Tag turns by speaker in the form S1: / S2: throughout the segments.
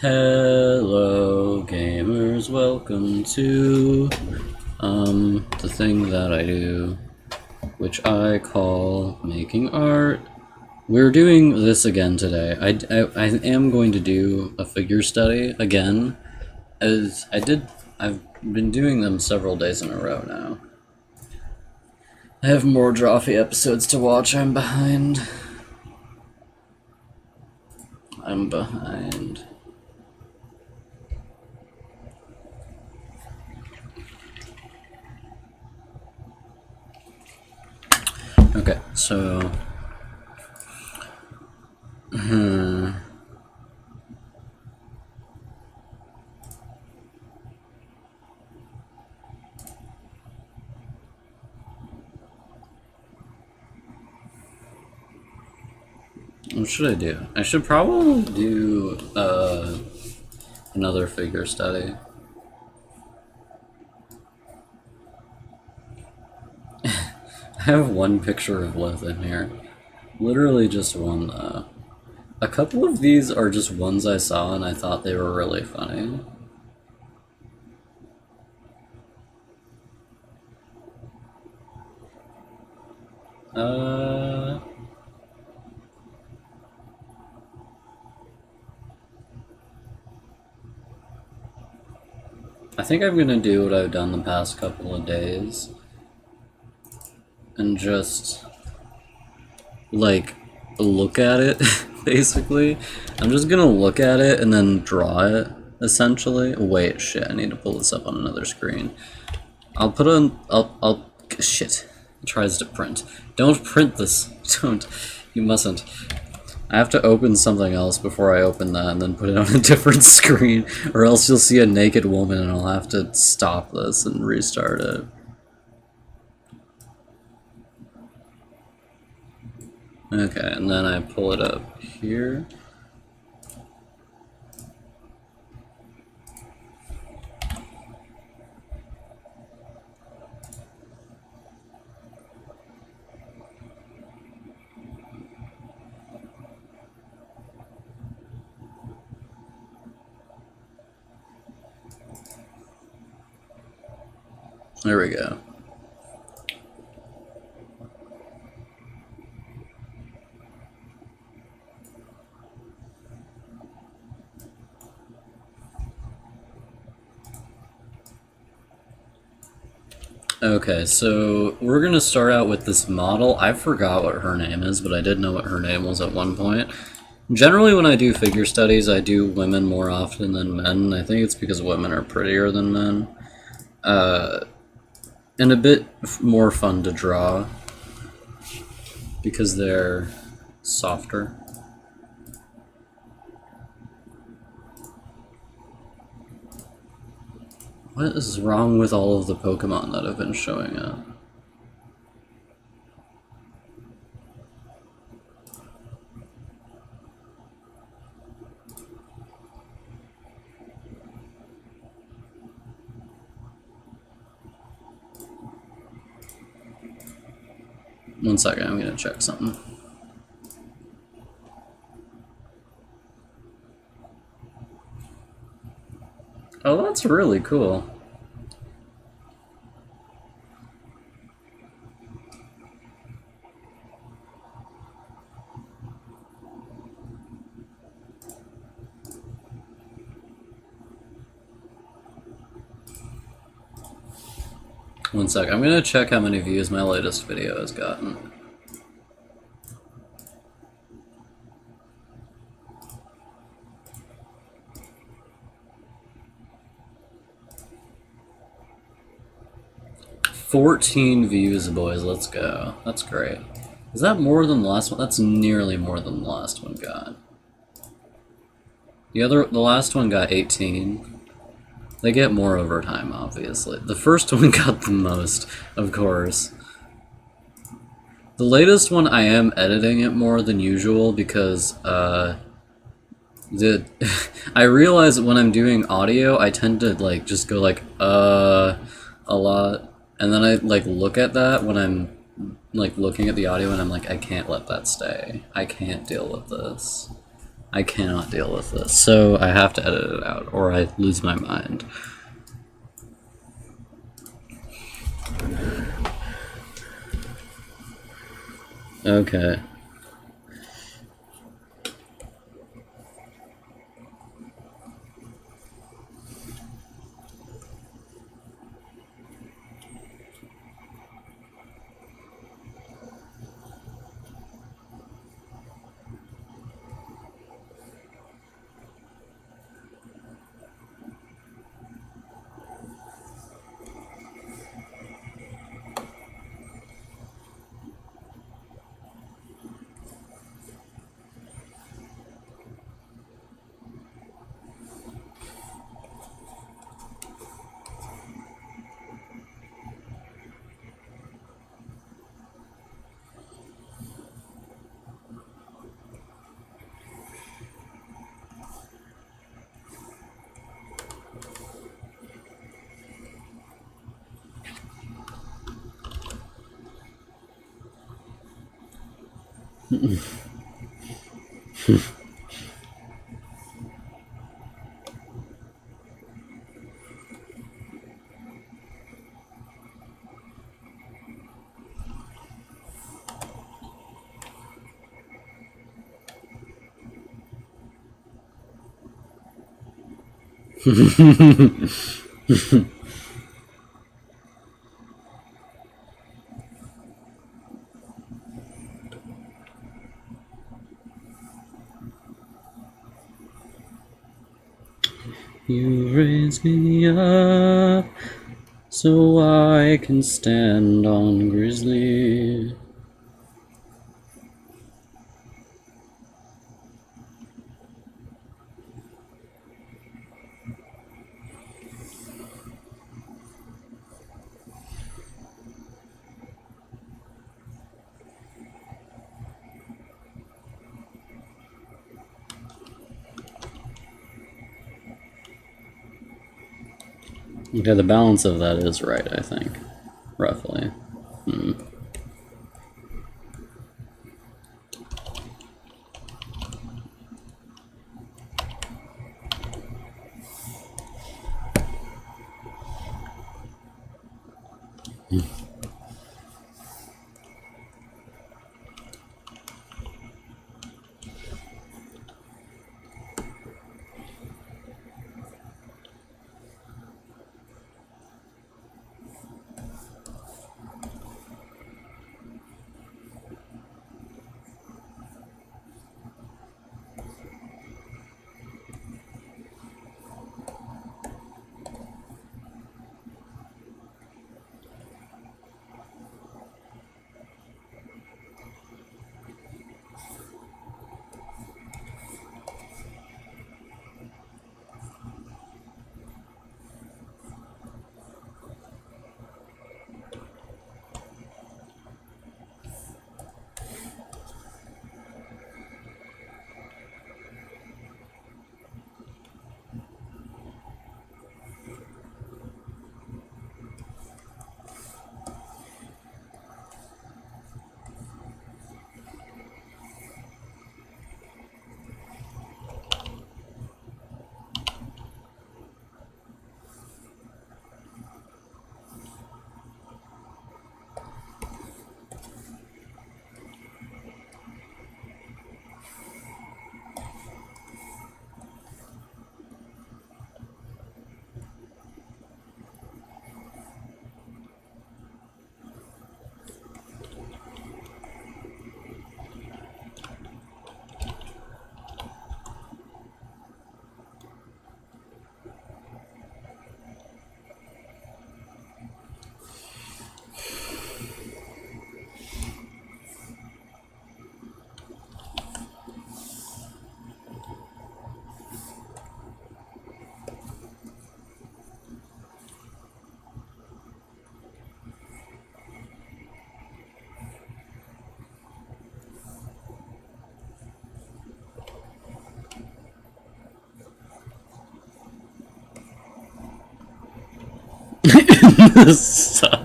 S1: Hello gamers, welcome to the thing that I do, which I call making art. We're doing this again today. I am going to do a figure study again, as I've been doing them several days in a row now. I have more Drawfee episodes to watch. I'm behind. Okay, so what should I do? I should probably do another figure study. I have one picture of Lith in here. Literally just one, though. A couple of these are just ones I saw and I thought they were really funny. I think I'm gonna do what I've done the past couple of days and just like look at it basically. I'm just gonna look at it and then draw it essentially. Wait, shit, I need to pull this up on another screen. I'll put on shit. It tries to print. Don't print this. Don't. You mustn't. I have to open something else before I open that and then put it on a different screen, or else you'll see a naked woman and I'll have to stop this and restart it. Okay, and then I pull it up here. There we go. Okay, so we're gonna start out with this model. I forgot what her name is, but I did know what her name was at one point. Generally, when I do figure studies, I do women more often than men. I think it's because women are prettier than men. And a bit more fun to draw because they're softer. What is wrong with all of the Pokemon that have been showing up? One second, I'm gonna check something. Oh, that's really cool. One sec, I'm gonna check how many views my latest video has gotten. "14 views, boys, let's go. That's great. Is that more than the last one? That's nearly more than the last one got. The last one got 18. They get more over time, obviously. The first one got the most, of course. The latest one, I am editing it more than usual because, I realize that when I'm doing audio, I tend to, like, just go, like, a lot. And then I, like, look at that when I'm, like, looking at the audio and I'm like, I can't let that stay. I can't deal with this. I cannot deal with this, so I have to edit it out, or I lose my mind. Okay. You raise me up so I can stand on Grizzly. Okay, the balance of that is right, I think. Roughly. Suck.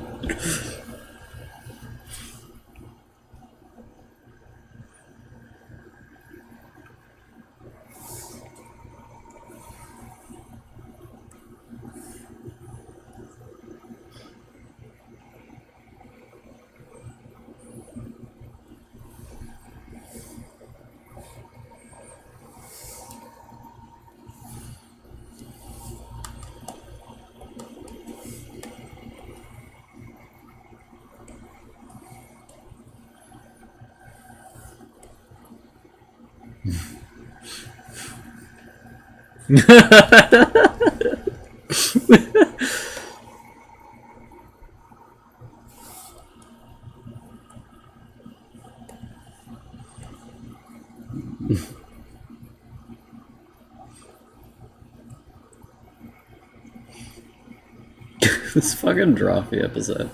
S1: This fucking Drawfee episode.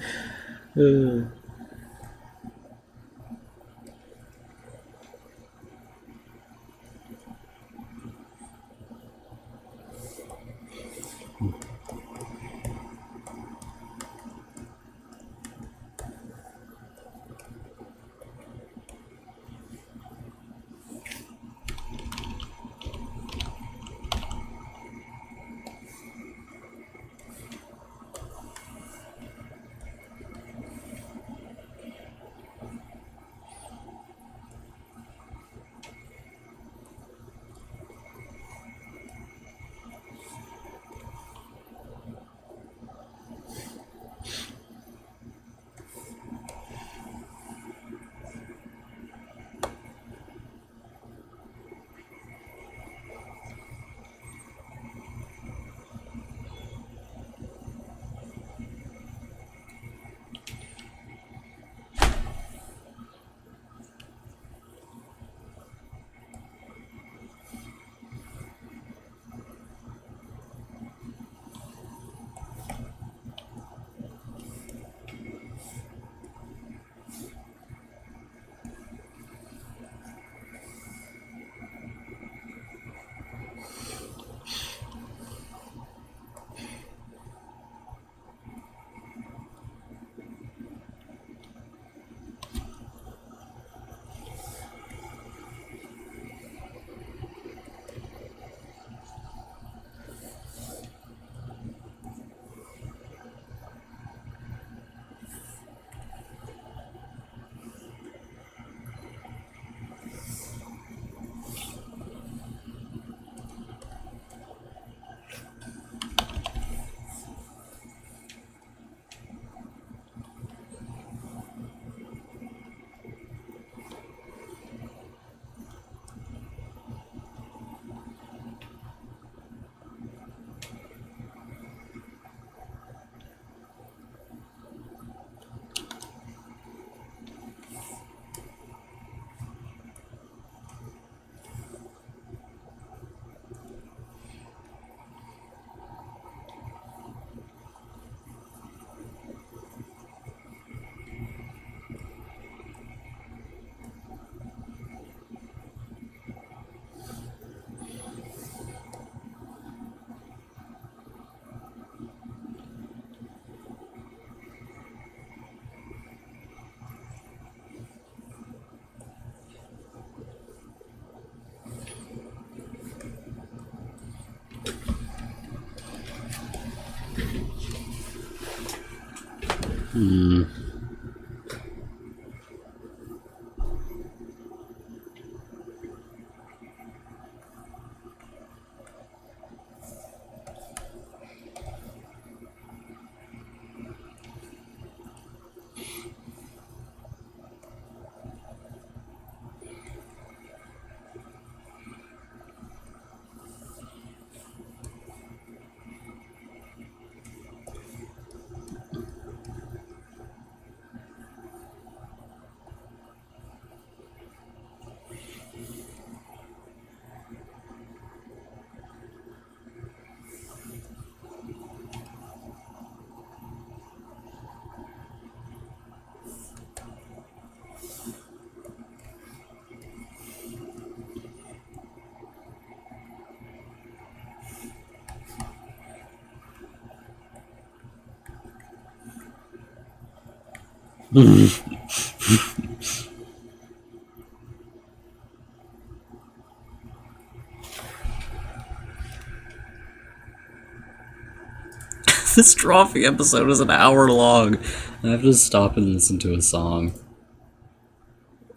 S1: This Drawfee episode is an hour long. I have to stop and listen to a song.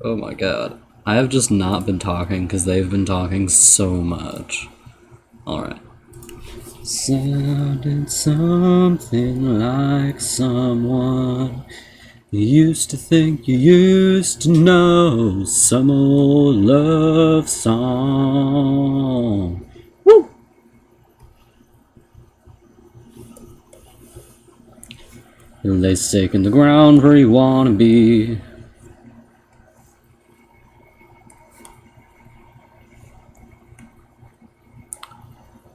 S1: Oh my god. I have just not been talking because they've been talking so much. Alright. Sounded something like someone you used to think you used to know. Some old love song. Woo! You lay stake in the ground where you wanna be.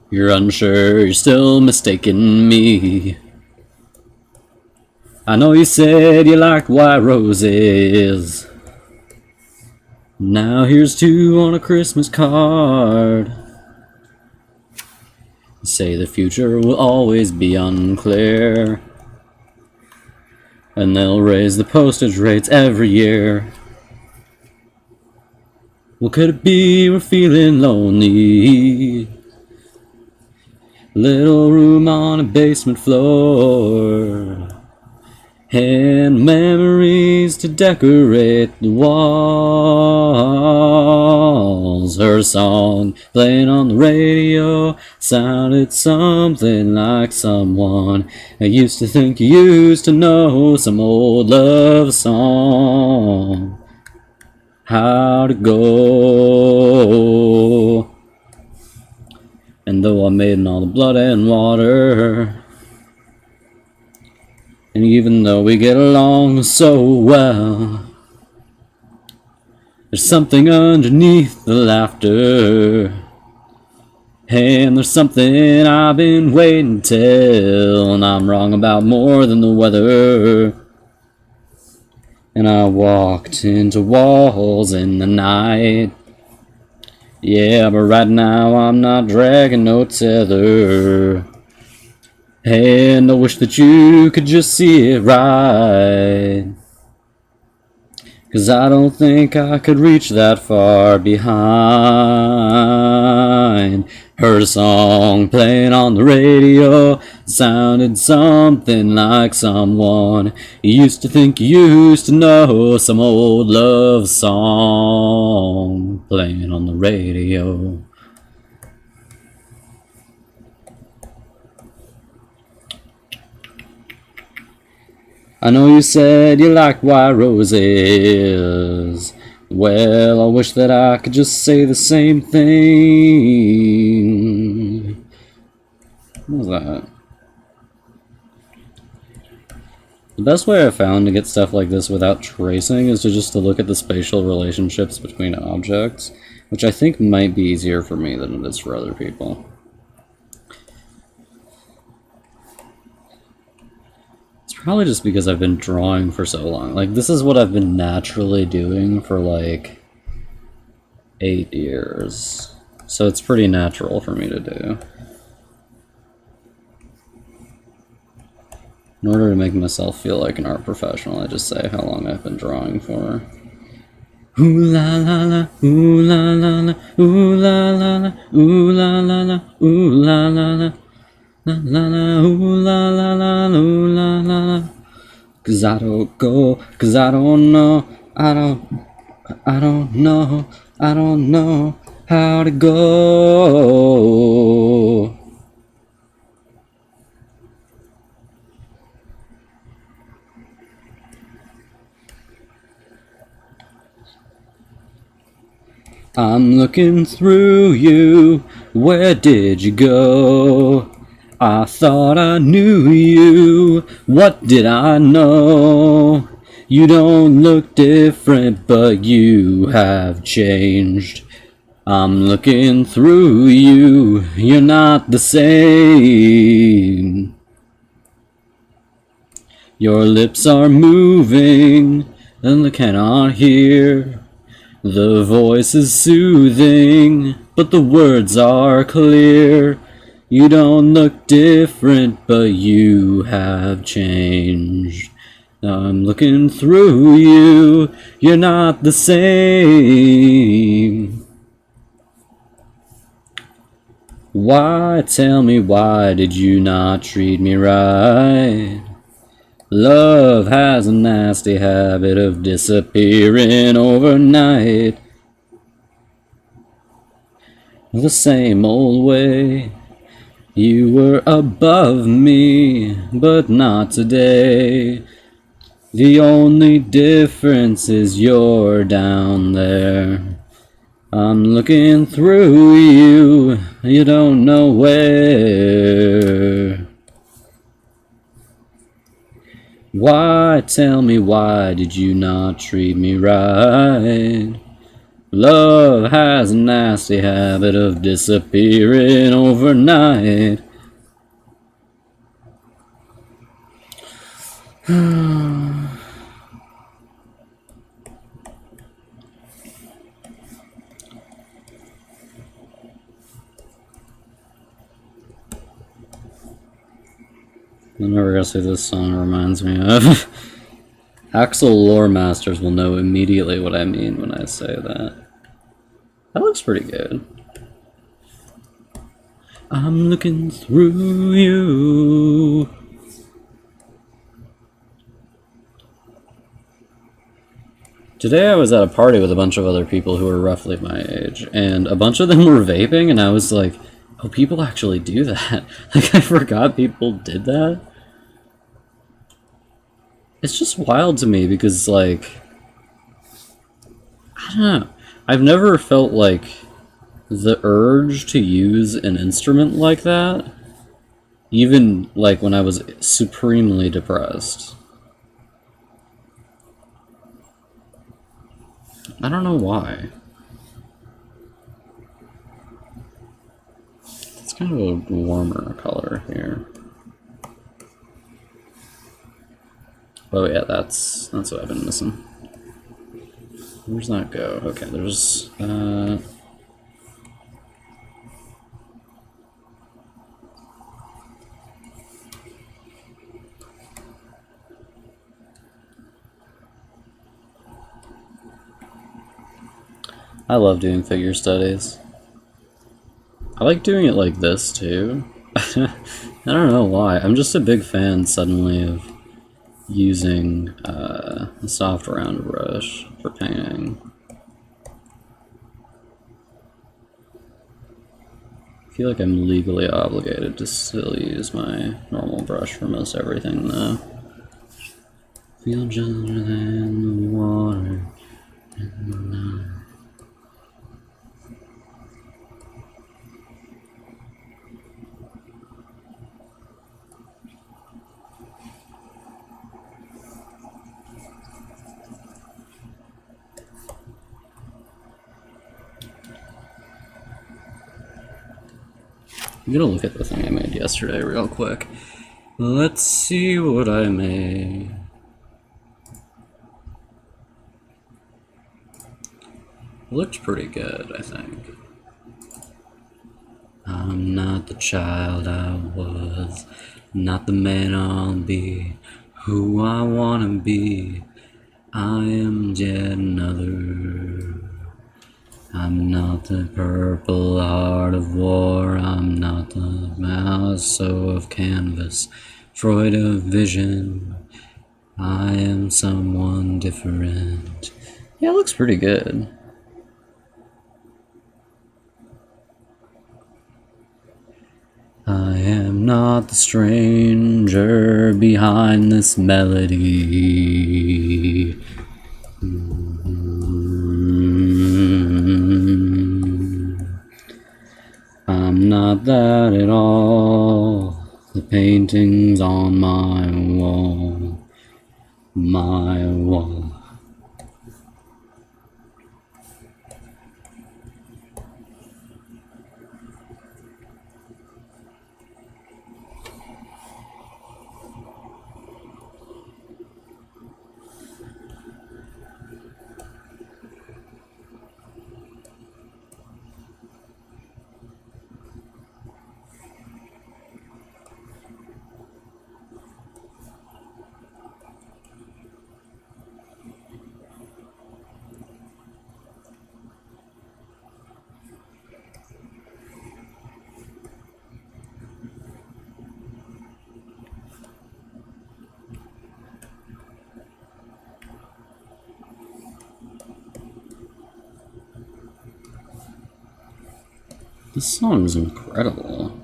S1: You're unsure, you're still mistaking me. I know you said you liked white roses. Now here's two on a Christmas card. Say the future will always be unclear, and they'll raise the postage rates every year. Well, could it be we're feeling lonely? Little room on a basement floor, and memories to decorate the walls. Her song playing on the radio sounded something like someone I used to think you used to know. Some old love song. How'd it go? And though I made in all the blood and water, and even though we get along so well, there's something underneath the laughter, and there's something I've been waiting till, and I'm wrong about more than the weather. And I walked into walls in the night. Yeah, but right now I'm not dragging no tether. And I wish that you could just see it right, 'cause I don't think I could reach that far behind. Heard a song playing on the radio, sounded something like someone you used to think you used to know. Some old love song playing on the radio. I know you said you liked white roses. Well, I wish that I could just say the same thing. What was that? The best way I found to get stuff like this without tracing is to look at the spatial relationships between objects, which I think might be easier for me than it is for other people. Probably just because I've been drawing for so long. Like, this is what I've been naturally doing for like 8 years. So it's pretty natural for me to do. In order to make myself feel like an art professional, I just say how long I've been drawing for. Ooh la la la, ooh la la la, ooh la la la, ooh la la la, ooh la la la. La la la, ooh la la la, ooh la la la. 'Cause I don't go, 'cause I don't know, I don't know, I don't know how to go. I'm looking through you, where did you go? I thought I knew you, what did I know? You don't look different, but you have changed. I'm looking through you, you're not the same. Your lips are moving, and I cannot hear. The voice is soothing, but the words are clear. You don't look different, but you have changed. I'm looking through you, you're not the same. Why, tell me, why did you not treat me right? Love has a nasty habit of disappearing overnight. The same old way. You were above me, but not today. The only difference is you're down there. I'm looking through you, you don't know where. Why, tell me, why did you not treat me right? Love has a nasty habit of disappearing overnight. I'm never gonna say this song reminds me of. Axel lore masters will know immediately what I mean when I say that. That looks pretty good. I'm looking through you. Today I was at a party with a bunch of other people who were roughly my age, and a bunch of them were vaping, and I was like, oh, people actually do that. Like, I forgot people did that. It's just wild to me because, like, I don't know. I've never felt like the urge to use an instrument like that, even like when I was supremely depressed. I don't know why. It's kind of a warmer color here. Oh yeah, that's what I've been missing. Where's that go? Okay, there's I love doing figure studies. I like doing it like this too. I don't know why. I'm just a big fan suddenly of using a soft round brush for painting. I feel like I'm legally obligated to still use my normal brush for most everything though. Feel gentler than the water in the night. I'm gonna look at the thing I made yesterday real quick. Let's see what I made. It looked pretty good, I think. I'm not the child I was, not the man I'll be, who I wanna be. I am yet another. I'm not the purple heart of war, I'm not the Picasso of canvas, Freud of vision. I am someone different. Yeah, it looks pretty good. I am not the stranger behind this melody. I'm not that at all. The painting's on my wall. My wall. This song's incredible.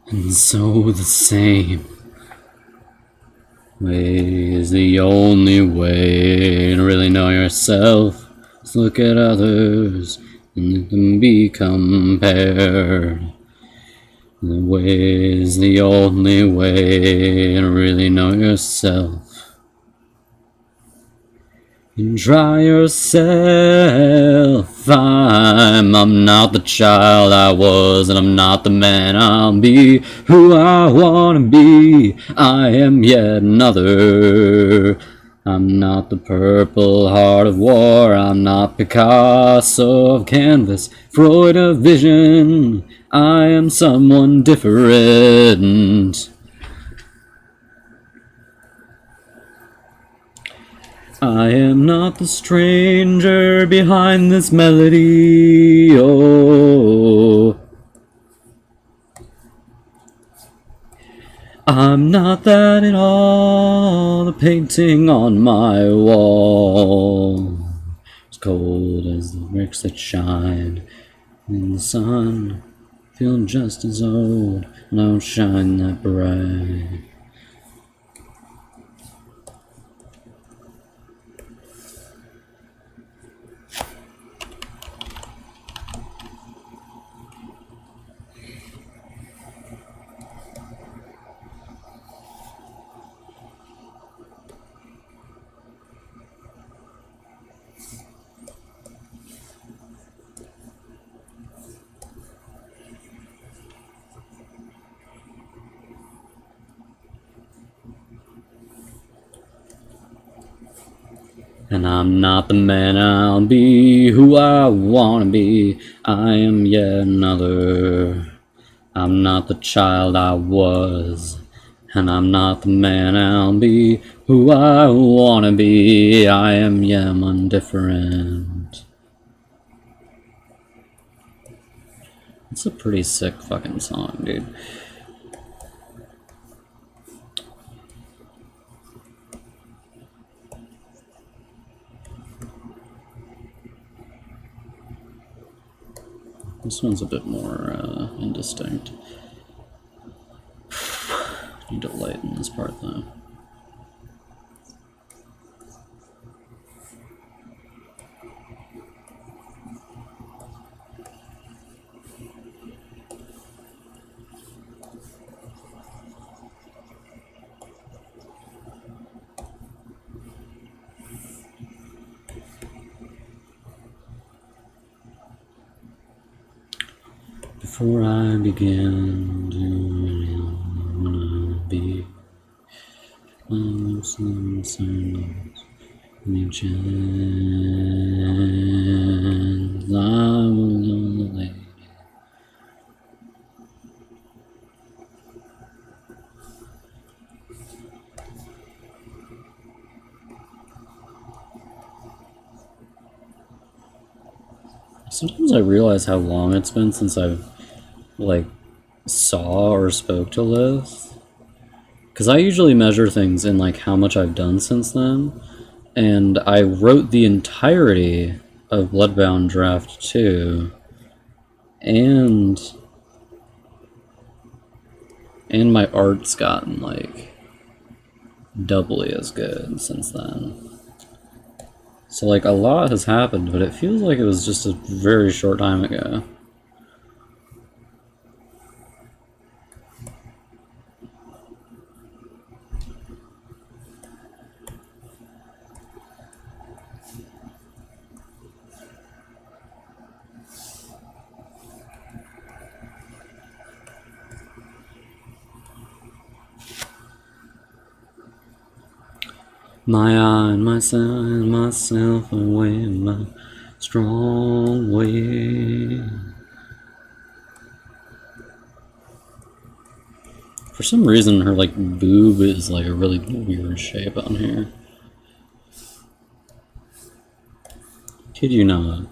S1: And so the same way is the only way to really know yourself. Just look at others and let them be compared. The way is the only way to really know yourself. And try yourself. I'm not the child I was, and I'm not the man I'll be. Who I wanna be, I am yet another. I'm not the Purple Heart of War, I'm not Picasso of canvas, Freud of vision. I am someone different. I am not the stranger behind this melody. Oh, I'm not that at all. The painting on my wall, as cold as the bricks that shine in the sun, feel just as old and don't shine that bright. And I'm not the man I'll be, who I wanna be. I am yet another. I'm not the child I was, and I'm not the man I'll be, who I wanna be. I am yet indifferent. It's a pretty sick fucking song, dude. This one's a bit more indistinct. Need to lighten this part though. Before I begin to wanna be close and silence, any chance I will know the lady. Sometimes I realize how long it's been since I've like saw or spoke to Lith, because I usually measure things in like how much I've done since then, and I wrote the entirety of Bloodbound Draft 2 and my art's gotten like doubly as good since then. So like a lot has happened, but it feels like it was just a very short time ago. My eye and myself away in my strong way. For some reason, her like boob is like a really weird shape on here. Kid you not.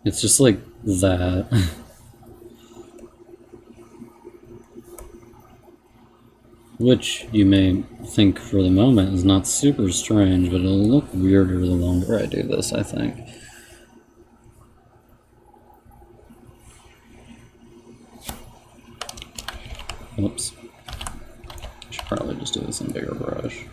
S1: It's just like that. Which you may think for the moment is not super strange, but it'll look weirder the longer I do this, I think. Oops. I should probably just do this in a bigger brush.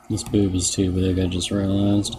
S1: This boob is too big, I just realized.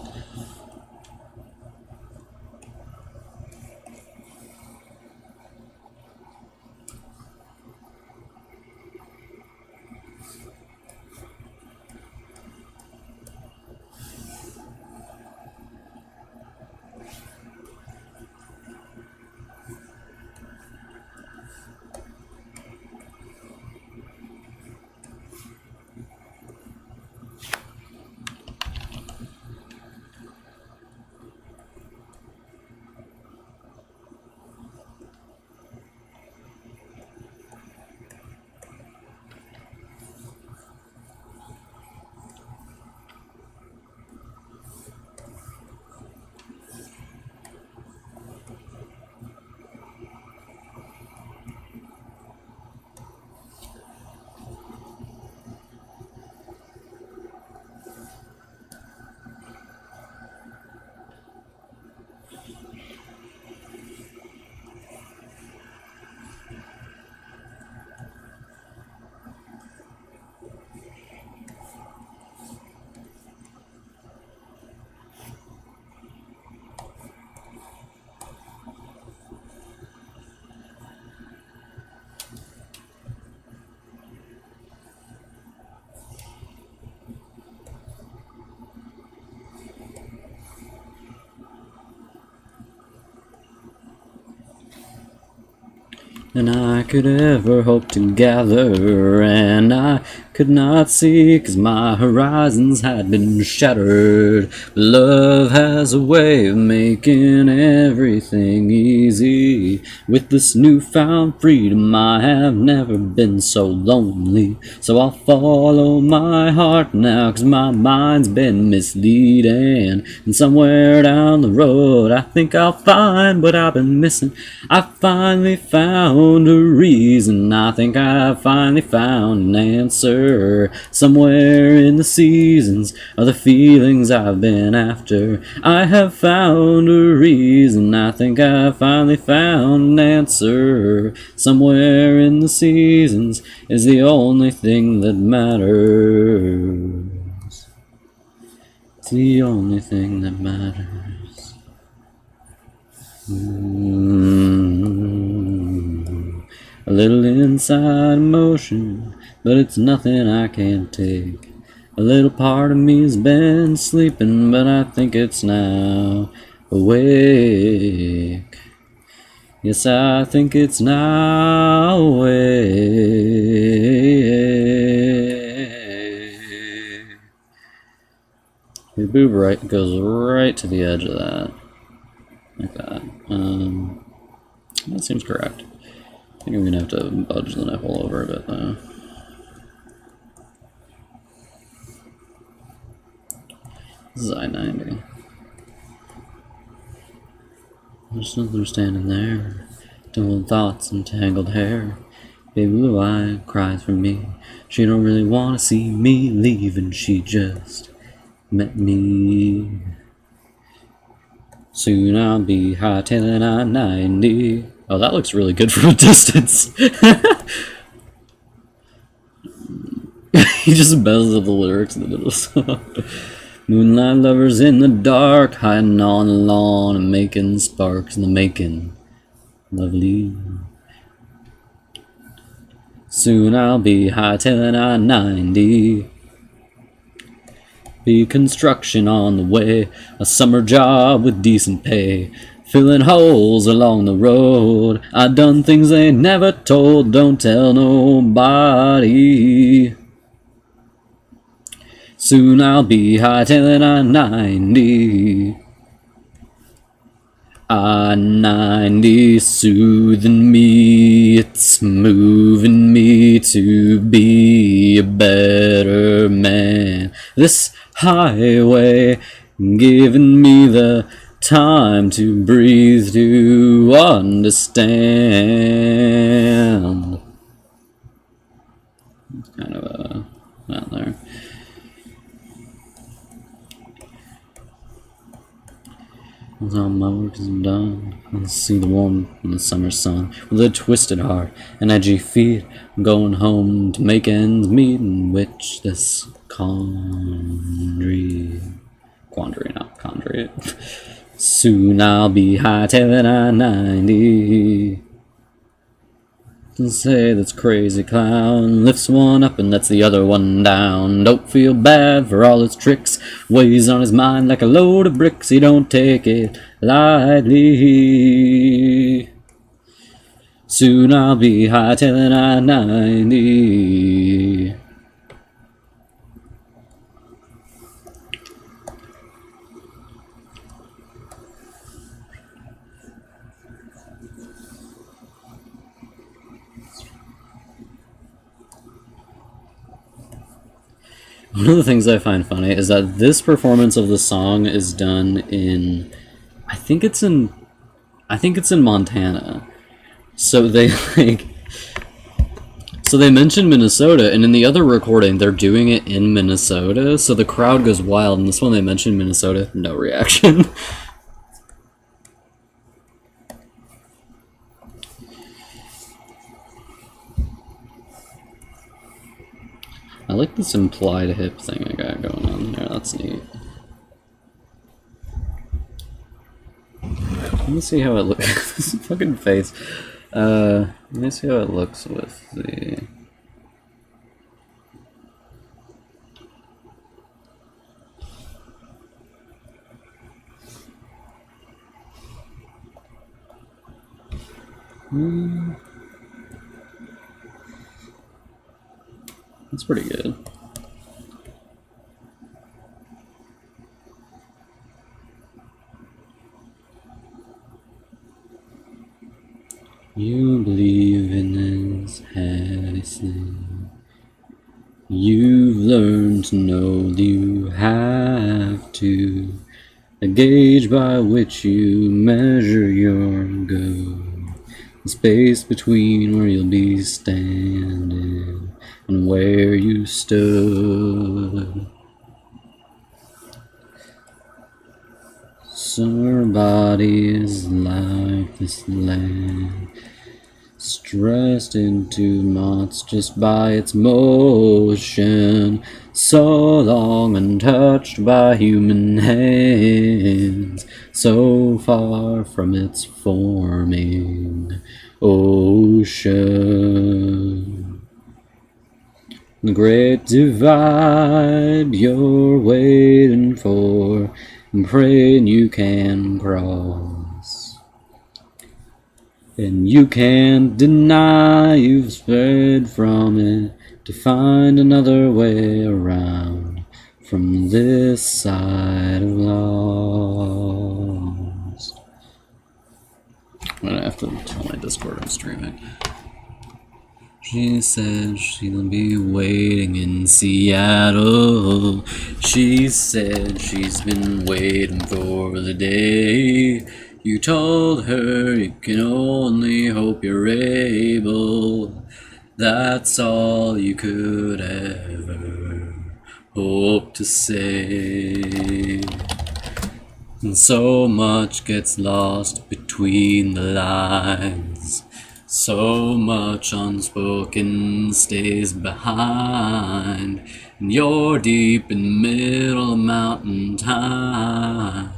S1: And I could ever hope to gather, and I could not see, 'cause my horizons had been shattered. Love has a way of making everything easy. With this newfound freedom, I have never been so lonely. So I'll follow my heart now, 'cause my mind's been misleading. And somewhere down the road, I think I'll find what I've been missing. I finally found a reason. I think I finally found an answer. Somewhere in the seasons of the feelings I've been after, I have found a reason. I think I finally found an answer. Somewhere in the seasons is the only thing that matters. It's the only thing that matters. A little inside emotion, but it's nothing I can't take. A little part of me has been sleeping, but I think it's now awake. Yes, I think it's now awake. Your boob right goes right to the edge of that. Like that. That seems correct. I think I'm gonna have to budge the nipple over a bit though. This is I-90. There's another standing there, tangled thoughts and tangled hair. Baby blue eye cries for me. She don't really wanna see me leaving. She just met me. Soon I'll be hightailing I-90. Oh, that looks really good from a distance. He just messes up the lyrics in the middle of the song. Moonlight lovers in the dark, hiding on the lawn and making sparks in the making. Lovely. Soon I'll be hightailing I-90. Be construction on the way, a summer job with decent pay. Filling holes along the road. I done things they never told, don't tell nobody. Soon I'll be hightailing I-90. I-90 soothing me, it's moving me to be a better man. This highway giving me the time to breathe, to understand. It's kind of out there. all my work is done. I see the warmth in the summer sun. With a twisted heart and edgy feet, I'm going home to make ends meet and witch this quandary, not quandary. Soon I'll be hightailing I-90. Say this crazy clown lifts one up and lets the other one down. Don't feel bad for all his tricks. Weighs on his mind like a load of bricks. He don't take it lightly. Soon I'll be hightailing I-90. One of the things I find funny is that this performance of the song is done in, I think it's in Montana. So they mention Minnesota, and in the other recording they're doing it in Minnesota, so the crowd goes wild. And this one they mention Minnesota, no reaction. I like this implied hip thing I got going on here, that's neat. Let me see how it looks. This fucking face. Let me see how it looks with the... That's pretty good. You believe in this Harrison. You've learned to know that you have to. A gauge by which you measure your go. The space between where you'll be standing and where you stood. Summer bodies like this land, stressed into knots just by its motion, so long untouched by human hands, so far from its forming ocean. The great divide you're waiting for and praying you can cross, and you can't deny you've strayed from it to find another way around from this side of lost. I'm gonna have to tell my Discord I'm streaming. She said she'll be waiting in Seattle. She said she's been waiting for the day. You told her you can only hope you're able. That's all you could ever hope to say. And so much gets lost between the lines. So much unspoken stays behind, and you're deep in the middle of mountain time.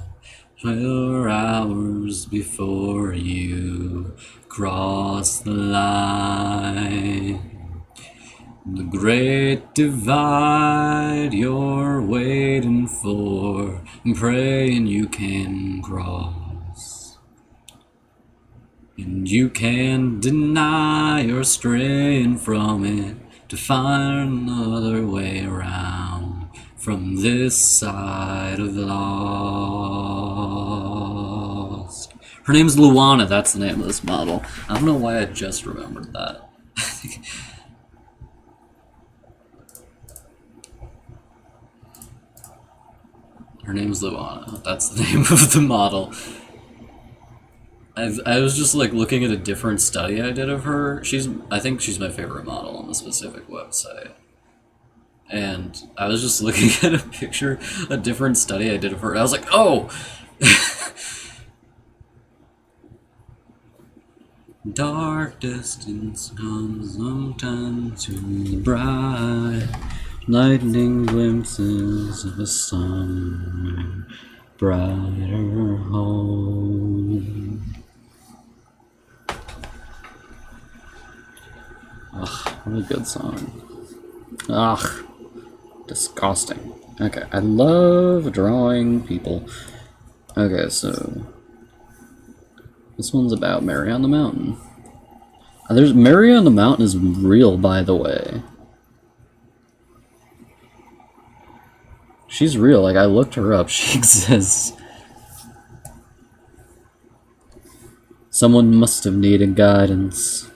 S1: 12 hours before you cross the line. The great divide you're waiting for and praying you can cross. And you can't deny you're straying from it to find another way around from this side of lost. Her name's Luana, that's the name of this model. I don't know why I just remembered that. Her name's Luana, that's the name of the model. I was just like looking at a different study I did of her. I think she's my favorite model on the specific website. And I was just looking at a different study I did of her. And I was like, oh! Dark distance comes sometimes too bright. Lightning glimpses of a somewhere brighter home. Ugh, what a good song. Ugh, disgusting. Okay, I love drawing people. Okay, so this one's about Mary on the Mountain. There's Mary on the Mountain is real, by the way. She's real. Like, I looked her up. She exists. Someone must have needed guidance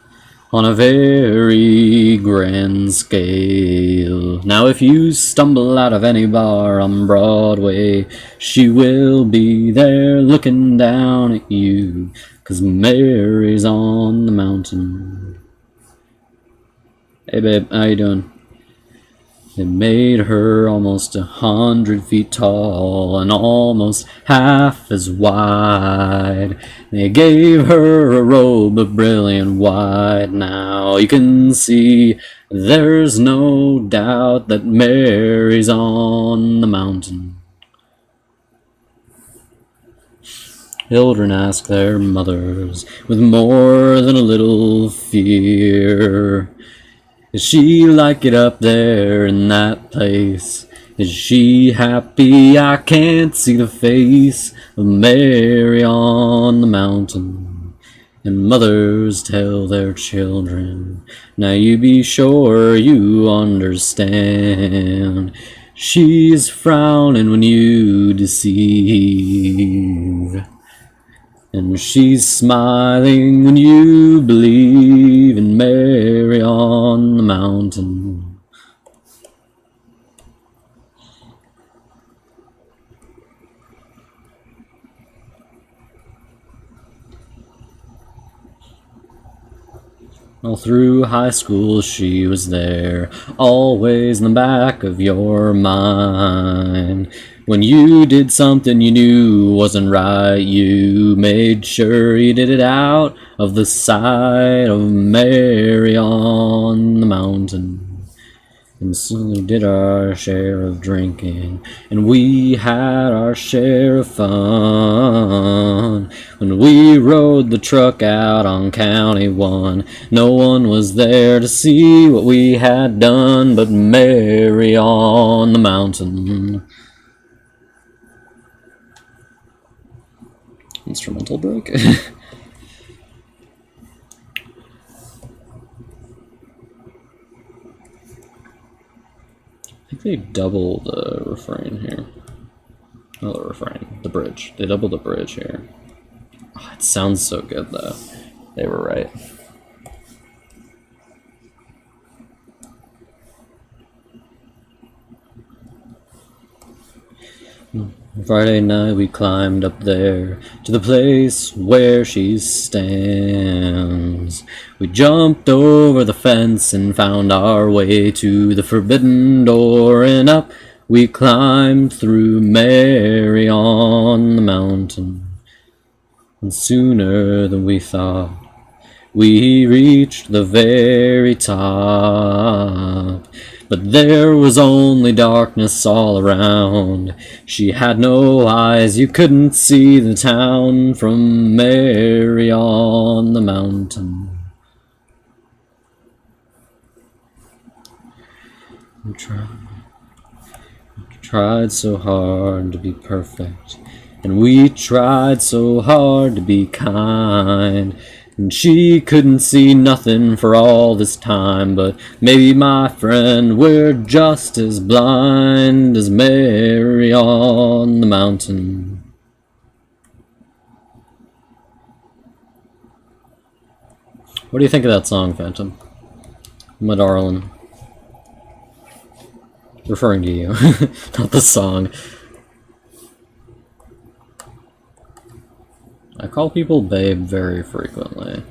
S1: on a very grand scale. Now if you stumble out of any bar on Broadway, she will be there looking down at you, 'cause Mary's on the mountain. Hey babe, how you doing? It made her almost 100 feet tall and almost half as wide. They gave her a robe of brilliant white. Now you can see there's no doubt that Mary's on the mountain. Children ask their mothers with more than a little fear, is she like it up there in that place? Is she happy? I can't see the face of Mary on the mountain. And mothers tell their children, now you be sure you understand. She's frowning when you deceive, and she's smiling when you believe in Mary on the mountain. All through high school she was there, always in the back of your mind. When you did something you knew wasn't right, you made sure you did it out of the sight of Mary on the mountain. And so we did our share of drinking, and we had our share of fun. When we rode the truck out on County 1, no one was there to see what we had done but Mary on the mountain. Instrumental break. I think they double the refrain here. Oh, the refrain. The bridge. They doubled the bridge here. Oh, it sounds so good, though. They were right. Friday night we climbed up there to the place where she stands. We jumped over the fence and found our way to the forbidden door, and up we climbed through Mary on the mountain. And sooner than we thought, we reached the very top. But there was only darkness all around. She had no eyes, you couldn't see the town from Mary on the mountain. We tried so hard to be perfect, and we tried so hard to be kind. And she couldn't see nothing for all this time, but maybe, my friend, we're just as blind as Mary on the mountain. What do you think of that song, Phantom? My darling. Referring to you, not the song. I call people babe very frequently.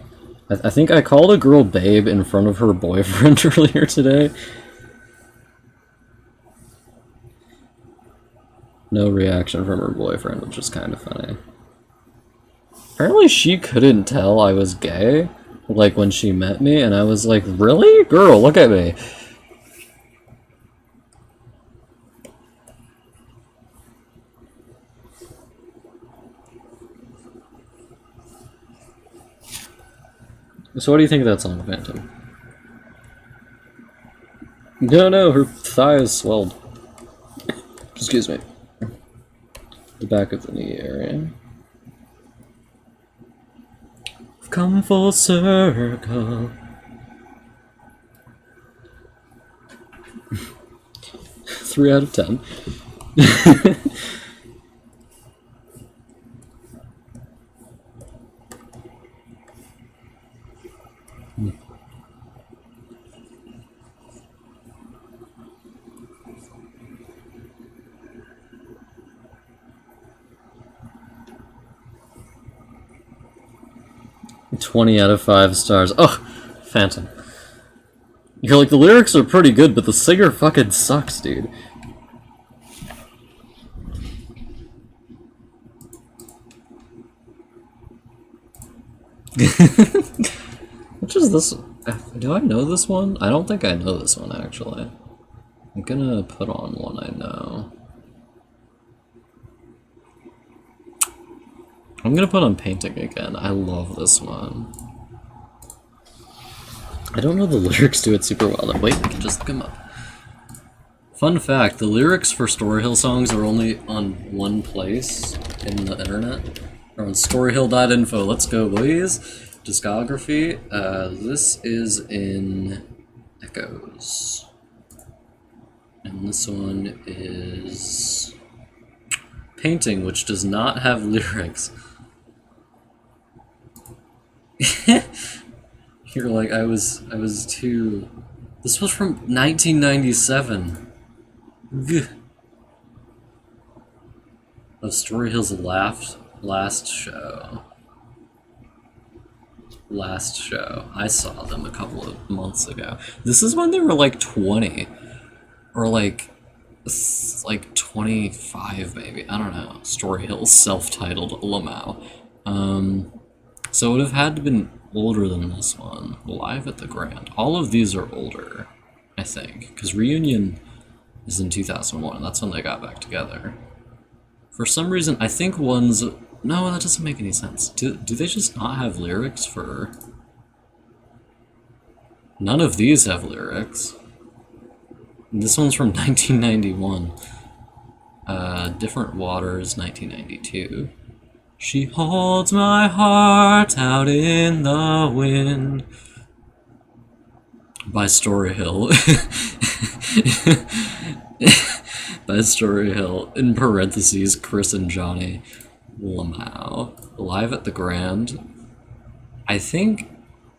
S1: I think I called a girl babe in front of her boyfriend earlier today. No reaction from her boyfriend, which is kind of funny. Apparently she couldn't tell I was gay, like when she met me, and I was like, really? Girl, look at me. So what do you think of that song, Phantom? No, her thigh is swelled. Excuse me. The back of the knee area. Come full circle. 3 out of 10. 20 out of 5 stars. Oh, Phantom. You're like, the lyrics are pretty good, but the singer fucking sucks, dude. Which is this? Do I know this one? I don't think I know this one, actually. I'm gonna put on one I know. I'm gonna put on Painting again. I love this one. I don't know the lyrics to it super well. Wait, I can just look them up. Fun fact, the lyrics for Storyhill songs are only on one place in the internet. Or on storyhill.info. Let's go, boys. Discography. This is in Echoes. And this one is Painting, which does not have lyrics. You're like, I was too... This was from 1997. Ugh. Of Storyhill's last show. Last show. I saw them a couple of months ago. This is when they were like 20. Or like 25 maybe. I don't know. Storyhill's self-titled Lamau. So it would have had to have been older than this one. Live at the Grand. All of these are older, I think. Because Reunion is in 2001. That's when they got back together. For some reason, I think one's... No, that doesn't make any sense. Do they just not have lyrics for... None of these have lyrics. This one's from 1991. Different Waters, 1992. She holds my heart out in the wind. By Storyhill. By Storyhill. In parentheses, Chris and Johnny Lamau. Live at the Grand. I think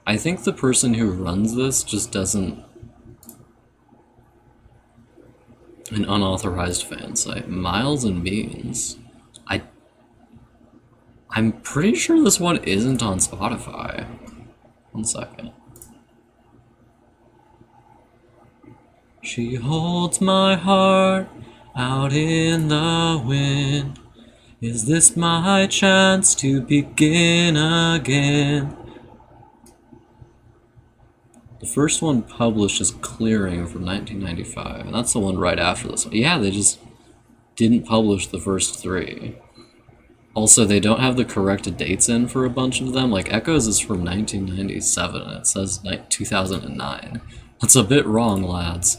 S1: the person who runs this just doesn't... An unauthorized fan site. Miles and Beans. I'm pretty sure this one isn't on Spotify. 1 second. She holds my heart out in the wind. Is this my chance to begin again? The first one published is Clearing from 1995, and that's the one right after this one. Yeah, they just didn't publish the first 3. Also, they don't have the correct dates in for a bunch of them. Like, Echoes is from 1997, and it says 2009. That's a bit wrong, lads.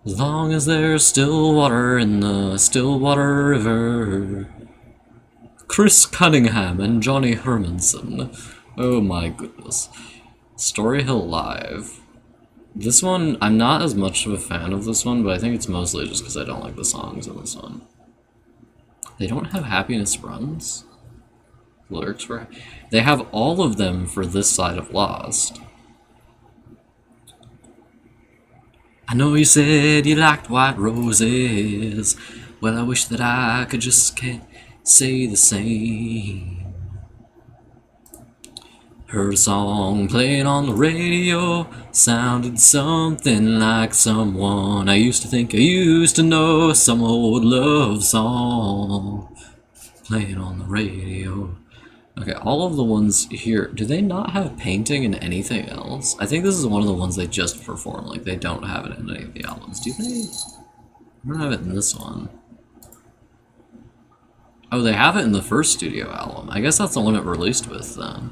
S1: As long as there's still water in the Stillwater River. Chris Cunningham and Johnny Hermanson. Oh my goodness. Storyhill Live. This one, I'm not as much of a fan of this one, but I think it's mostly just because I don't like the songs in this one. They don't have Happiness Runs? Lyrics for... They have all of them for this side of Lost. I know you said you liked white roses. Well, I wish that I could just say the same. Heard a song playing on the radio. Sounded something like someone I used to think I used to know. Some old love song playing on the radio. Okay, all of the ones here, do they not have painting in anything else? I think this is one of the ones they just perform, like they don't have it in any of the albums. Do they? I don't have it in this one. Oh, they have it in the first studio album. I guess that's the one it released with then.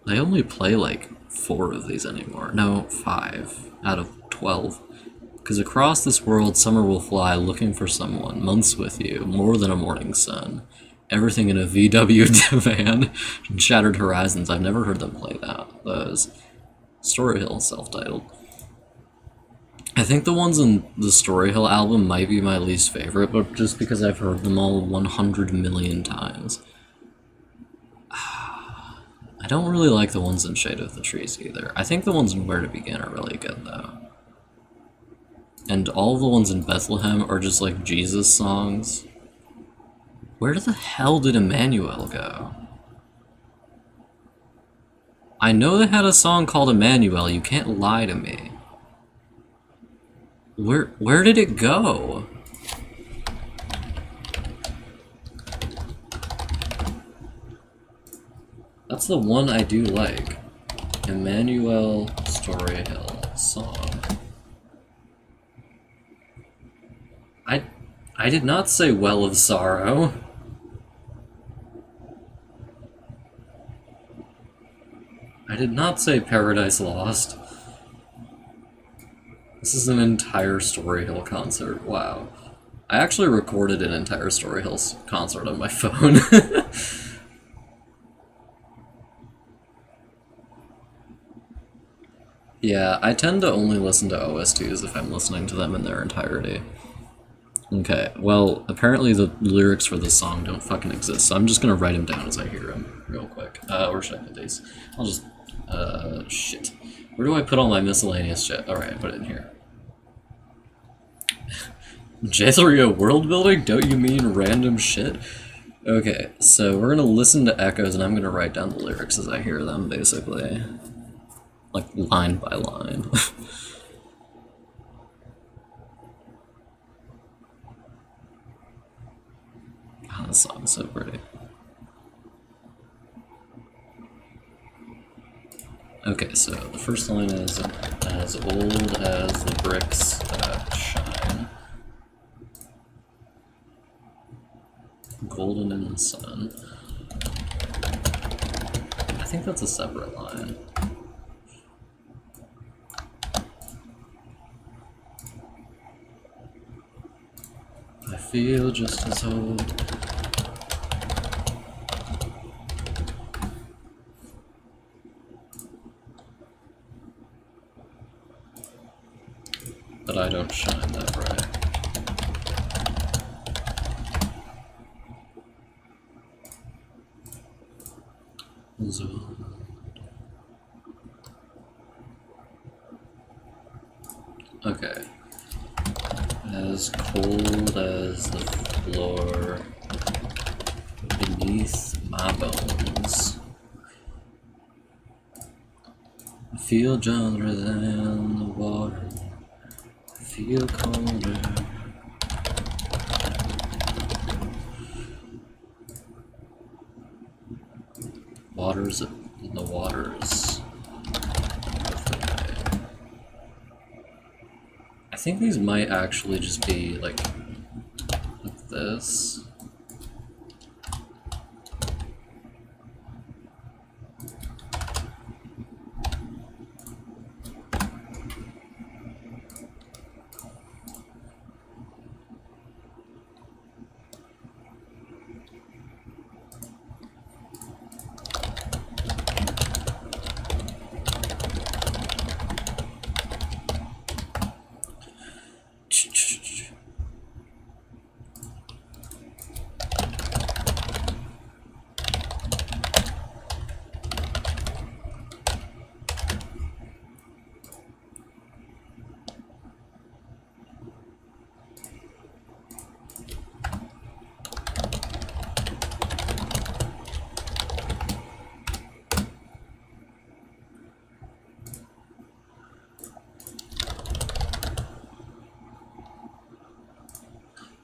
S1: They only play like 4 of these anymore. No, 5 out of 12. Because across this world, summer will fly looking for someone, months with you, more than a morning sun. Everything in a VW van, Shattered Horizons. I've never heard them play those. Story Hill, self-titled. I think the ones in the Story Hill album might be my least favorite, but just because I've heard them all 100 million times. I don't really like the ones in Shade of the Trees either. I think the ones in Where to Begin are really good though. And all the ones in Bethlehem are just like Jesus songs. Where the hell did Emmanuel go? I know they had a song called Emmanuel, you can't lie to me. Where did it go? That's the one I do like. Emmanuel Story Hill song. I did not say Well of Sorrow. I did not say Paradise Lost. This is an entire Story Hill concert. Wow. I actually recorded an entire Story Hill concert on my phone. Yeah, I tend to only listen to OSTs if I'm listening to them in their entirety. Okay, well, apparently the lyrics for this song don't fucking exist, so I'm just gonna write them down as I hear them real quick. Where should I put these? I'll just, shit. Where do I put all my miscellaneous shit? Alright, I put it in here. J3O world building? Don't you mean random shit? Okay, so we're gonna listen to echoes and I'm gonna write down the lyrics as I hear them, basically. Like, line by line. God, this song is so pretty. Okay, so the first line is, as old as the bricks that shine, golden in the sun. I think that's a separate line. I feel just as old. But I don't shine that bright. Okay. As cold as the floor beneath my bones. I feel gentler than the water. I feel colder. Waters in the waters of the day. I think these might actually just be like this.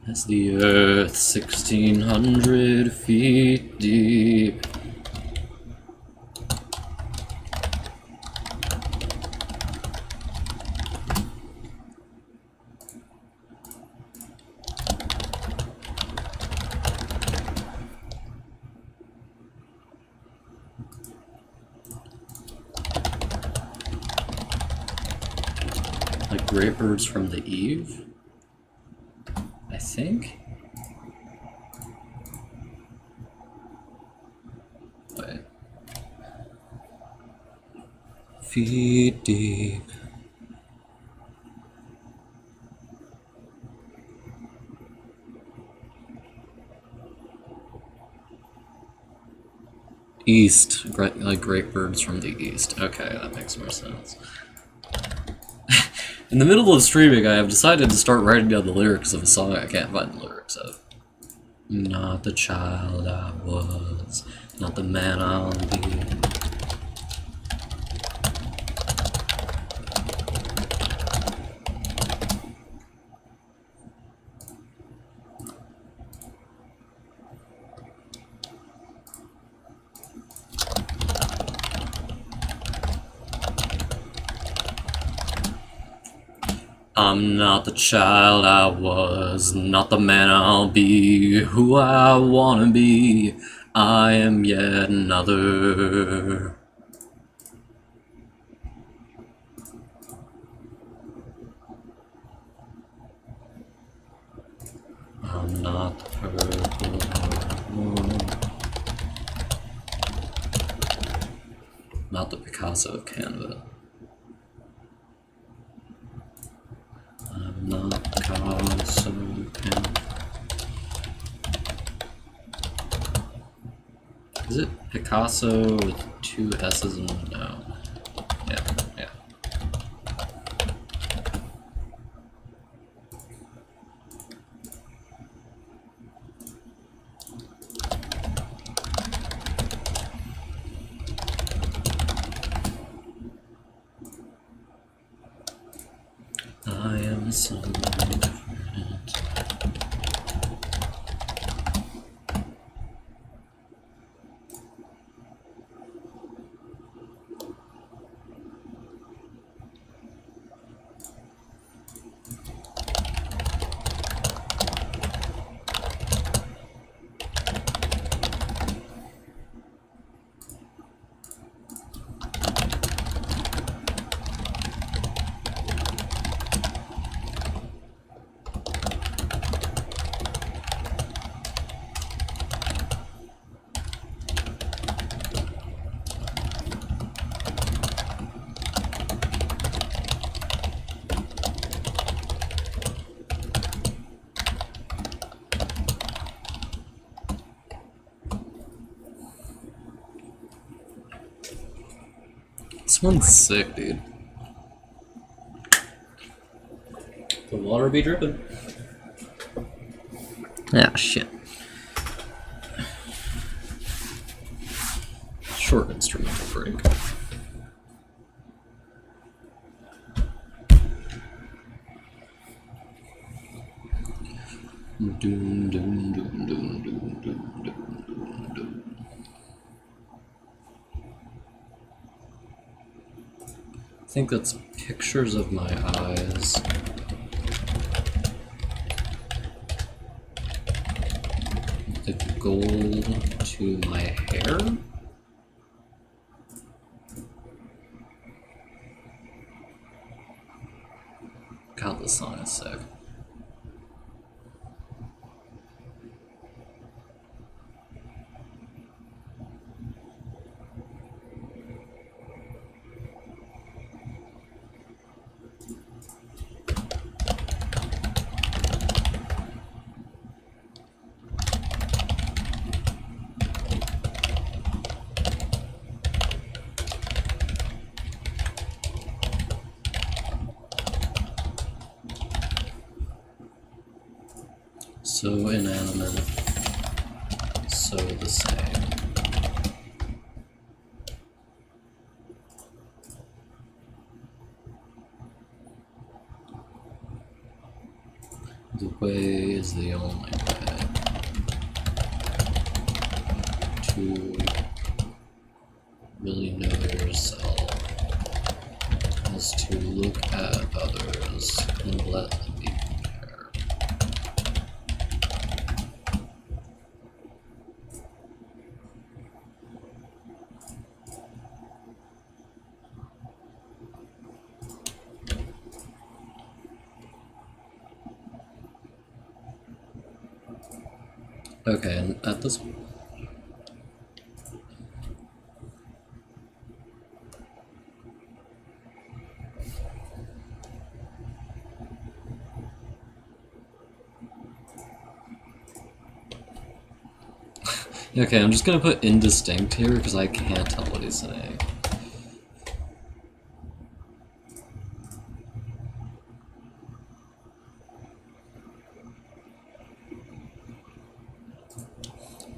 S1: Is the earth 1,600 feet deep? Like great birds from the Eve? I think? Wait. Feet deep. East, like great birds from the east. Okay, that makes more sense. In the middle of streaming, I have decided to start writing down the lyrics of a song I can't find the lyrics of. Not the child I was, not the man I'll be. I'm not the child I was, not the man I'll be, who I wanna be. I am yet another. I'm not the purple moon, not the Picasso of Canva. I'm not Picasso of Canva. Is it Picasso with two S's and no? Yeah, yeah. I am someone different. This one's sick, dude. The water be dripping. Ah, shit. Short instrumental break. Doom, doom, doom, doom, doom, doom, doom, doom. I think that's pictures of my eyes. The gold to my hair? God, this song is sick. So inanimate, so the same. The way is the only way to really know yourself is to look at others and let them be compared. Okay, and at this okay, I'm just gonna put indistinct here because I can't tell what he's saying.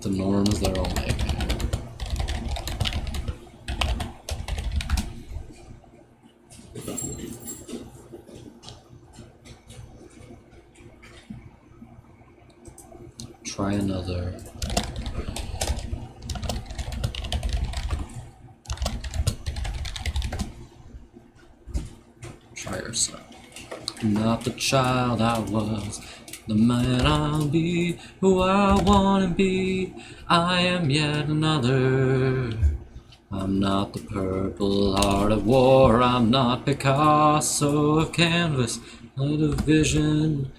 S1: The norms they're all making. Try another. Try yourself. Not the child I was, the man I'll be, who I wanna be. I am yet another. I'm not the Purple Heart of War, I'm not Picasso of canvas, light of vision.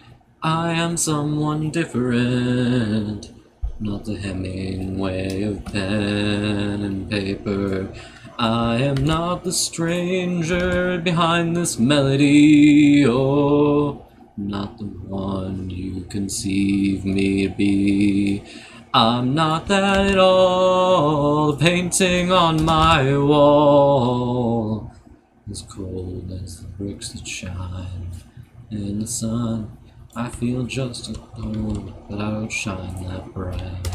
S1: I am someone different, not the Hemingway of pen and paper. I am not the stranger behind this melody, oh, not the one you conceive me to be. I'm not that at all, the painting on my wall, as cold as the bricks that shine in the sun. I feel just as cold, but I outshine that bright.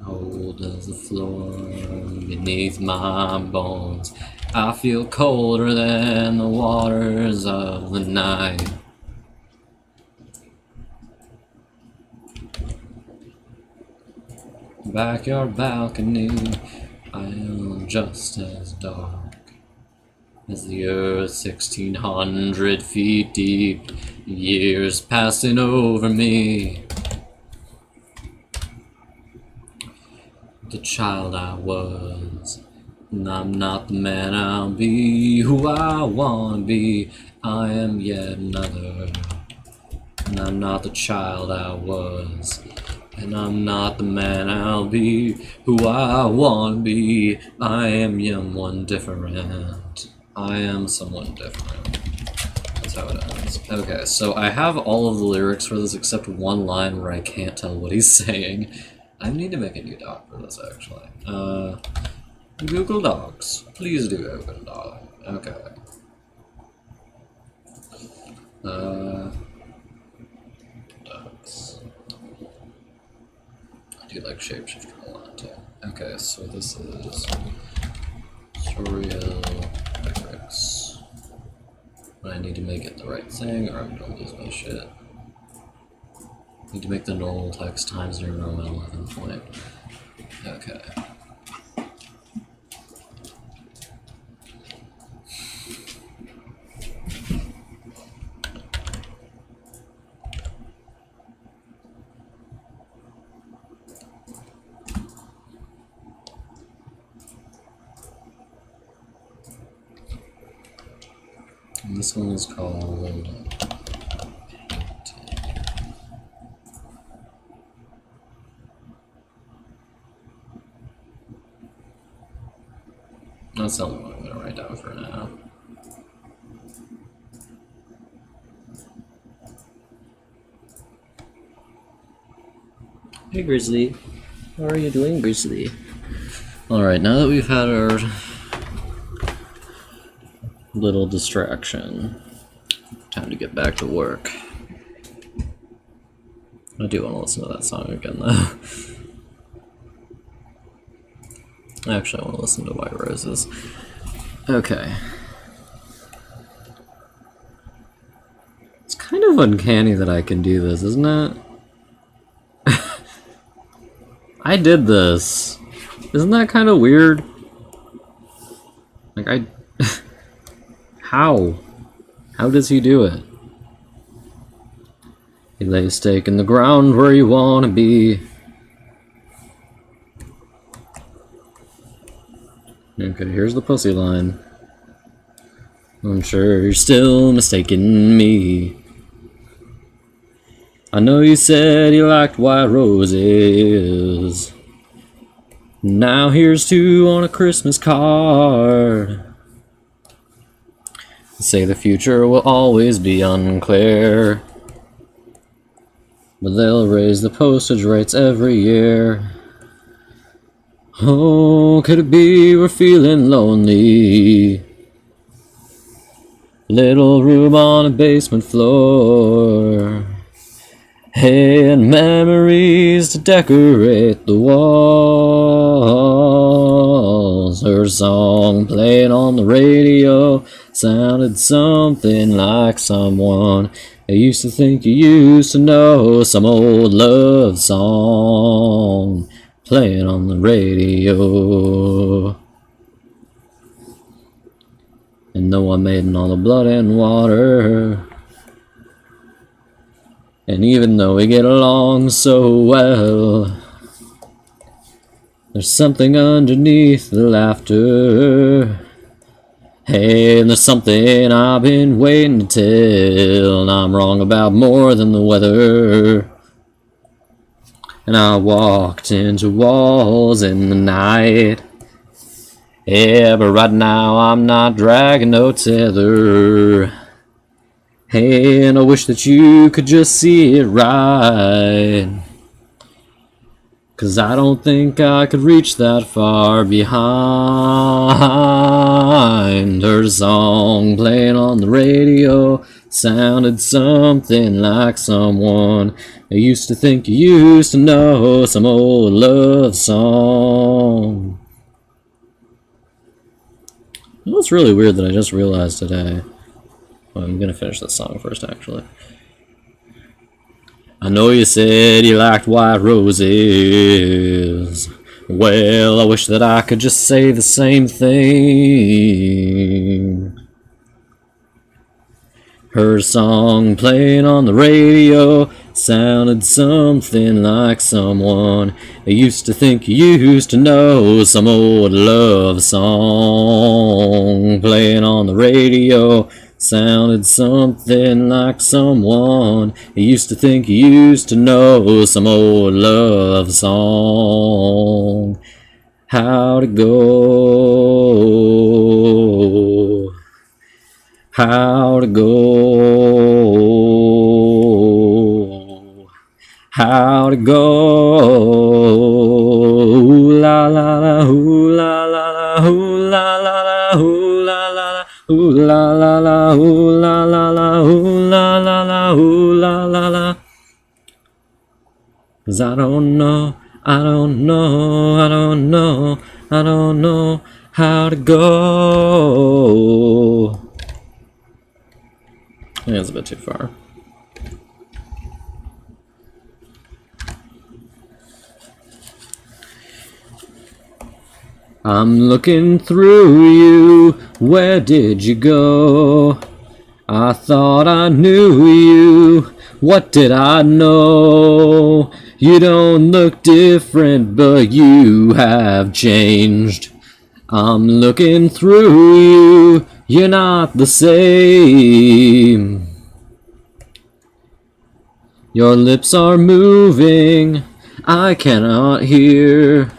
S1: Cold as the floor beneath my bones. I feel colder than the waters of the night. Backyard balcony, I am just as dark as the earth 1,600 feet deep, years passing over me. The child I was, and I'm not the man I'll be, who I wanna be. I am yet another, and I'm not the child I was, and I'm not the man I'll be, who I wanna be. I am someone different. I am someone different. That's how it ends. Okay, so I have all of the lyrics for this except one line where I can't tell what he's saying. I need to make a new doc for this, actually. Google Docs. Please do open doc. Okay. Docs. I do like Shapeshifter a lot, too. Okay, so this is Surreal lyrics. But I need to make it the right thing, or I'm gonna lose my shit. Need to make the normal text times New Roman 11 point. Okay. And this one is called That's the only one I'm gonna write down for now.
S2: Hey Grizzly, how are you doing, Grizzly?
S1: Alright, now that we've had our little distraction, time to get back to work. I do want to listen to that song again, though. Actually, I want to listen to White Roses. Okay. It's kind of of uncanny that I can do this, isn't it? I did this. Isn't that kind of weird? Like, How? How does he do it? He lays a stake in the ground where you want to be. Okay, here's the pussy line. I'm sure you're still mistaking me. I know you said you liked white roses. Now here's two on a Christmas card. Say the future will always be unclear, but they'll raise the postage rates every year. Oh, could it be we're feeling lonely? Little room on a basement floor. Hey, and memories to decorate the walls. Her song playing on the radio sounded something like someone I used to think you used to know. Some old love song playing on the radio. And no one made in all the blood and water. And even though we get along so well, there's something underneath the laughter. Hey, and there's something I've been waiting to tell, and I'm wrong about more than the weather. And I walked into walls in the night. Yeah, but right now I'm not dragging no tether. Hey, and I wish that you could just see it right. 'Cause I don't think I could reach that far behind. Her song playing on the radio sounded something like someone I used to think you used to know. Some old love song. You know, it's really weird that I just realized today. Well, I'm gonna finish this song first, actually. I know you said you liked white roses. Well, I wish that I could just say the same thing. Her song playing on the radio sounded something like someone I used to think you used to know. Some old love song playing on the radio sounded something like someone I used to think you used to know. Some old love song. How'd it go? How'd it go? How'd it go? Ooh la la la, ooh la la la, ooh la la la, ooh la la la, ooh la la la, ooh la la la, ooh la la la, ooh la la la. 'Cause I don't know, I don't know, I don't know, I don't know how to go. I think that's a bit too far. I'm looking through you, where did you go? I thought I knew you, what did I know? You don't look different, but you have changed. I'm looking through you, you're not the same. Your lips are moving, I cannot hear.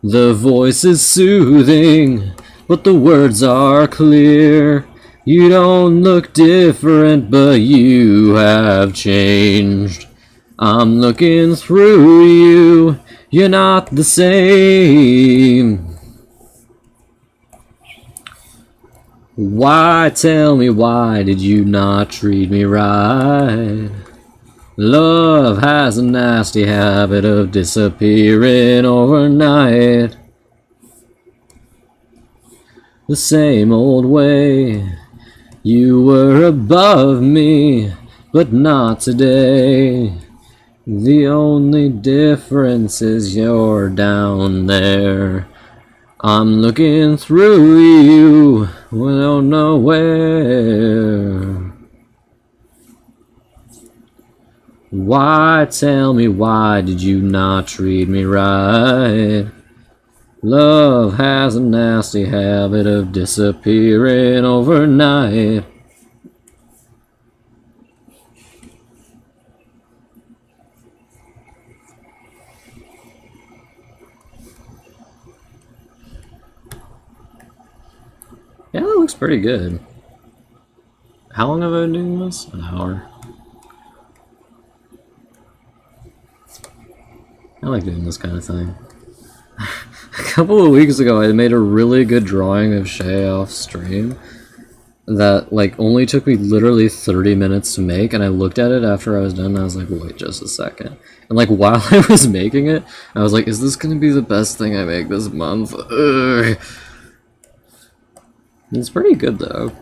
S1: The voice is soothing, but the words are clear. You don't look different, but you have changed. I'm looking through you, you're not the same. Why, tell me, why did you not treat me right? Love has a nasty habit of disappearing overnight. The same old way. You were above me, but not today. The only difference is you're down there. I'm looking through you, we don't know where. Why, tell me, why did you not treat me right? Love has a nasty habit of disappearing overnight. Yeah, that looks pretty good. How long have I been doing this? An hour. I like doing this kind of thing. A couple of weeks ago, I made a really good drawing of Shay off stream that like only took me literally 30 minutes to make, and I looked at it after I was done and I was like, wait just a second. And like while I was making it, I was like, is this gonna be the best thing I make this month? Ugh. It's pretty good though.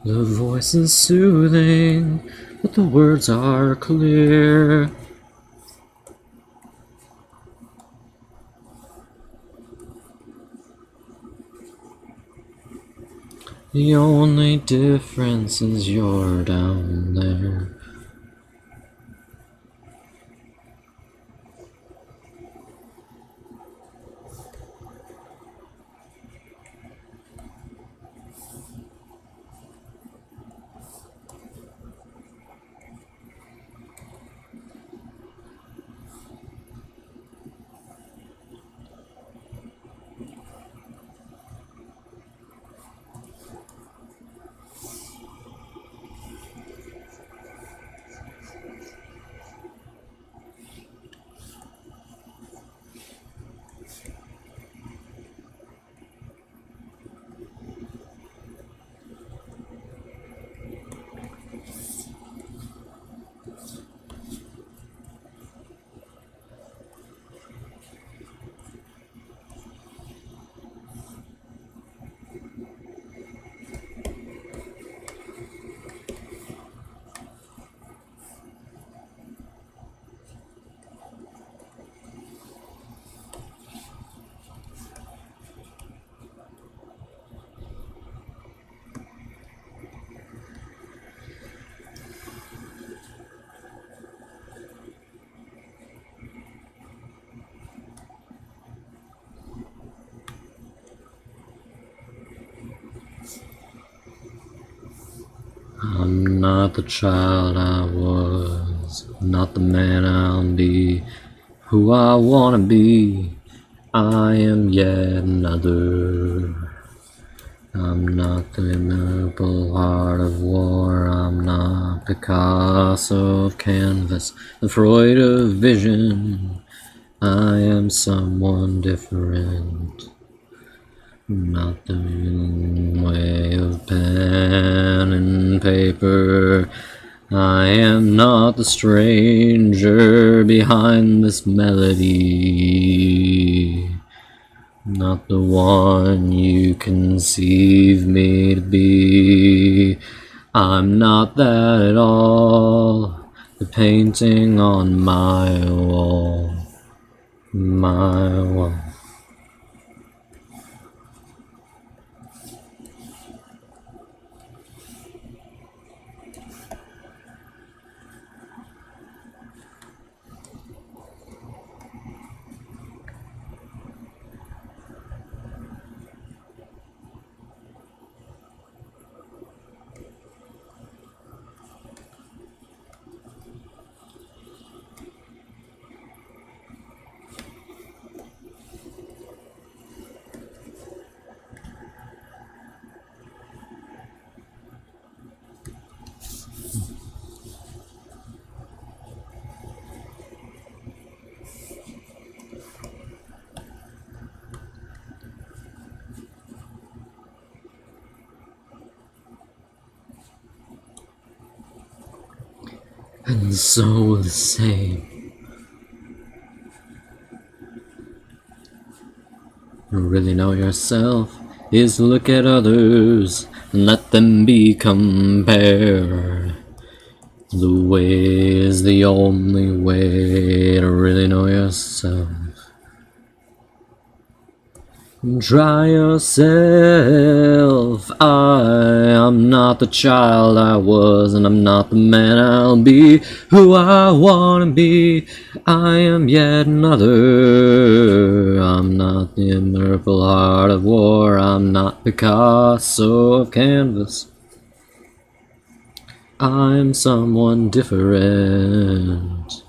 S1: The voice is soothing, but the words are clear. The only difference is you're down there. I'm not the child I was, not the man I'll be, who I wanna be. I am yet another. I'm not the noble heart of war, I'm not Picasso of canvas, the Freud of vision. I am someone different. Not the way of pen and paper. I am not the stranger behind this melody. Not the one you conceive me to be. I'm not that at all. The painting on my wall. My wall. And so the same. really know yourself is to look at others and let them be compared. The way is the only way to really know yourself. Try yourself. I am not the child I was, and I'm not the man I'll be. Who I wanna be, I am yet another. I'm not the immortal heart of war. I'm not Picasso of canvas. I'm someone different.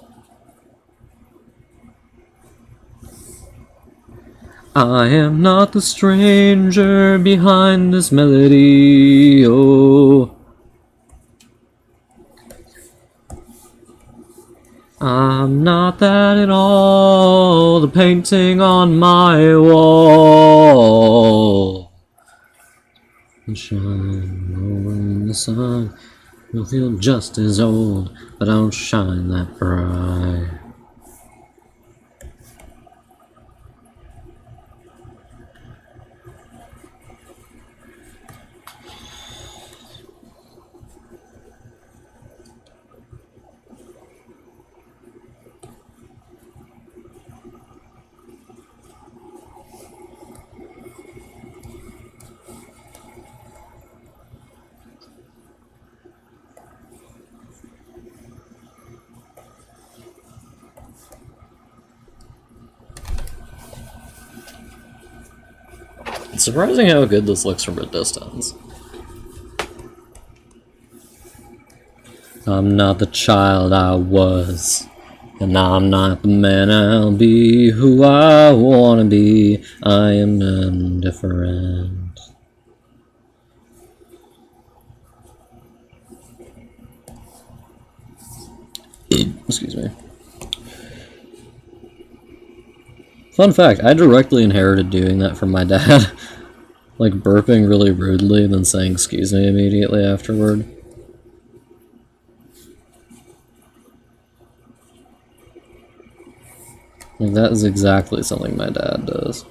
S1: I am not the stranger behind this melody, oh. I'm not that at all, the painting on my wall. Shine over in the sun, you'll feel just as old, but I don't shine that bright. It's surprising how good this looks from a distance. I'm not the child I was, and I'm not the man I'll be. Who I wanna be, I am indifferent. Excuse me. Fun fact, I directly inherited doing that from my dad. Like burping really rudely and then saying excuse me immediately afterward. Like that is exactly something my dad does.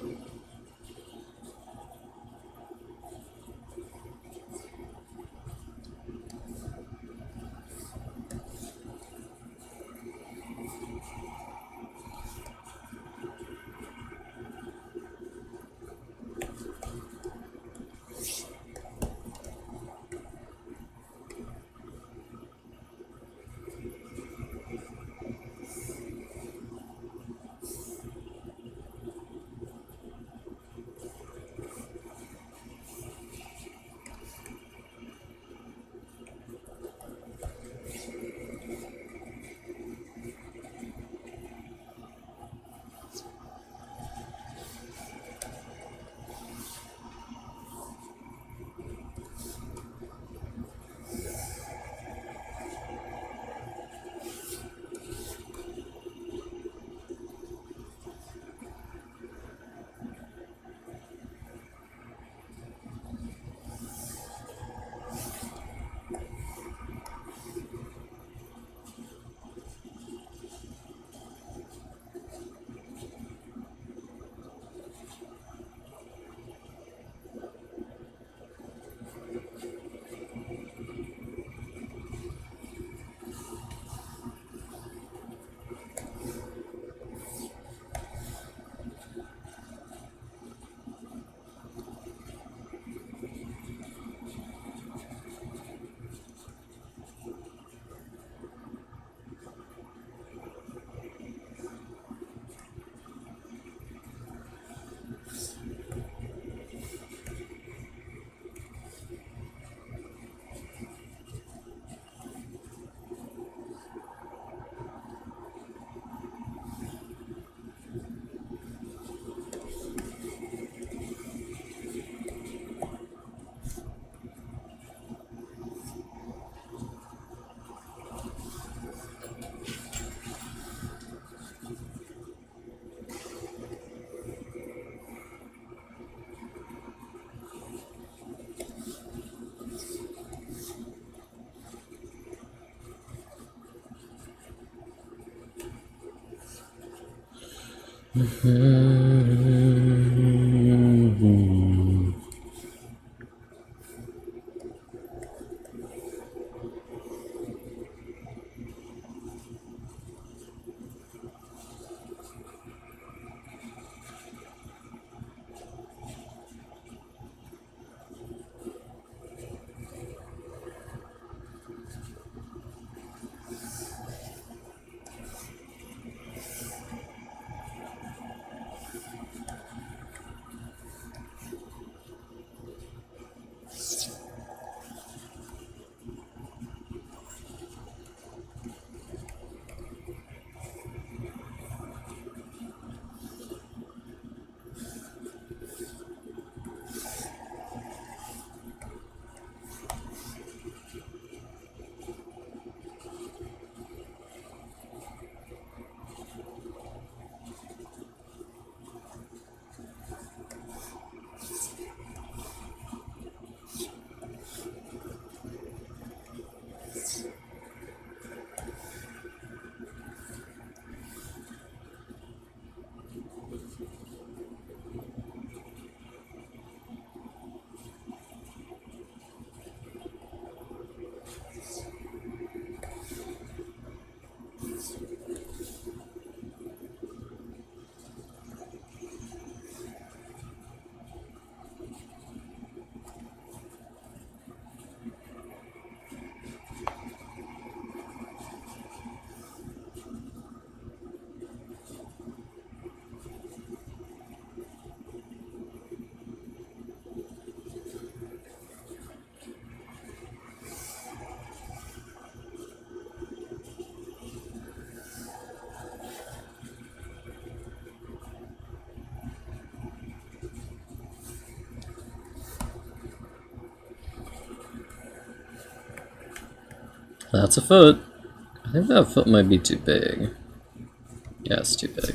S1: That's a foot. I think that foot might be too big. Yeah, it's too big.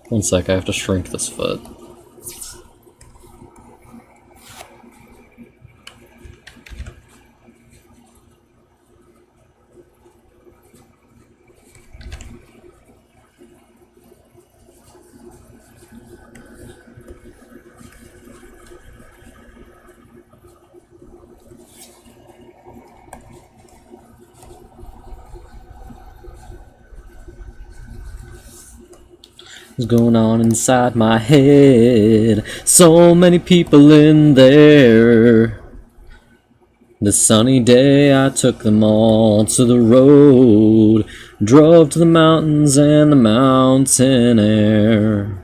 S1: One sec, I have to shrink this foot. What's going on inside my head? So many people in there. This sunny day I took them all to the road. Drove to the mountains and the mountain air.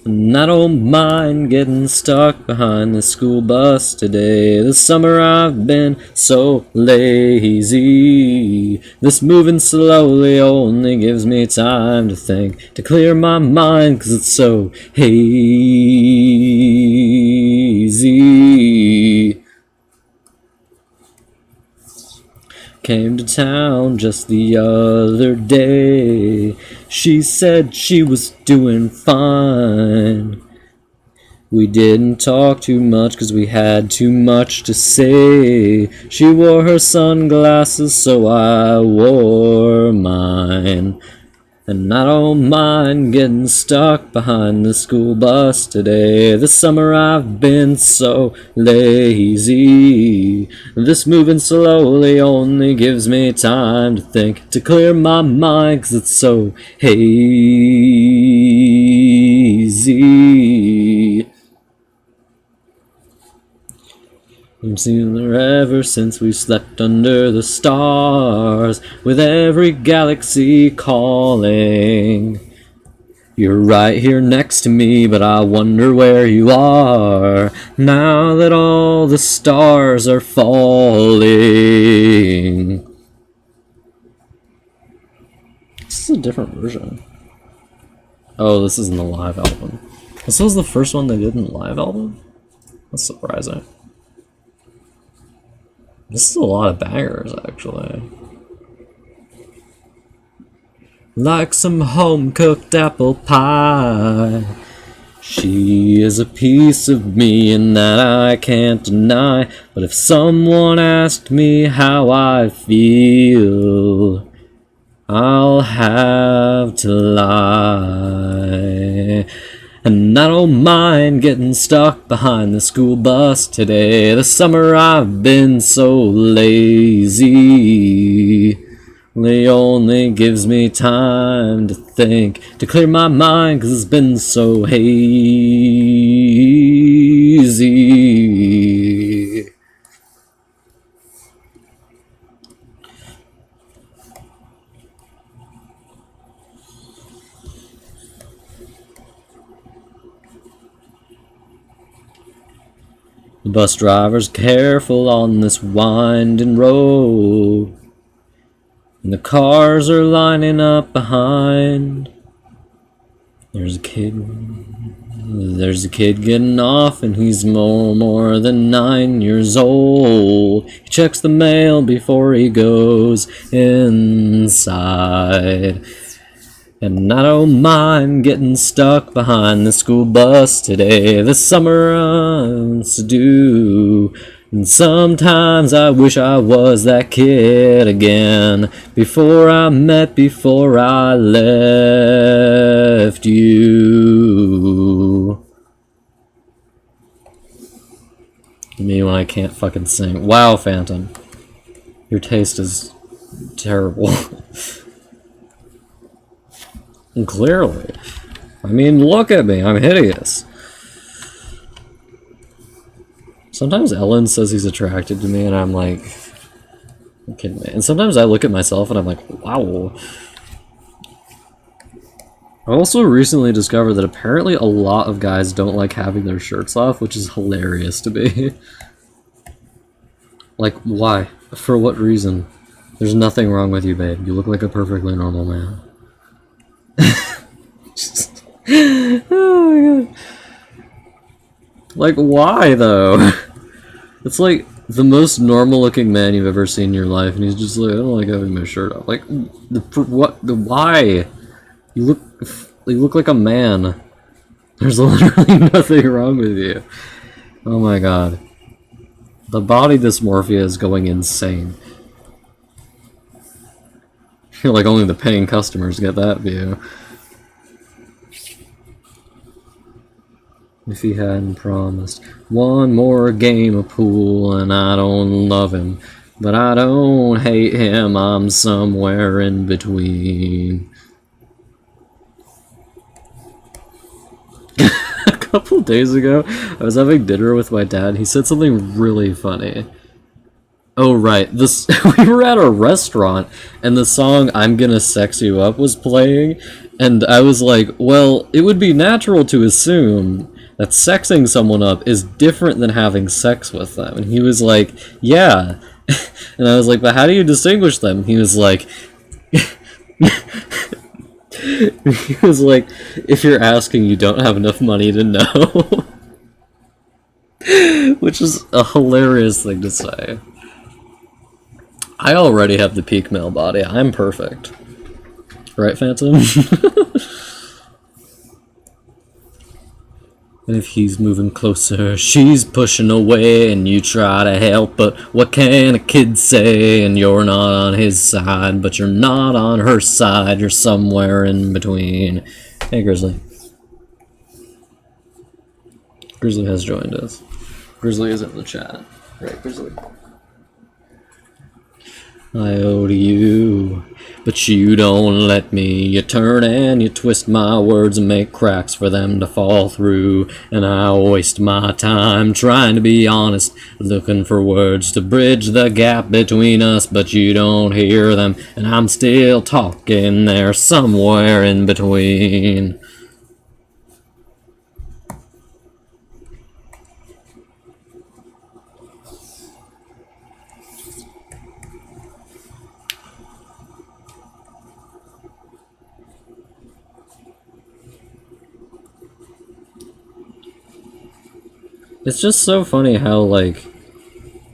S1: And I don't mind getting stuck behind the school bus today. This summer I've been so lazy. This moving slowly only gives me time to think, to clear my mind, 'cause it's so hazy. Came to town just the other day. She said she was doing fine. We didn't talk too much 'cause we had too much to say. She wore her sunglasses, so I wore mine. And I don't mind getting stuck behind the school bus today. This summer I've been so lazy. This moving slowly only gives me time to think, to clear my mind, 'cause it's so hazy. I've seen her ever since we slept under the stars, with every galaxy calling. You're right here next to me, but I wonder where you are, now that all the stars are falling. This is a different version. Oh, this isn't the live album. This was the first one they did in the live album? That's surprising. This is a lot of bangers, actually. Like some home-cooked apple pie. She is a piece of me, and that I can't deny. But if someone asked me how I feel, I'll have to lie. And I don't mind getting stuck behind the school bus today. This summer I've been so lazy. It only gives me time to think, to clear my mind, 'cause it's been so hazy. The bus driver's careful on this winding road, and the cars are lining up behind. There's a kid getting off, and he's more than 9 years old. He checks the mail before he goes inside. And I don't mind getting stuck behind the school bus today. This summer I'm to do. And sometimes I wish I was that kid again. Before I left you. Me when I can't fucking sing. Wow, Phantom. Your taste is terrible. And clearly. I mean, look at me, I'm hideous. Sometimes Ellen says he's attracted to me, and I'm like, you kidding me? And sometimes I look at myself and I'm like, wow. I also recently discovered that apparently a lot of guys don't like having their shirts off, which is hilarious to me. Like, why? For what reason? There's nothing wrong with you, babe. You look like a perfectly normal man. Oh my god. Like, why though? It's like, the most normal looking man you've ever seen in your life, and he's just like, I don't like having my shirt off. Like, why? You look like a man. There's literally nothing wrong with you. Oh my god. The body dysmorphia is going insane. I feel like only the paying customers get that view. If he hadn't promised one more game of pool, and I don't love him, but I don't hate him, I'm somewhere in between. A couple days ago, I was having dinner with my dad, he said something really funny. Oh right, this we were at a restaurant and the song I'm Gonna Sex You Up was playing, and I was like, well, it would be natural to assume that sexing someone up is different than having sex with them. And he was like, yeah. And I was like, but how do you distinguish them? He was like he was like, if you're asking, you don't have enough money to know. Which is a hilarious thing to say. I already have the peak male body. I'm perfect. Right, Phantom? And if he's moving closer, she's pushing away, and you try to help, but what can a kid say? And you're not on his side, but you're not on her side. You're somewhere in between. Hey, Grizzly. Grizzly has joined us. Grizzly is in the chat. Right, Grizzly? I owe to you, but you don't let me. You turn and you twist my words and make cracks for them to fall through. And I waste my time trying to be honest, looking for words to bridge the gap between us, but you don't hear them, and I'm still talking there somewhere in between. It's just so funny how, like,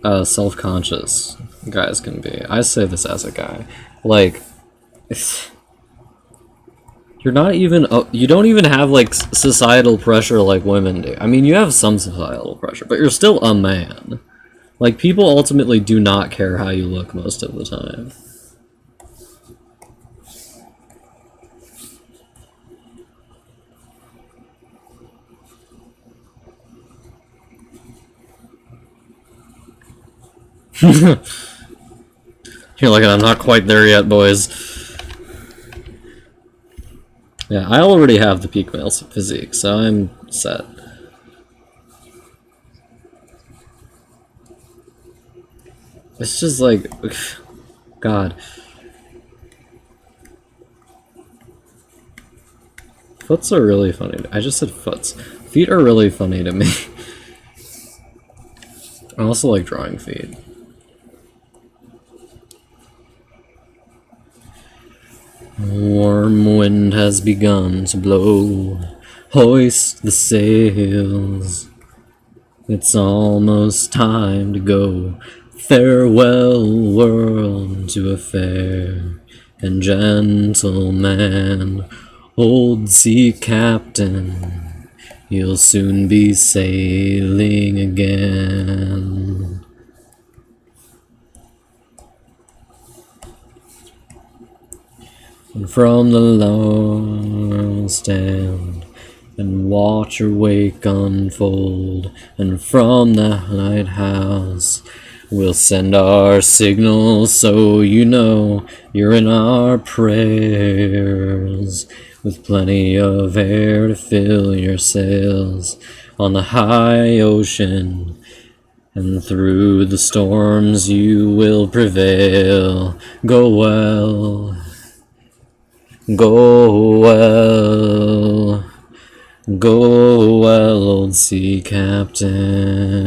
S1: self-conscious guys can be. I say this as a guy. Like, you're not even, you don't even have, like, societal pressure like women do. I mean, you have some societal pressure, but you're still a man. Like, people ultimately do not care how you look most of the time. You're like, I'm not quite there yet, boys. Yeah, I already have the peak male physique, so I'm set. It's just like, God. Foots are really funny. I just said foots. Feet are really funny to me. I also like drawing feet. Warm wind has begun to blow. Hoist the sails. It's almost time to go. Farewell, world, to a fair and gentle man. Old sea captain, you'll soon be sailing again. And from the laurel stand and watch your wake unfold, and from the lighthouse we'll send our signals so you know you're in our prayers, with plenty of air to fill your sails on the high ocean, and through the storms you will prevail. Go well, go well, go well, old sea captain.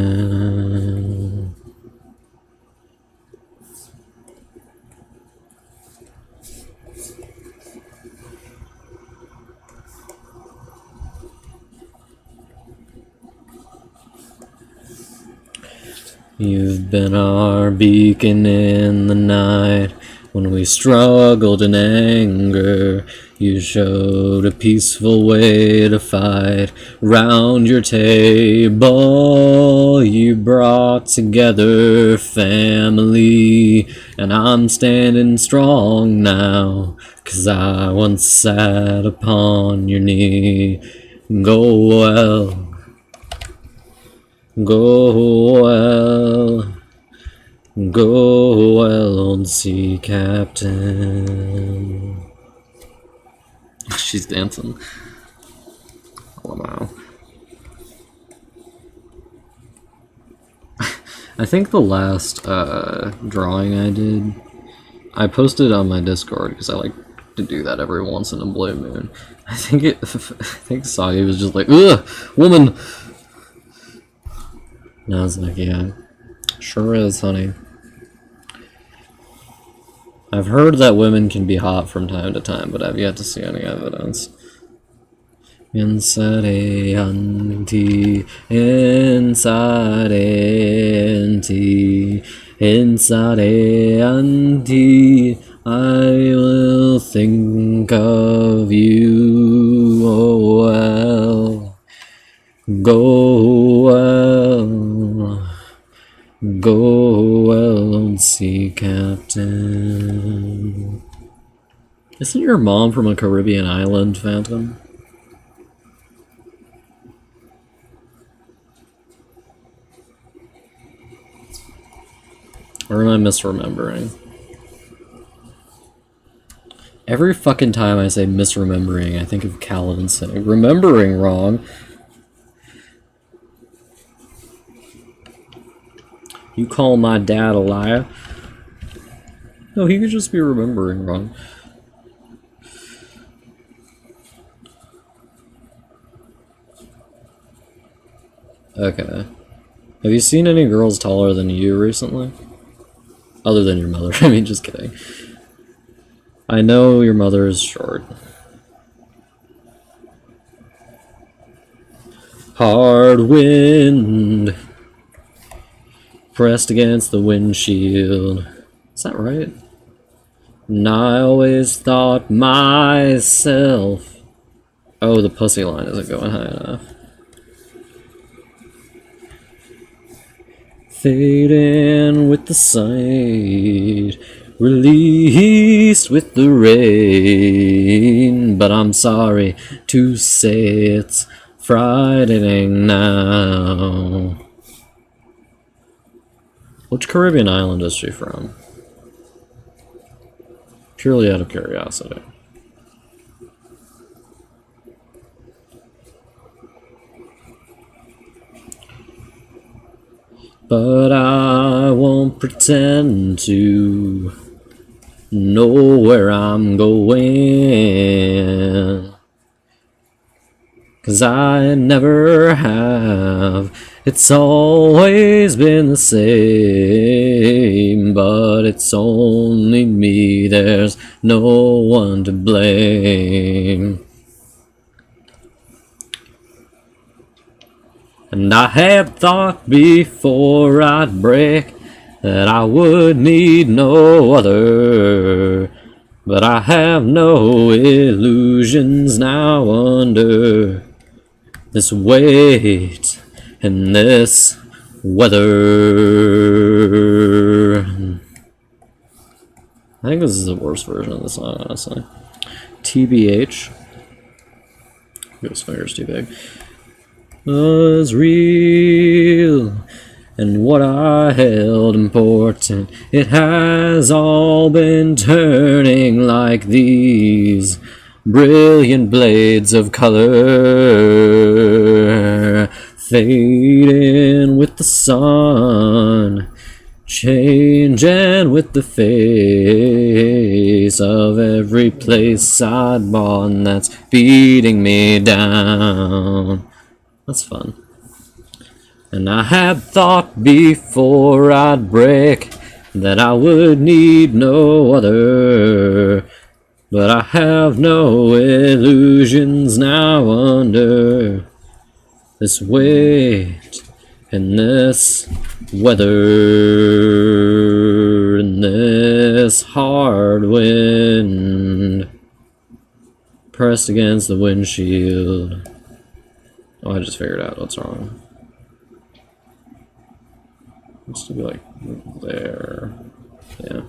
S1: You've been our beacon in the night. When we struggled in anger, you showed a peaceful way to fight. Round your table, you brought together family. And I'm standing strong now, 'cause I once sat upon your knee. Go well. Go well. Go well, old sea captain. She's dancing. Oh, wow. I think the last drawing I did, I posted on my Discord because I like to do that every once in a blue moon. I think Sagi was just like, ugh, woman. And I was like, yeah, sure is, honey. I've heard that women can be hot from time to time, but I've yet to see any evidence. Inside auntie, inside auntie, inside auntie, I will think of you. Oh well, go well, go well, old sea captain. Isn't your mom from a Caribbean island, Phantom? Or am I misremembering? Every fucking time I say misremembering, I think of Kaladin saying, remembering wrong. You call my dad a liar? No, he could just be remembering wrong. Okay. Have you seen any girls taller than you recently? Other than your mother. I mean, just kidding. I know your mother is short. Hard wind pressed against the windshield. Is that right? And I always thought myself. Oh, the pussy line isn't going high enough. Fading with the sight, released with the rain. But I'm sorry to say it's frightening now. Which Caribbean island is she from? Purely out of curiosity. But I won't pretend to know where I'm going, 'cause I never have. It's always been the same, but it's only me, there's no one to blame. And I had thought before I'd break that I would need no other, but I have no illusions now under this weight and this weather. I think this is the worst version of the song, honestly. TBH. Those fingers too big. Was real, and what I held important, it has all been turning like these brilliant blades of color, fading with the sun, changing with the face of every place I'd bought that's beating me down. That's fun. And I had thought before I'd break that I would need no other, but I have no illusions now under this weight
S2: In this weather, in this hard wind, pressed against the windshield. Oh, I just figured out what's wrong. It used to be like there. Yeah.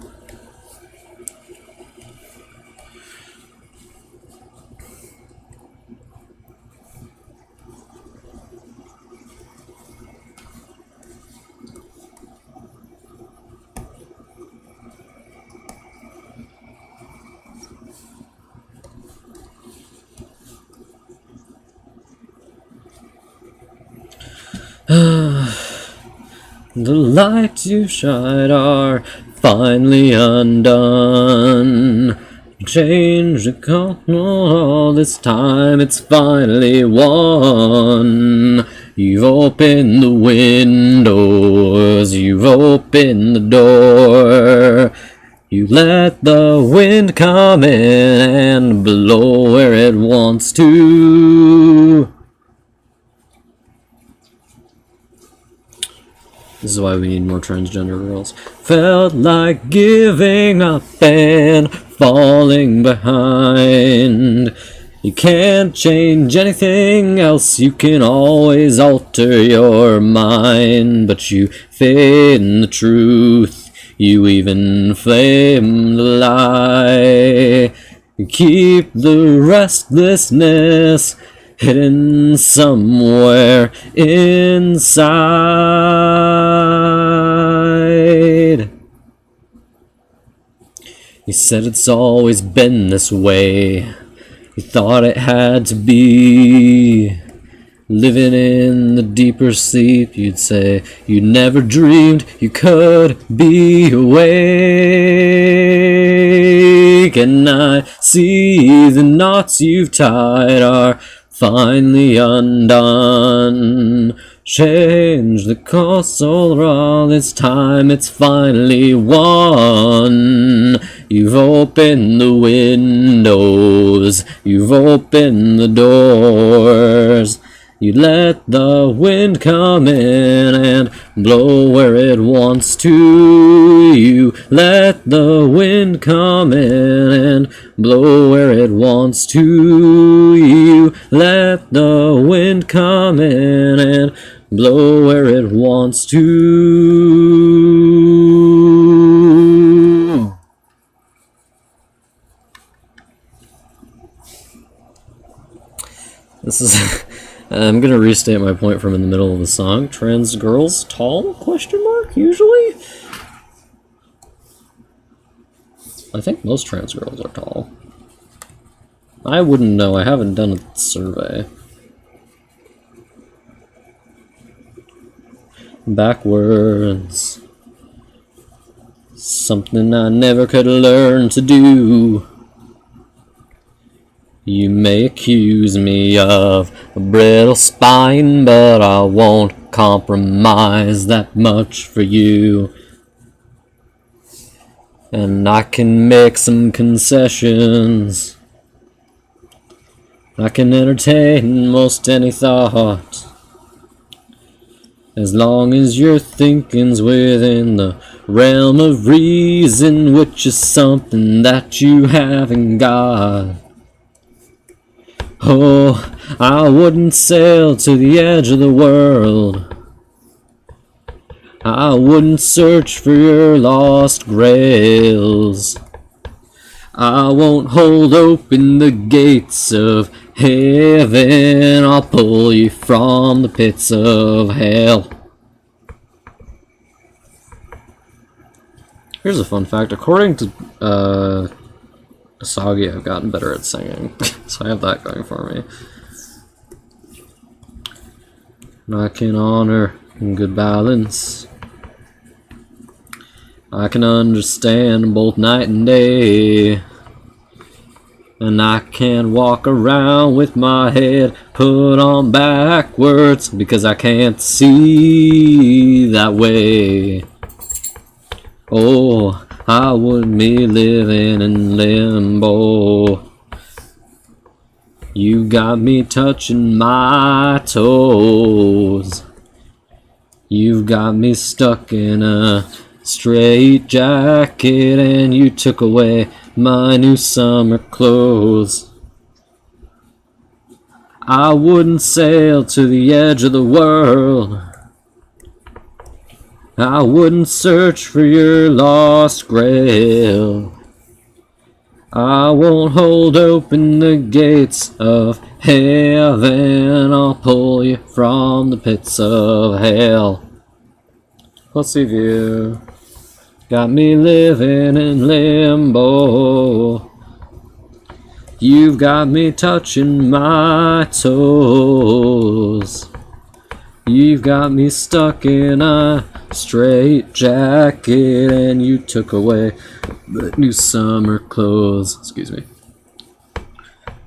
S2: The lights you shine are finally undone. Change the corner all this time, it's finally won. You've opened the windows, you've opened the door. You let the wind come in and blow where it wants to. This is why we need more transgender girls. Felt like giving up and falling behind. You can't change anything else, you can always alter your mind. But you feign the truth, you even flame the lie. You keep the restlessness hidden somewhere inside. You said it's always been this way. You thought it had to be. Living in the deeper sleep, you'd say you never dreamed you could be awake. And I see the knots you've tied are finally undone. Change the course over all this time, it's finally won. You've opened the windows, you've opened the doors. You let the wind come in and blow where it wants to. You let the wind come in and blow where it wants to. You let the wind come in and blow where it wants to. This is... I'm gonna restate my point from in the middle of the song. Trans girls tall? Question mark? Usually? I think most trans girls are tall. I wouldn't know, I haven't done a survey. Backwards. Something I never could learn to do. You may accuse me of a brittle spine, but I won't compromise that much for you. And I can make some concessions. I can entertain most any thought, as long as your thinking's within the realm of reason, which is something that you haven't got. Oh, I wouldn't sail to the edge of the world. I wouldn't search for your lost grails. I won't hold open the gates of heaven. I'll pull you from the pits of hell. Here's a fun fact. According to Asagi, I've gotten better at singing, so I have that going for me. And I can honor good balance. I can understand both night and day. And I can walk around with my head put on backwards, because I can't see that way. Oh, I wouldn't be living in limbo. You got me touching my toes. You've got me stuck in a straight jacket, and you took away my new summer clothes. I wouldn't sail to the edge of the world. I wouldn't search for your lost grail. I won't hold open the gates of heaven. I'll pull you from the pits of hell. Pussy View got me living in limbo. You've got me touching my toes. You've got me stuck in a straight jacket, and you took away the new summer clothes. Excuse me.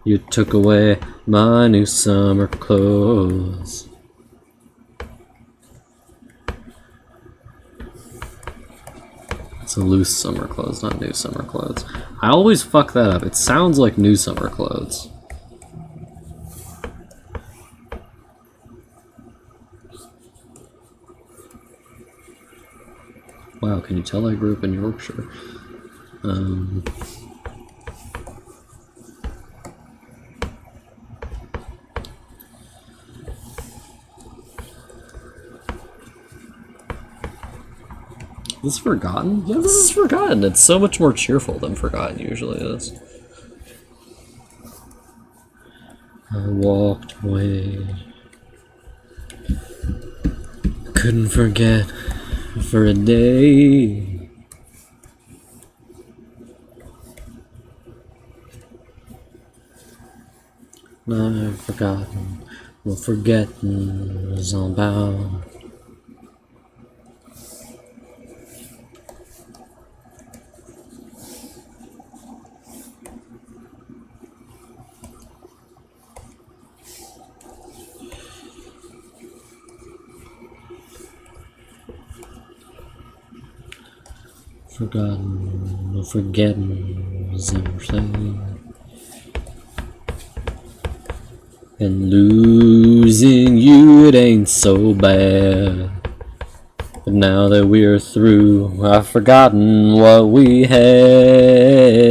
S2: You took away my new summer clothes. It's a loose summer clothes, not new summer clothes. I always fuck that up. It sounds like new summer clothes. Wow, can you tell I grew up in Yorkshire? Is this Forgotten? Yeah, this is Forgotten. It's so much more cheerful than Forgotten usually is. I walked away. Couldn't forget for a day. I've forgotten what forgetting is all about. Forgotten what forgetting is everything. And losing you, it ain't so bad. But now that we're through, I've forgotten what we had.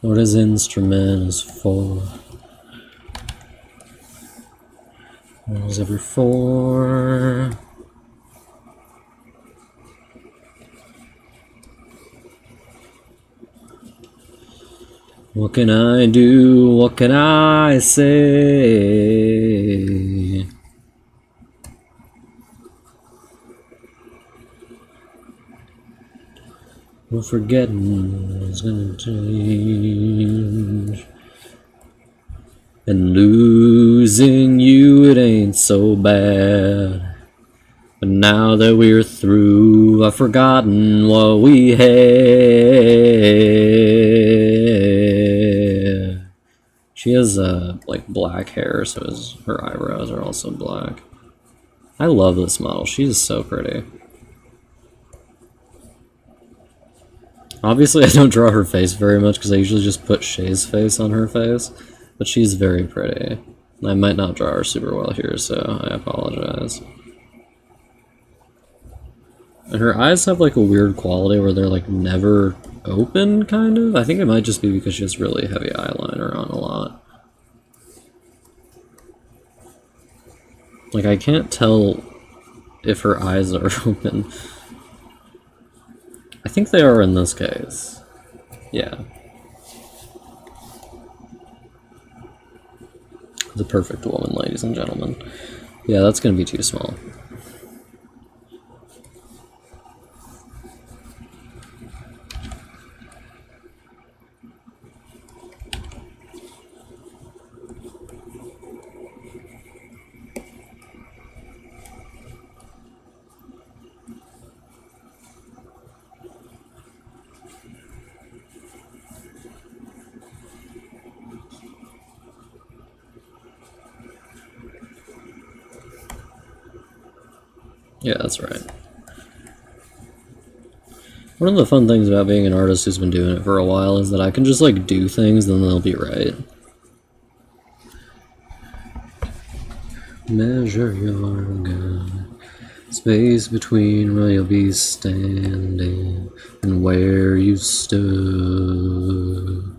S2: What his instrument is for. What is ever for? What can I do? What can I say? Well, forgetting is gonna change. And losing you, it ain't so bad. But now that we're through, I've forgotten what we had. She has like black hair, so her eyebrows are also black. I love this model. She's so pretty. Obviously, I don't draw her face very much because I usually just put Shay's face on her face, but she's very pretty. I might not draw her super well here, so I apologize. And her eyes have like a weird quality where they're like never open, kind of. I think it might just be because she has really heavy eyeliner on a lot. Like, I can't tell if her eyes are open. I think they are in this case. Yeah. The perfect woman, ladies and gentlemen. Yeah, that's gonna be too small.
S1: Yeah, that's right. One of the fun things about being an artist who's been doing it for a while is that I can just like do things and they'll be right. Measure your good space between where you'll be standing and where you stood.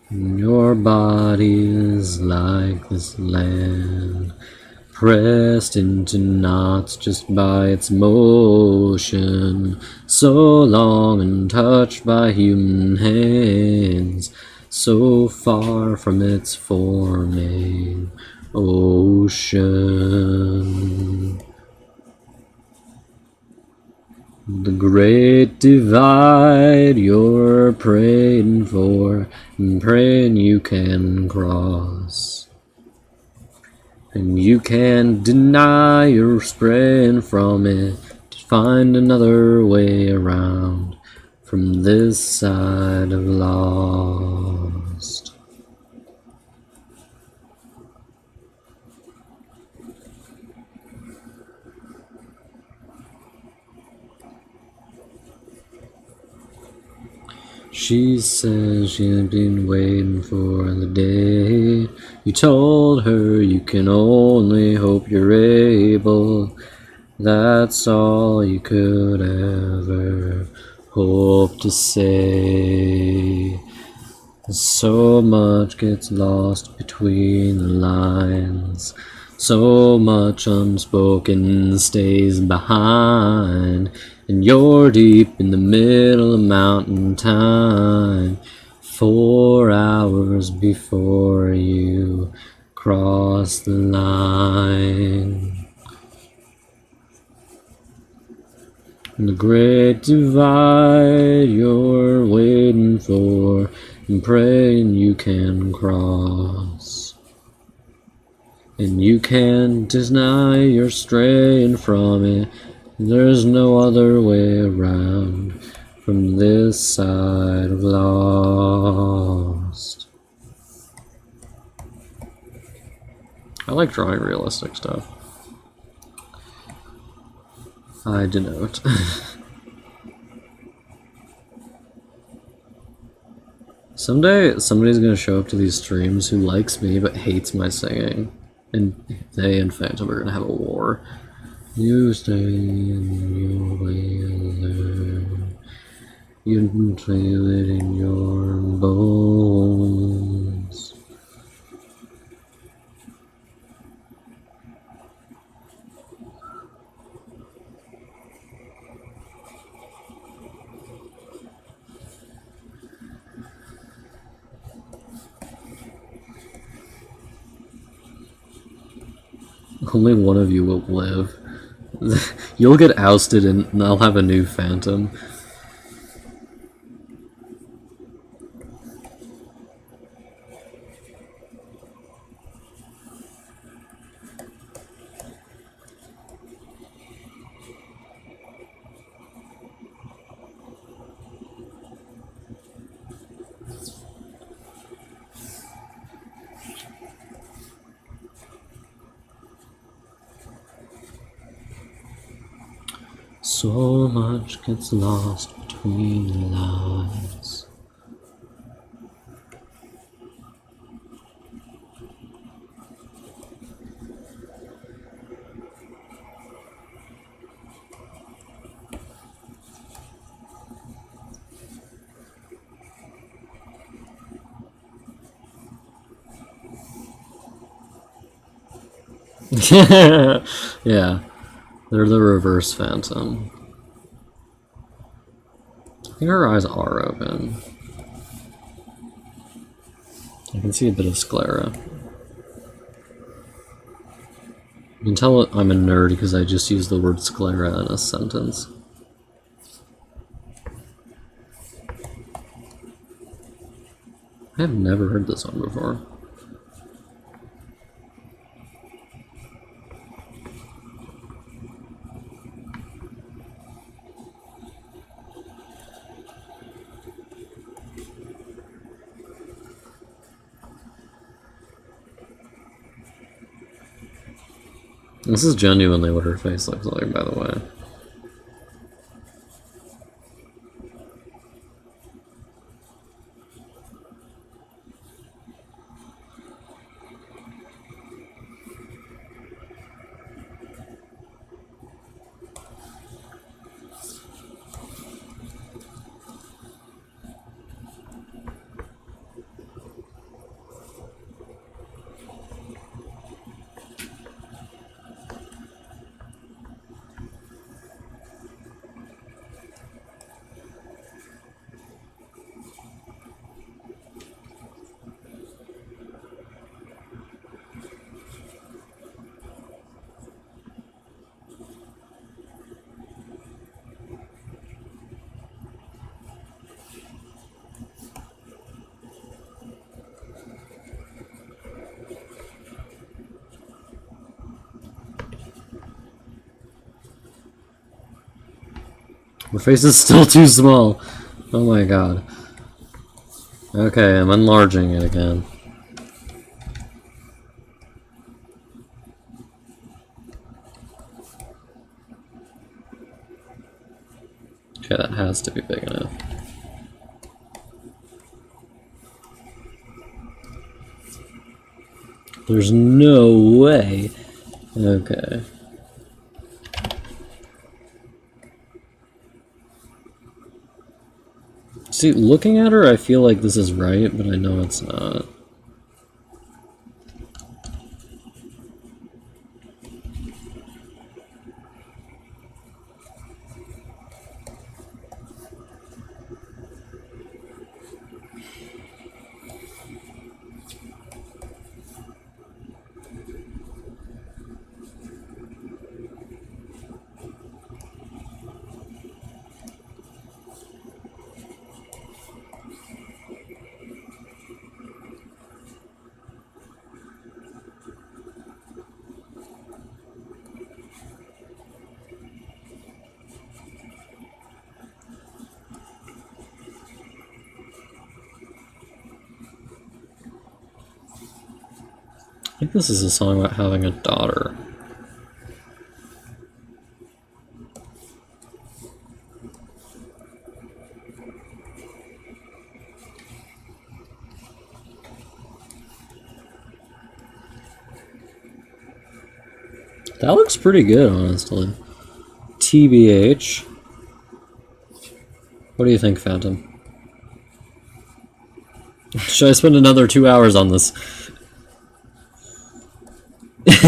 S1: Your body is like this land, pressed into knots just by its motion, so long untouched by human hands, so far from its forming ocean. The great divide you're praying for and praying you can cross. And you can't deny you're straying from it to find another way around from this side of lost. She says she's been waiting for the day you told her you can only hope you're able. That's all you could ever hope to say. So much gets lost between the lines. So much unspoken stays behind. And you're deep in the middle of mountain time. 4 hours before you cross the line. The great divide you're waiting for and praying you can cross. And you can't deny you're straying from it. There's no other way around from this side of lost. I like drawing realistic stuff. I denote. Someday, somebody's gonna show up to these streams who likes me but hates my singing. And they and Phantom are gonna have a war. You stay in your way. You can feel it in your bones. Only one of you will live. You'll get ousted and I'll have a new Phantom. So much gets lost between the lines. Yeah, they're the reverse Phantom. I think her eyes are open. I can see a bit of sclera. You can tell I'm a nerd because I just used the word sclera in a sentence. I have never heard this one before.
S2: This is genuinely what her face looks like, by the way. Her face is still too small. Oh my god. Okay, I'm enlarging it again. Okay, that has to be big enough. There's no way. Okay. See, looking at her, I feel like this is right, but I know it's not. I think this is a song about having a daughter. That looks pretty good, honestly. TBH. What do you think, Phantom? Should I spend another 2 hours on this? Is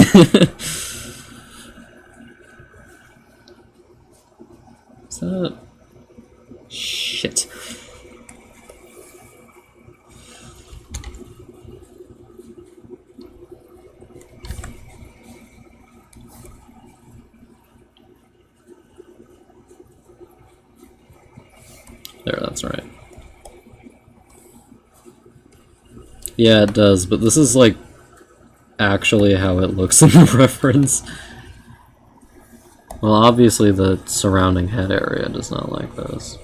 S2: that... Shit. There, that's right. Yeah, it does, but this is like actually how it looks in the reference. Well, obviously the surrounding head area does not like this.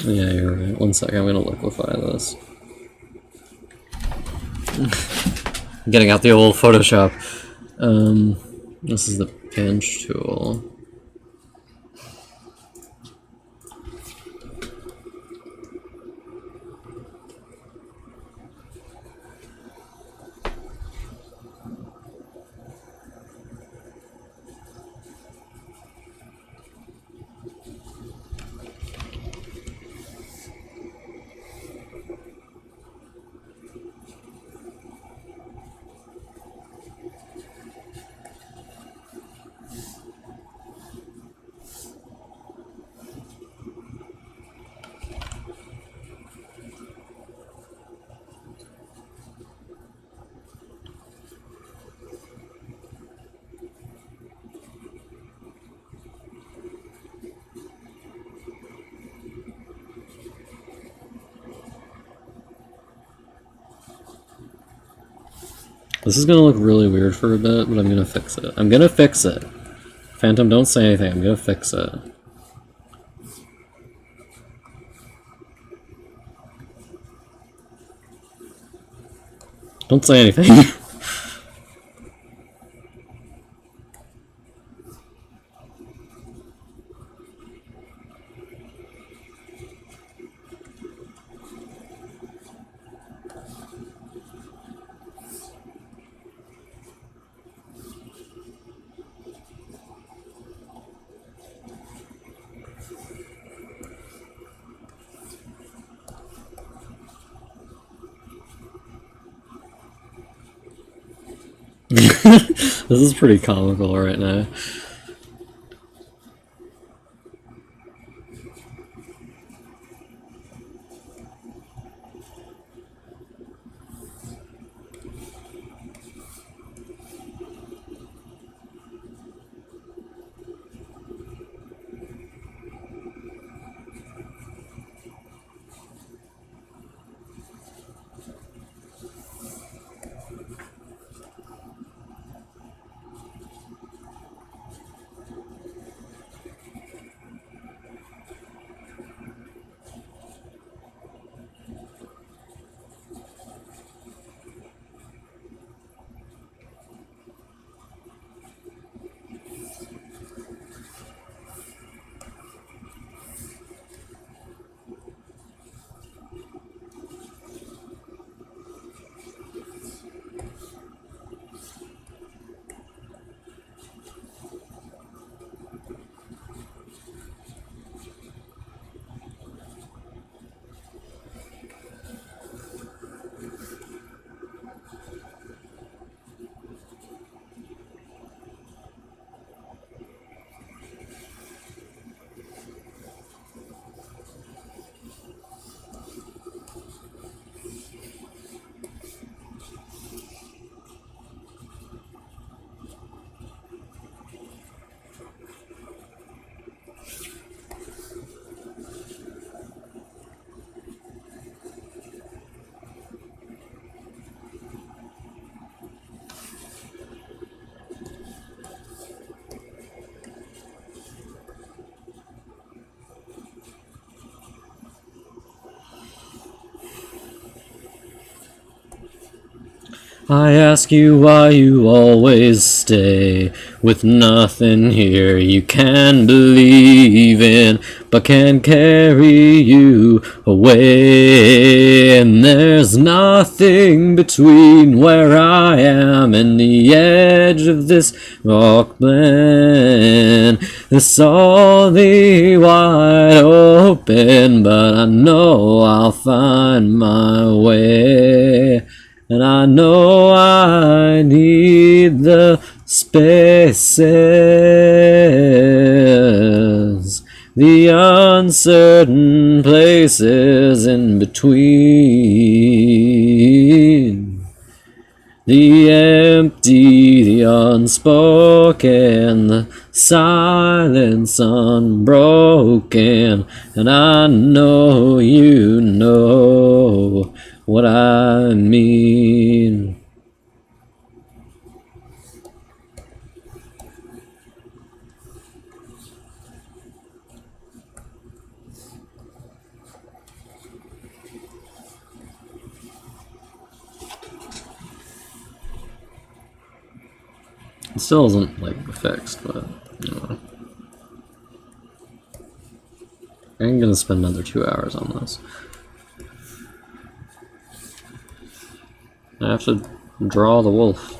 S2: Yeah, you're right. 1 second, I'm gonna liquefy this. Getting out the old Photoshop. This is the pinch tool. This is gonna look really weird for a bit, but I'm gonna fix it. I'm gonna fix it. Phantom, don't say anything. I'm gonna fix it. Don't say anything. This is pretty comical right now. I ask you why you always stay with nothing here you can believe in, but can carry you away. And there's nothing between where I am and the edge of this rockland. It's all the wide open, but I know I'll find my way. And I know I need the spaces, the uncertain places in between, the empty, the unspoken, the silence unbroken. And I know you know what I mean. It still isn't like fixed, but you know. I'm gonna spend another 2 hours on this. I have to draw the wolf.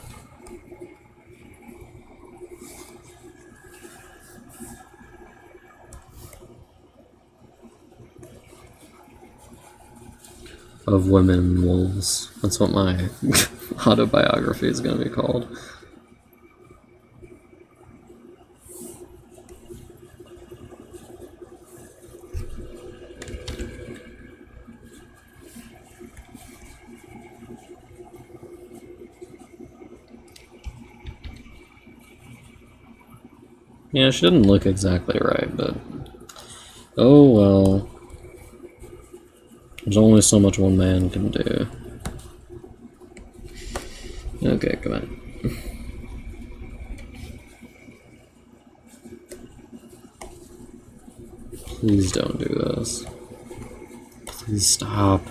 S2: Of women wolves. That's what my autobiography is going to be called. Yeah, she didn't look exactly right, but oh well. There's only so much one man can do. Okay, come on. Please don't do this. Please stop.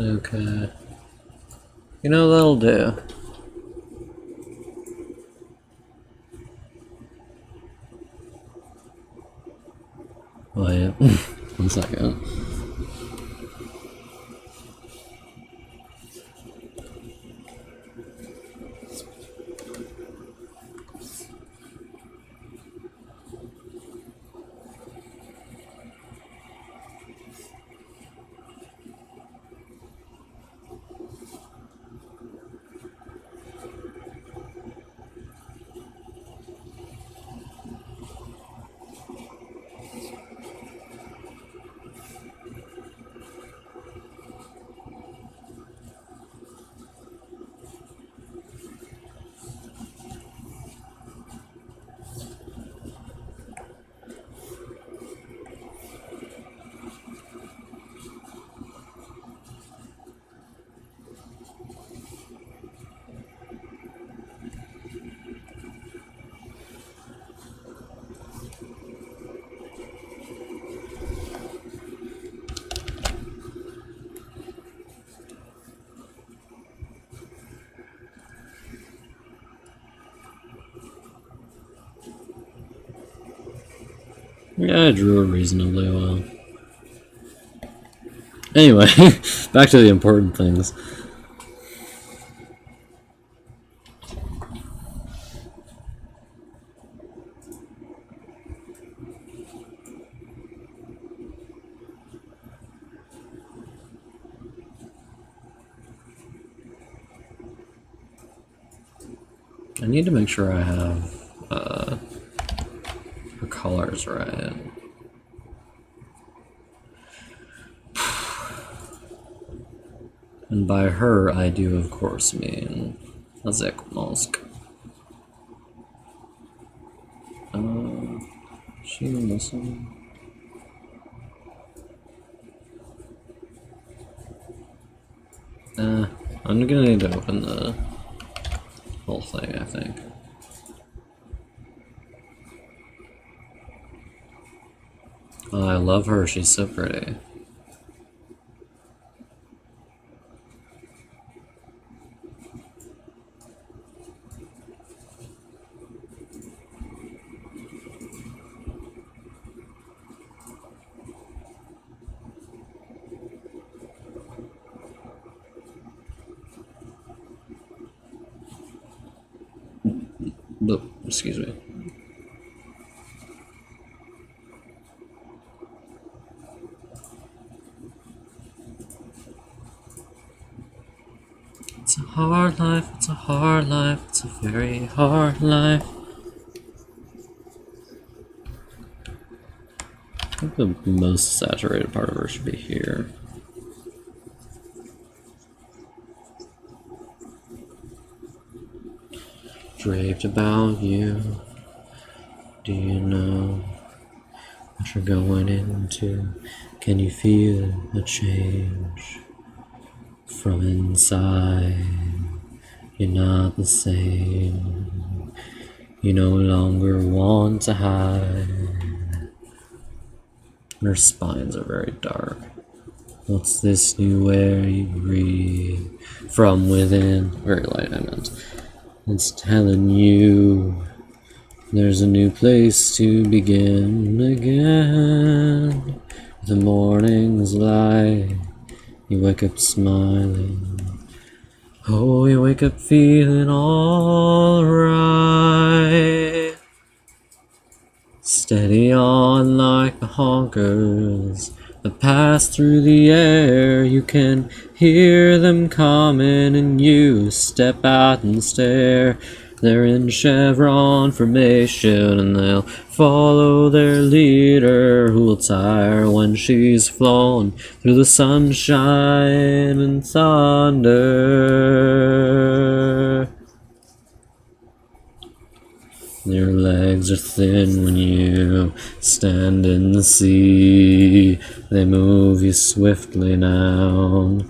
S1: Okay. You know, that'll do. Wait, 1 second. Yeah, I drew it reasonably well. Anyway, back to the important things. I need to make sure I have the colors right. And by her, I do of course mean Zekmosk. She listen. I'm gonna need to open the whole thing, I think. Oh, I love her, she's so pretty. But, excuse me. It's a hard life, it's a hard life, it's a very hard life. I think the most saturated part of her should be here. Draped about you. Do you know what you're going into? Can you feel a change from inside? You're not the same. You no longer want to hide. Her spines are very dark. What's this new air you breathe from within? Very light, I meant. It's telling you there's a new place to begin again. The morning's light, you wake up smiling. Oh, you wake up feeling alright. Steady on like the honkers that pass through the air. You can hear them coming and you step out and stare. They're in chevron formation and they'll follow their leader, who'll tire when she's flown through the sunshine and thunder. Your legs are thin when you stand in the sea. They move you swiftly now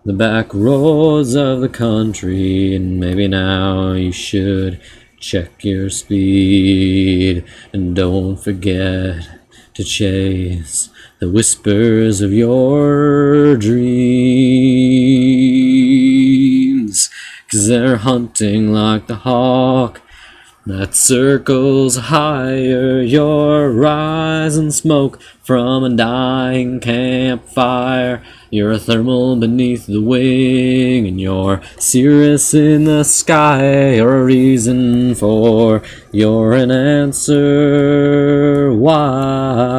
S1: the back roads of the country, and maybe now you should check your speed. And don't forget
S2: to chase the whispers of your dreams. 'Cause they're hunting like the hawk that circles higher. Your rise and smoke from a dying campfire. You're a thermal beneath the wing, and you're Cirrus in the sky. You're a reason for, you're an answer why.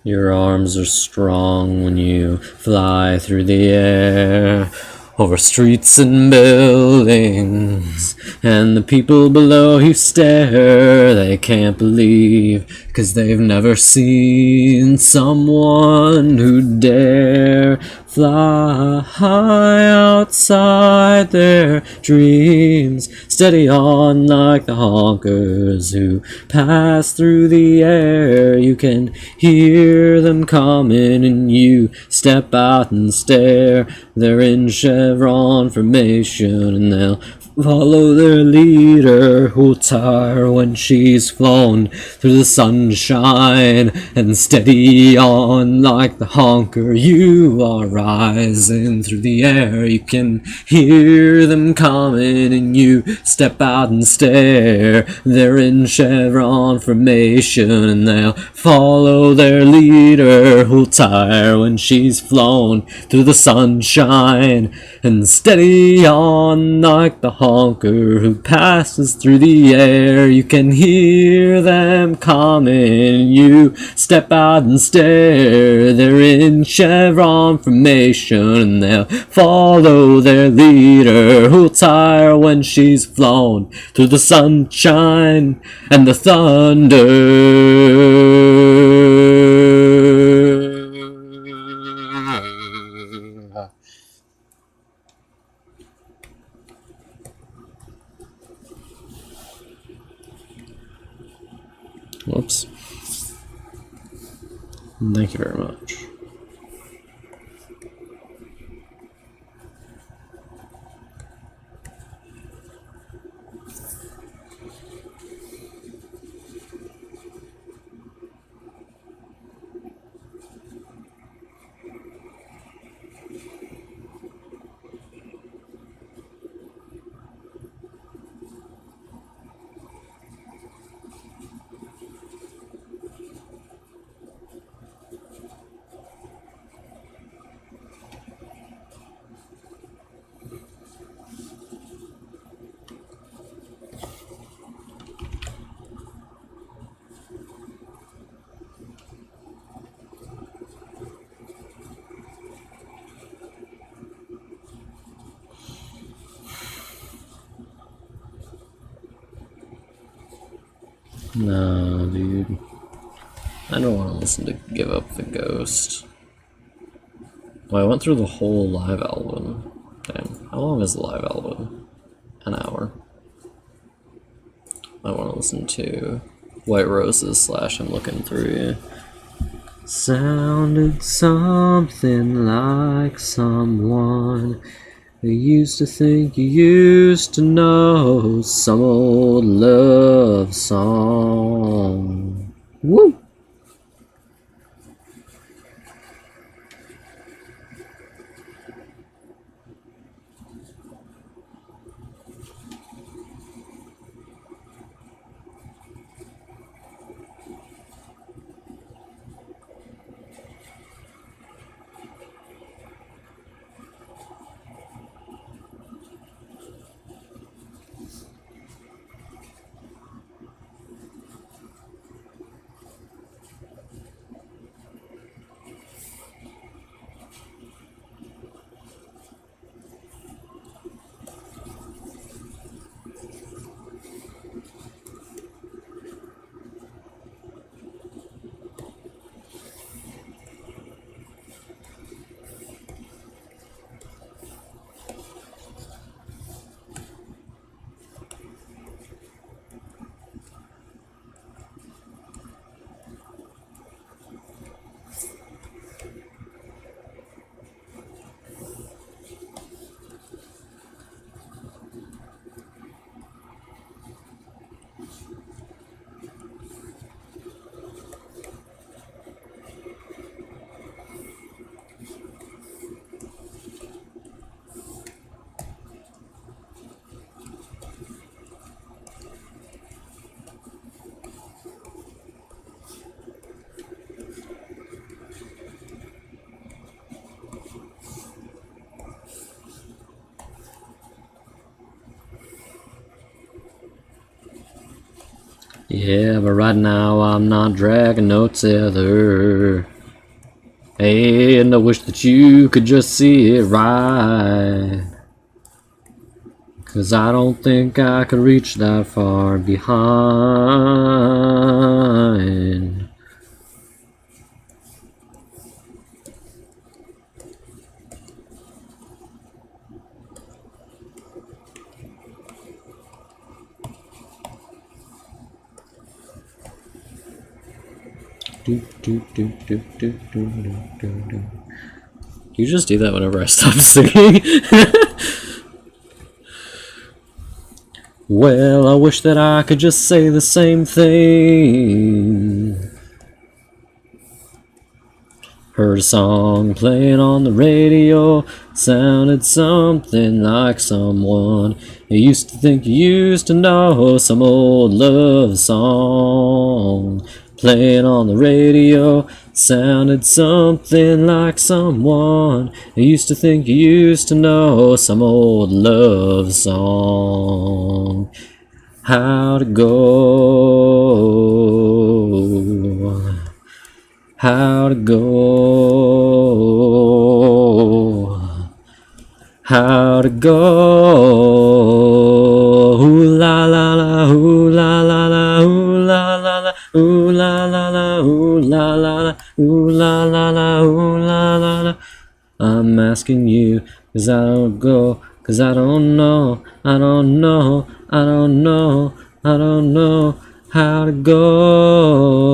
S2: Your arms are strong when you fly through the air, over streets and buildings, and the people below you stare. They can't believe, 'cause they've never seen someone who dare fly high outside their dreams, steady on like the honkers who pass through the air. You can hear them coming, and you step out and stare. They're in chevron formation, and they'll follow their leader, who'll tire when she's flown through the sunshine, and steady on like the honker. You are rising through the air. You can hear them coming, and you step out and stare. They're in chevron formation, and they'll follow their leader, who'll tire when she's flown through the sunshine, and steady on like the honker who passes through the air. You can hear them coming, you step out and stare. They're in chevron formation, and they'll follow their leader, who'll tire when she's flown through the sunshine and the thunder. Whoops. Thank you very much. No, dude. I don't want to listen to Give Up the Ghost. Well, I went through the whole live album. Damn, how long is the live album? An hour. I want to listen to White Roses / I'm Looking Through You. Sounded something like someone who used to think you used to know, some old love song. Woo! Yeah, but right now I'm not dragging no tether. Hey, and I wish that you could just see it right. 'Cause I don't think I could reach that far behind. Do, do, do, do, do, do, do, do. You just do that whenever I stop singing. Well, I wish that I could just say the same thing. Heard a song playing on the radio, sounded something like someone you used to think you used to know, some old love song. Playing on the radio, sounded something like someone you used to think you used to know, some old love song. How'd it go? How'd it go? How'd it go? Ooh la la la, ooh la la la, ooh la la la, ooh la la la, ooh la la la, ooh la la la, ooh la la la. I'm asking you, 'cause I don't go, 'cause I don't know, I don't know, I don't know, I don't know how to go.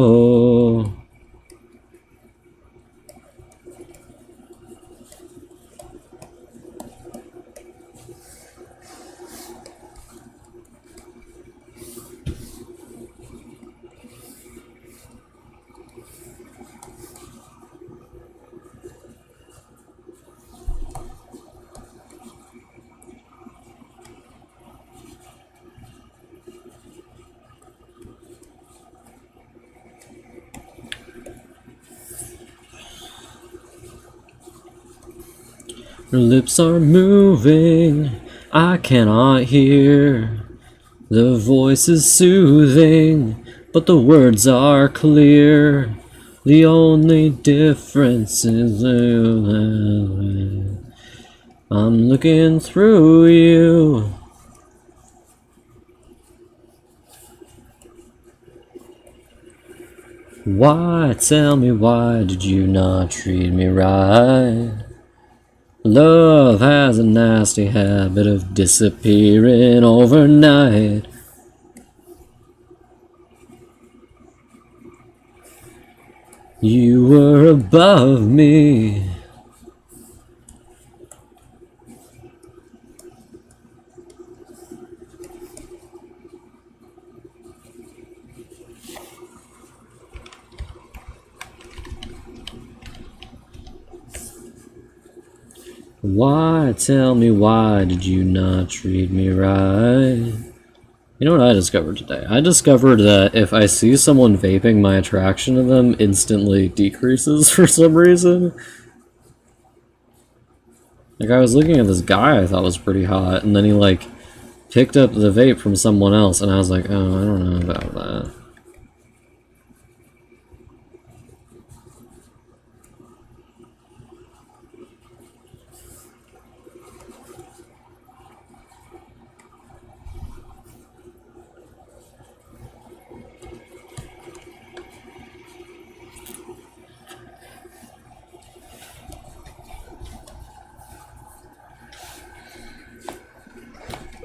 S2: Her lips are moving, I cannot hear. The voice is soothing, but the words are clear. The only difference is I'm looking through you. Why, tell me, why did you not treat me right? Love has a nasty habit of disappearing overnight. You were above me. Why, tell me, why did you not treat me right? You know what I discovered today? I discovered that if I see someone vaping, my attraction to them instantly decreases for some reason. Like, I was looking at this guy I thought was pretty hot, and then he, like, picked up the vape from someone else, and I was like, oh, I don't know about that.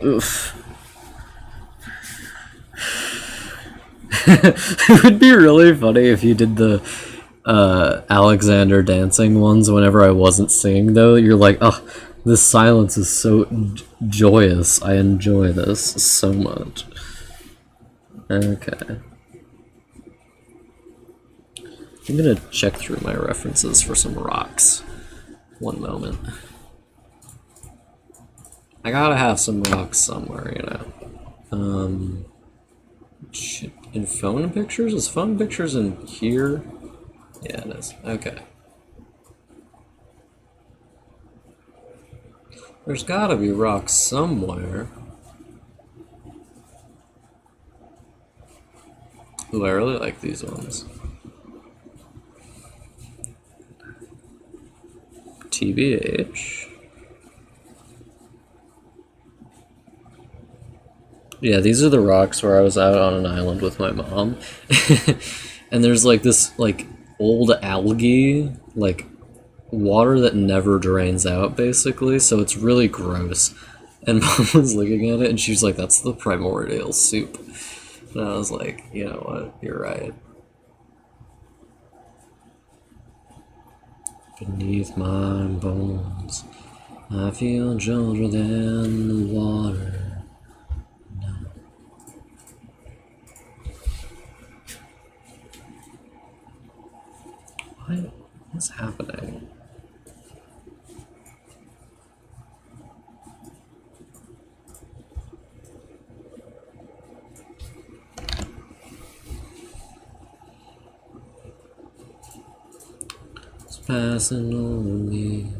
S2: Oof. It would be really funny if you did the Alexander dancing ones whenever I wasn't singing, though. You're like, oh, this silence is so joyous. I enjoy this so much. Okay. I'm gonna check through my references for some rocks. One moment. I gotta have some rocks somewhere, you know. Shit. In phone pictures? Is phone pictures in here? Yeah, it is. Okay. There's gotta be rocks somewhere.
S1: Ooh, I really like these ones. TBH. Yeah, these are the rocks where I was out on an island with my mom. And there's like this like old algae, like water that never drains out basically, so it's really gross. And mom was looking at it and she was like, "That's the primordial soup." And I was like, "You know what? You're right." Beneath my bones, I feel colder than the water. What's happening? It's passing over me.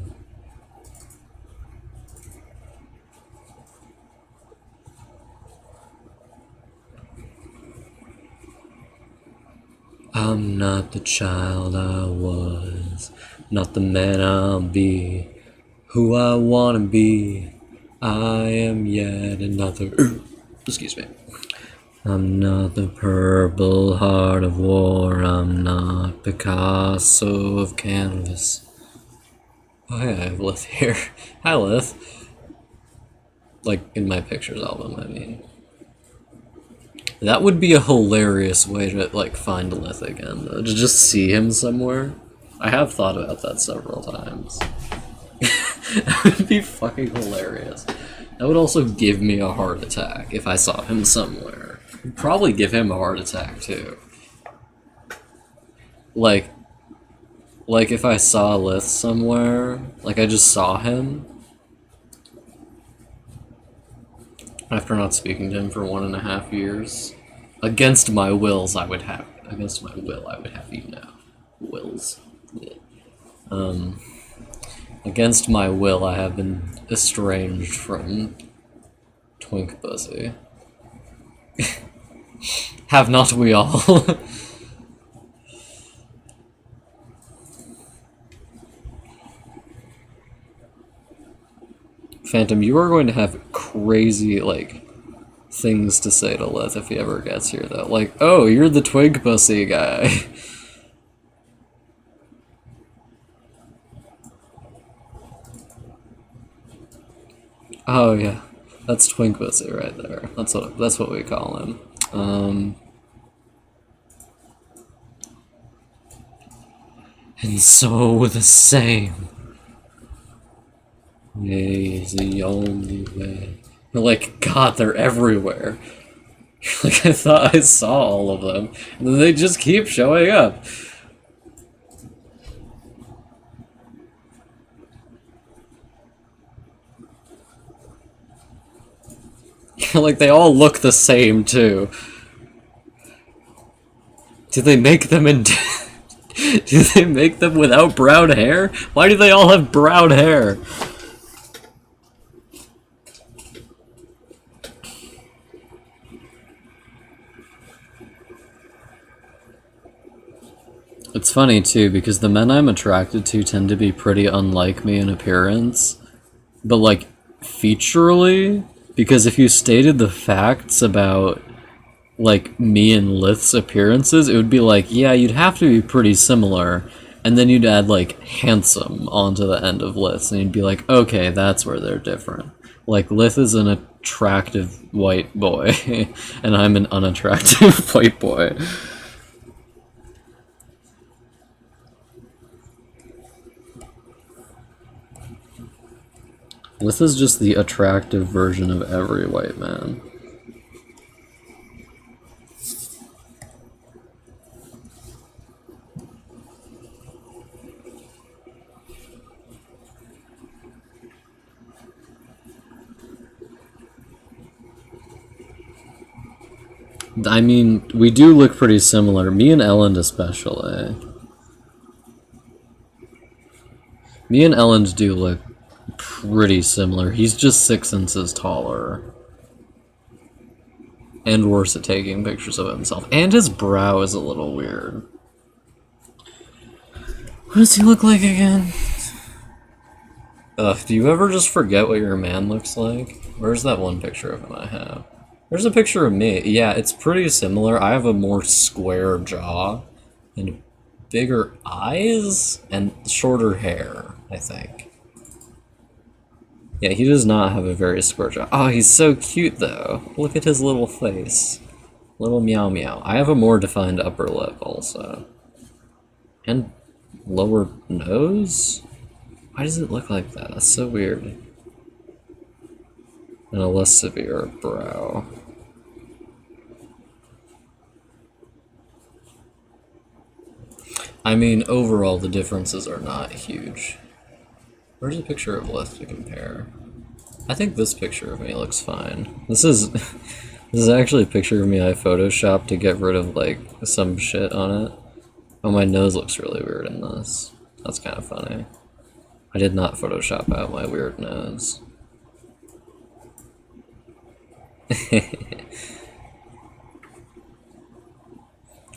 S1: I'm not the child I was, not the man I'll be, who I wanna be. I am yet another. Excuse me. I'm not the purple heart of war, I'm not Picasso of canvas. Oh yeah, I have Lith here. Hi Lith. Like, in my pictures album, I mean. That would be a hilarious way to, like, find Lith again, though. To just see him somewhere. I have thought about that several times. That would be fucking hilarious. That would also give me a heart attack if I saw him somewhere. It'd probably give him a heart attack, too. Like if I saw Lith somewhere, like I just saw him, after not speaking to him for 1.5 years, against my wills, I would have you know. Wills. Yeah. Against my will, I have been estranged from Twink Pussy. Have not we all? Phantom, you are going to have crazy, like, things to say to Lith if he ever gets here, though. Like, oh, you're the Twig Pussy guy. Oh, yeah. That's Twink Pussy right there. That's what we call him. And so the same. Yea is the only way. Like, God, they're everywhere. Like, I thought I saw all of them, and then they just keep showing up. Like, they all look the same, too. Do they make them in... Do they make them without brown hair? Why do they all have brown hair? It's funny, too, because the men I'm attracted to tend to be pretty unlike me in appearance. But, like, featurally, because if you stated the facts about, like, me and Lith's appearances, it would be like, yeah, you'd have to be pretty similar, and then you'd add, like, handsome onto the end of Lith's, and you'd be like, okay, that's where they're different. Like, Lith is an attractive white boy, and I'm an unattractive white boy. Lith is just the attractive version of every white man. I mean, we do look pretty similar. Me and Elend especially. Me and Elend do look pretty similar. He's just 6 inches taller. and worse at taking pictures of himself. And his brow is a little weird. What does he look like again? Ugh, do you ever just forget what your man looks like? Where's that one picture of him I have? There's a picture of me. Yeah, it's pretty similar. I have a more square jaw and bigger eyes and shorter hair, I think. Yeah, he does not have a very square jaw. Oh, he's so cute though. Look at his little face. Little meow meow. I have a more defined upper lip also. And lower nose? Why does it look like that? That's so weird. And a less severe brow. I mean, overall, the differences are not huge. Where's a picture of Lith to compare? I think this picture of me looks fine. This is this is actually a picture of me I photoshopped to get rid of like some shit on it. Oh, my nose looks really weird in this. That's kind of funny. I did not Photoshop out my weird nose.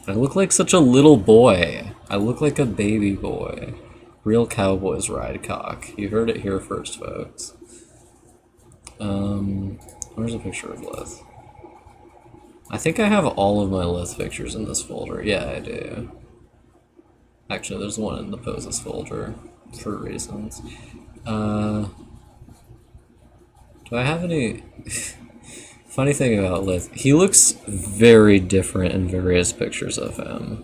S1: I look like such a little boy. I look like a baby boy. Real cowboys ride cock. You heard it here first, folks. Where's a picture of Lith? I think I have all of my Lith pictures in this folder. Yeah, I do. Actually, there's one in the poses folder for reasons. Do I have any... Funny thing about Lith, he looks very different in various pictures of him.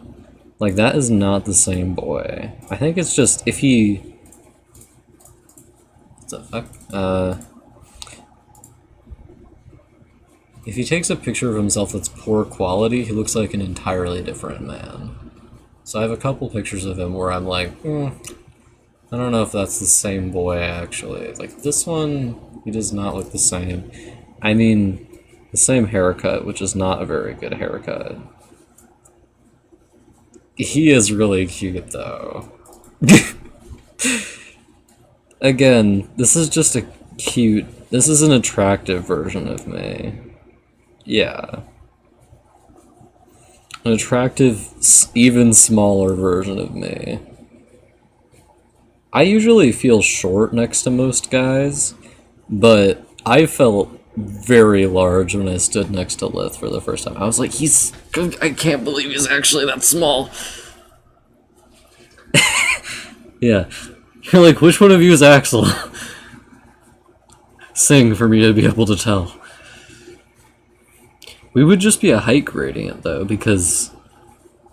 S1: Like, that is not the same boy. I think it's just, if he... What the fuck? If he takes a picture of himself that's poor quality, he looks like an entirely different man. So I have a couple pictures of him where I'm like, I don't know if that's the same boy, actually. Like, this one, he does not look the same. I mean, the same haircut, which is not a very good haircut. He is really cute, though. Again, this is just a cute... This is an attractive version of me. Yeah. An attractive, even smaller version of me. I usually feel short next to most guys, but I felt very large when I stood next to Lith for the first time. I was like, I can't believe he's actually that small. Yeah. You're like, which one of you is Axel? Sing for me to be able to tell. We would just be a height gradient, though, because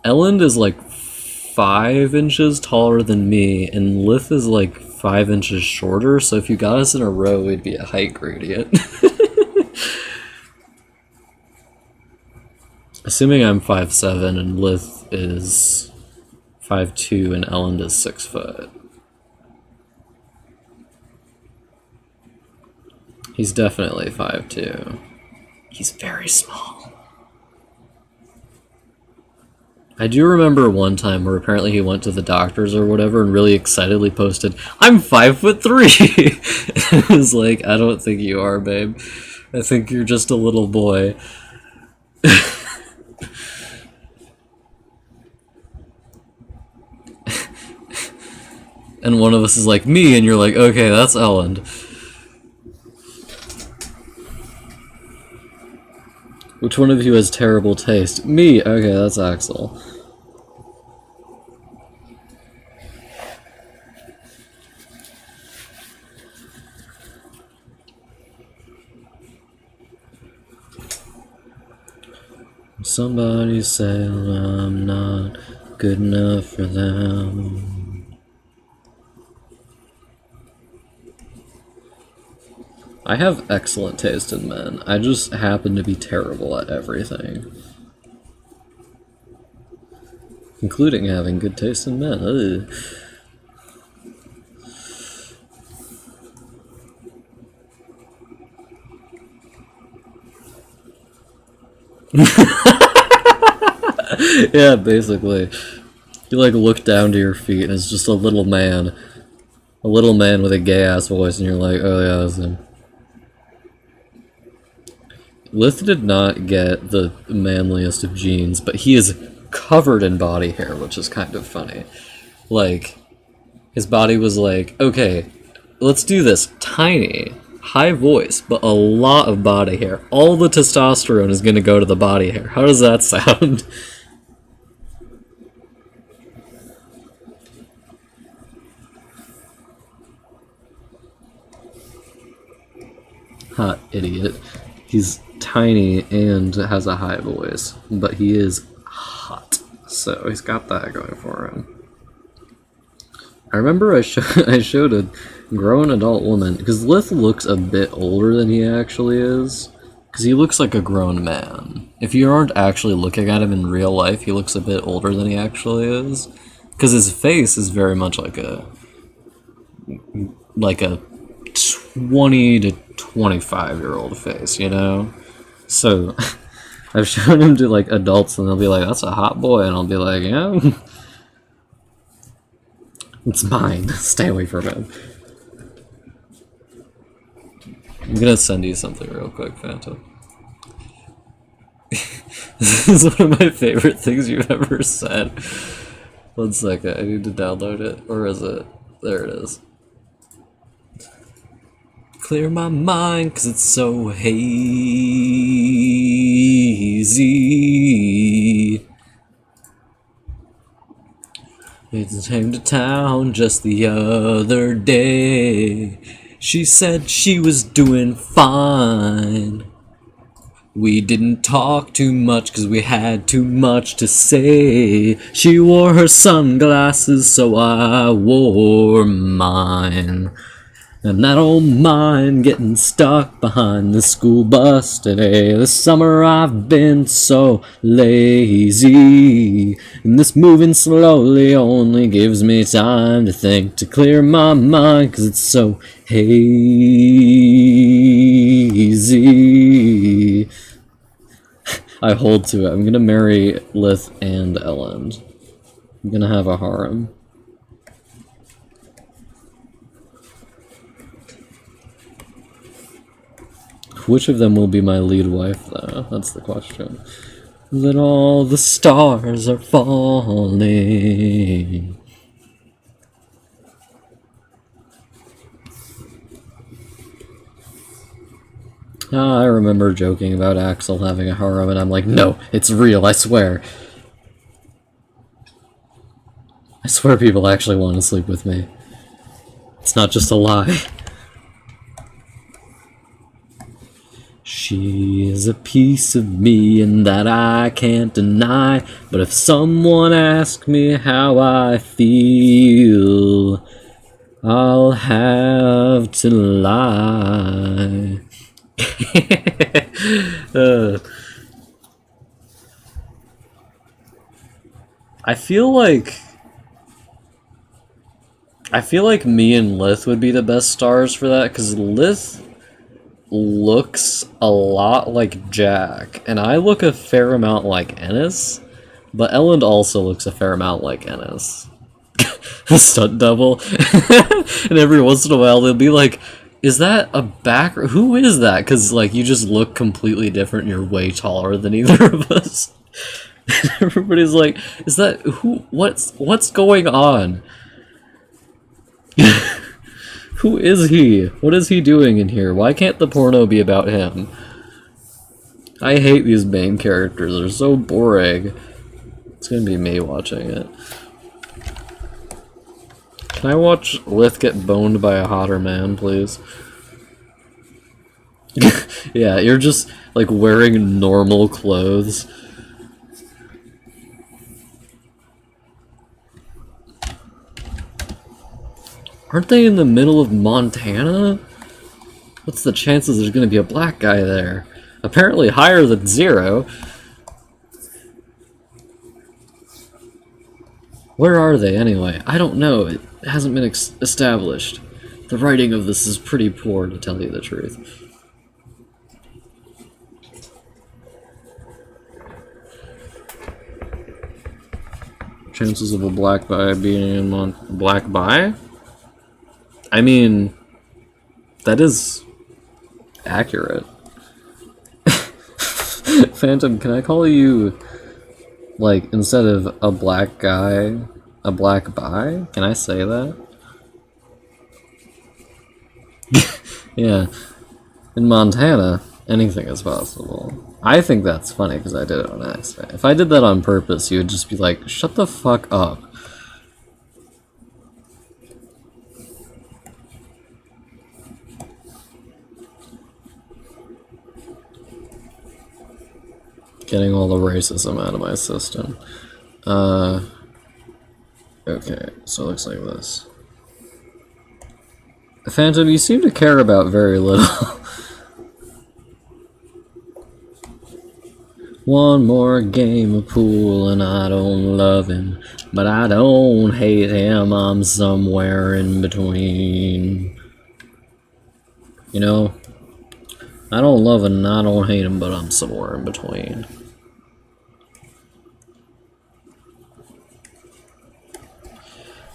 S1: Elend is like 5 inches taller than me, and Lith is like 5 inches shorter, so if you got us in a row, we'd be a height gradient. Assuming I'm 5'7", and Lith is 5'2", and Elend is 6 foot. He's definitely 5'2". He's very small. I do remember one time where apparently he went to the doctors or whatever and really excitedly posted, "I'm 5'3". I was like, I don't think you are, babe. I think you're just a little boy. And one of us is like, me, and you're like, okay, that's Elend. Which one of you has terrible taste? Me! Okay, that's Axel. Somebody said I'm not good enough for them. I have excellent taste in men. I just happen to be terrible at everything. Including having good taste in men. Ugh. Yeah, basically. You like look down to your feet and it's just a little man. A little man with a gay ass voice and you're like, oh yeah, that's him.
S2: Lith did not get the manliest of genes, but he is covered in body hair, which is kind of funny. Like, his body was like, okay, let's do this. Tiny, high voice, but a lot of body hair. All the testosterone is going to go to the body hair. How does that sound? Hot idiot. He's tiny and has a high voice, but he is hot. So he's got that going for him. I remember I showed a grown adult woman, because Lith looks a bit older than he actually is, because he looks like a grown man. If you aren't actually looking at him in real life, he looks a bit older than he actually is, because his face is very much like a 20 to 25-year-old face, you know? So I've shown him to like adults and they'll be like, that's a hot boy, and I'll be like, yeah. It's mine. Stay away from him. I'm gonna send you something real quick, Phantom. This is one of my favorite things you've ever said. 1 second, I need to download it. Or is it? There it is. Clear my mind, 'cause it's so hazy. It came to town just the other day. She said she was doing fine. We didn't talk too much 'cause we had too much to say. She wore her sunglasses, so I wore mine. And I don't mind getting stuck behind the school bus today. This summer I've been so lazy, and this moving slowly only gives me time to think, to clear my mind, 'cause it's so hazy. I hold to it. I'm gonna marry Lith and Elend. I'm gonna have a harem. Which of them will be my lead wife, though? That's the question. That all the stars are falling. I remember joking about Axel having a harem, and I'm like, no, it's real, I swear. I swear people actually want to sleep with me. It's not just a lie. She is a piece of me, and that I can't deny. But if someone asks me how I feel, I'll have to lie. I feel like me and Lith would be the best stars for that, because Lith looks a lot like Jack, and I look a fair amount like Ennis, but Elend also looks a fair amount like Ennis. A stunt double. And every once in a while they'll be like, is that a back? Who is that? Because like you just look completely different. You're way taller than either of us. And everybody's like, is that who? What's going on? Who is he? What is he doing in here? Why can't the porno be about him? I hate these main characters. They're so boring. It's gonna be me watching it. Can I watch Lith get boned by a hotter man, please? Yeah, you're just, like, wearing normal clothes. Aren't they in the middle of Montana? What's the chances there's gonna be a black guy there? Apparently higher than 0. Where are they, anyway? I don't know. It hasn't been established. The writing of this is pretty poor, to tell you the truth. Chances of a black guy being on black bi? I mean, that is accurate.
S1: Phantom, can I call you, like, instead of a black guy, a black bi? Can I say that? Yeah. In Montana, anything is possible. I think that's funny because I did it on accident. If I did that on purpose, you would just be like, shut the fuck up. Getting all the racism out of my system. Okay, so it looks like this. Phantom, you seem to care about very little. One more game of pool and I don't love him, but I don't hate him, I'm somewhere in between. You know, I don't love him and I don't hate him, but I'm somewhere in between.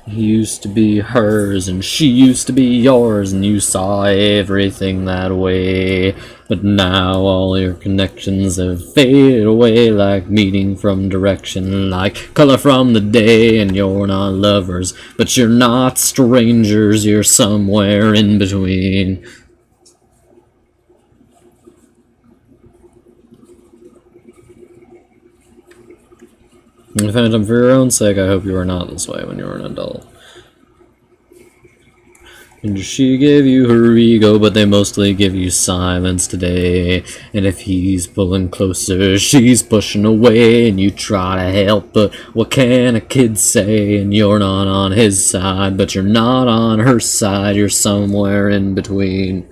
S1: He used to be hers and she used to be yours and you saw everything that way. But now all your connections have faded away like meeting from direction, like color from the day, and you're not lovers, but you're not strangers, you're somewhere in between. Phantom, for your own sake, I hope you are not this way when you're an adult. And she gave you her ego, but they mostly give you silence today. And if he's pulling closer, she's pushing away, and you try to help, but what can a kid say? And you're not on his side, but you're not on her side, you're somewhere in between.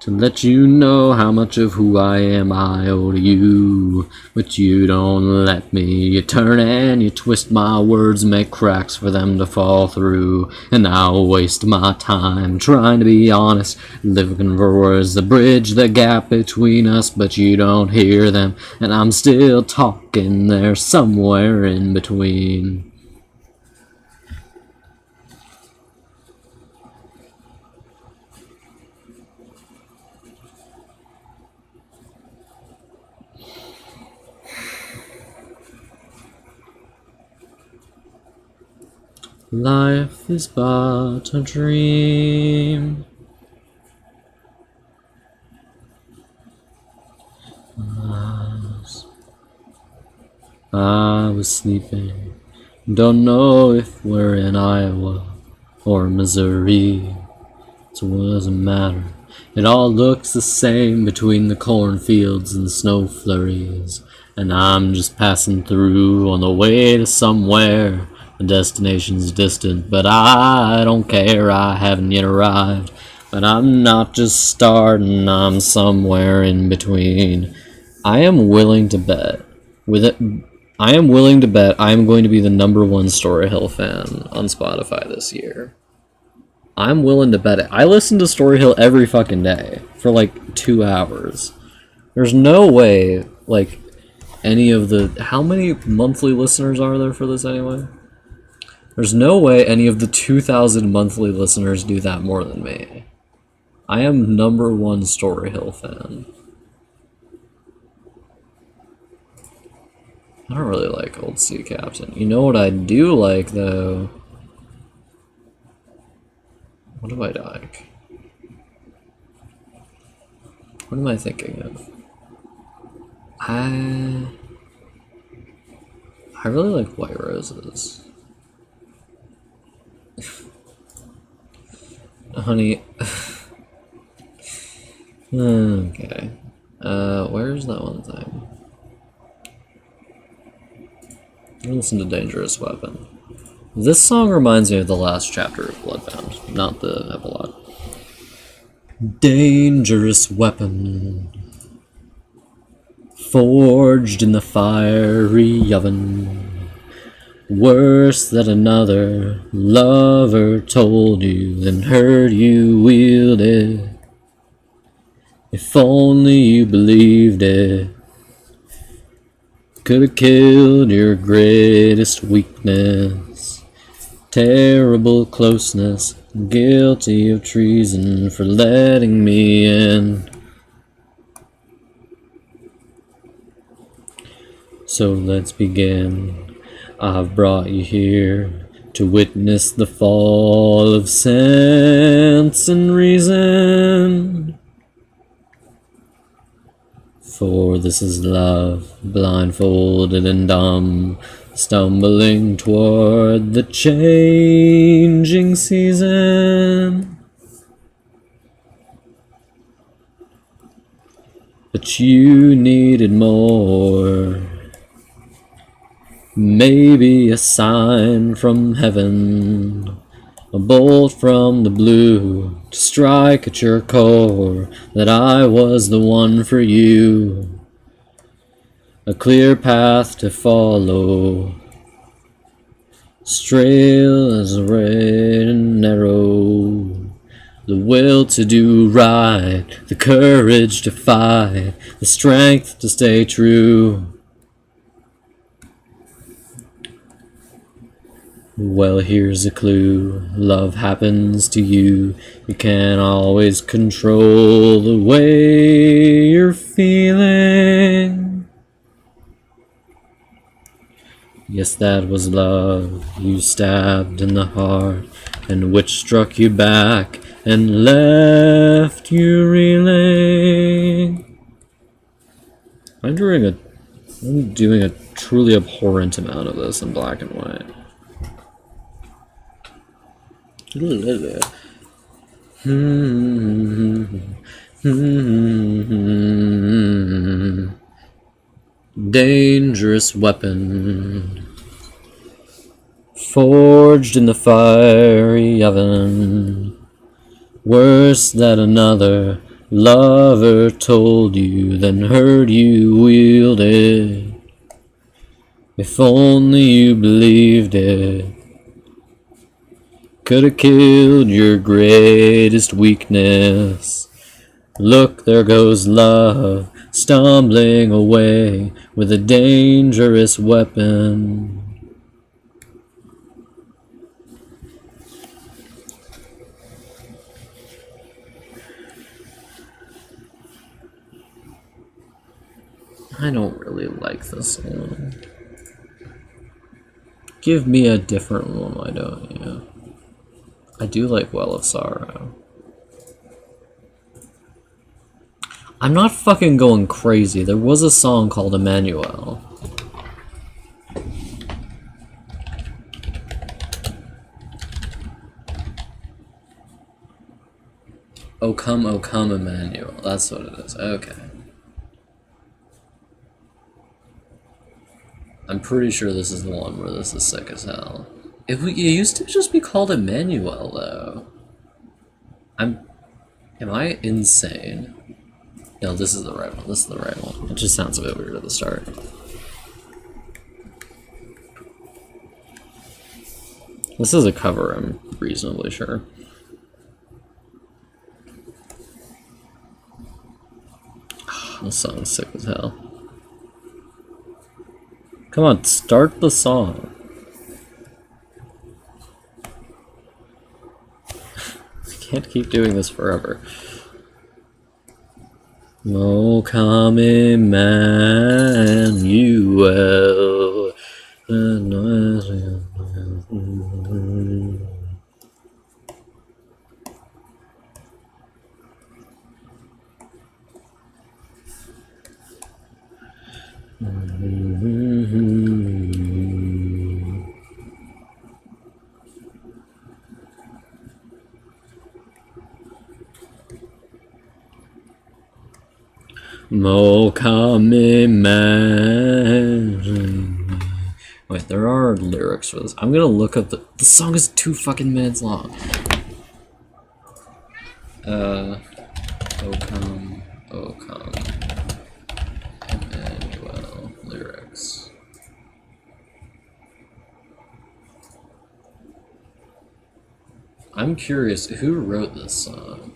S1: To let you know how much of who I am I owe to you, but you don't let me. You turn and you twist my words, make cracks for them to fall through, and I'll waste my time trying to be honest, looking for words that bridge the gap between us, but you don't hear them, and I'm still talking there somewhere in between. Life is but a dream. I was sleeping. Don't know if we're in Iowa or Missouri. So it doesn't matter. It all looks the same between the cornfields and the snow flurries. And I'm just passing through on the way to somewhere. The destination's distant, but I don't care, I haven't yet arrived. But I'm not just starting, I'm somewhere in between. I am willing to bet I am going to be the #1 Story Hill fan on Spotify this year. I'm willing to bet it. I listen to Story Hill every fucking day for like 2 hours. There's no way, like, any of the... How many monthly listeners are there for this anyway? There's no way any of the 2,000 monthly listeners do that more than me. I am #1 Story Hill fan. I don't really like Old Sea Captain. You know what I do like, though? What do I like? What am I thinking of? I really like White Roses. Honey. Okay. Where's that one thing? Listen to Dangerous Weapon. This song reminds me of the last chapter of Bloodbound, not the epilogue. Dangerous weapon, forged in the fiery oven. Worse than another lover told you and heard you wield it. If only you believed it. Could have killed your greatest weakness. Terrible closeness,
S2: guilty of treason for letting me in. So let's begin. I've brought you here to witness the fall of sense and reason. For this is love, blindfolded and dumb, stumbling toward the changing season. But you needed more. Maybe a sign from heaven, a bolt from the blue, to strike at your core that I was the one for you. A clear path to follow, straight as red and narrow. The will to do right, the courage to fight, the strength to stay true. Well, here's a clue. Love happens to you. You can't always control the way you're feeling. Yes, that was love you stabbed in the heart, and which struck you back and left you reeling. I'm doing a truly abhorrent amount of this in black and white. Dangerous weapon, forged in the fiery oven. Worse that another lover told you than heard you wield it. If only you believed it. Could have killed your greatest weakness. Look, there goes love, stumbling away with a dangerous weapon. I don't really like this one. Give me a different one, why don't you? I do like Well of Sorrow. I'm not fucking going crazy. There was a song called Emmanuel. Oh come, Emmanuel. That's what it is. Okay. I'm pretty sure this is the one where this is sick as hell. It used to just be called Emmanuel, though. Am I insane? No, this is the right one. This is the right one. It just sounds a bit weird at the start. This is a cover, I'm reasonably sure. This song's sick as hell. Come on, start the song. I can't keep doing this forever. Oh, come Emmanuel. Oh, come Emmanuel. Wait, there are lyrics for this. I'm gonna look up the song is 2 fucking minutes long. Oh come Emmanuel lyrics. I'm curious, who wrote this song?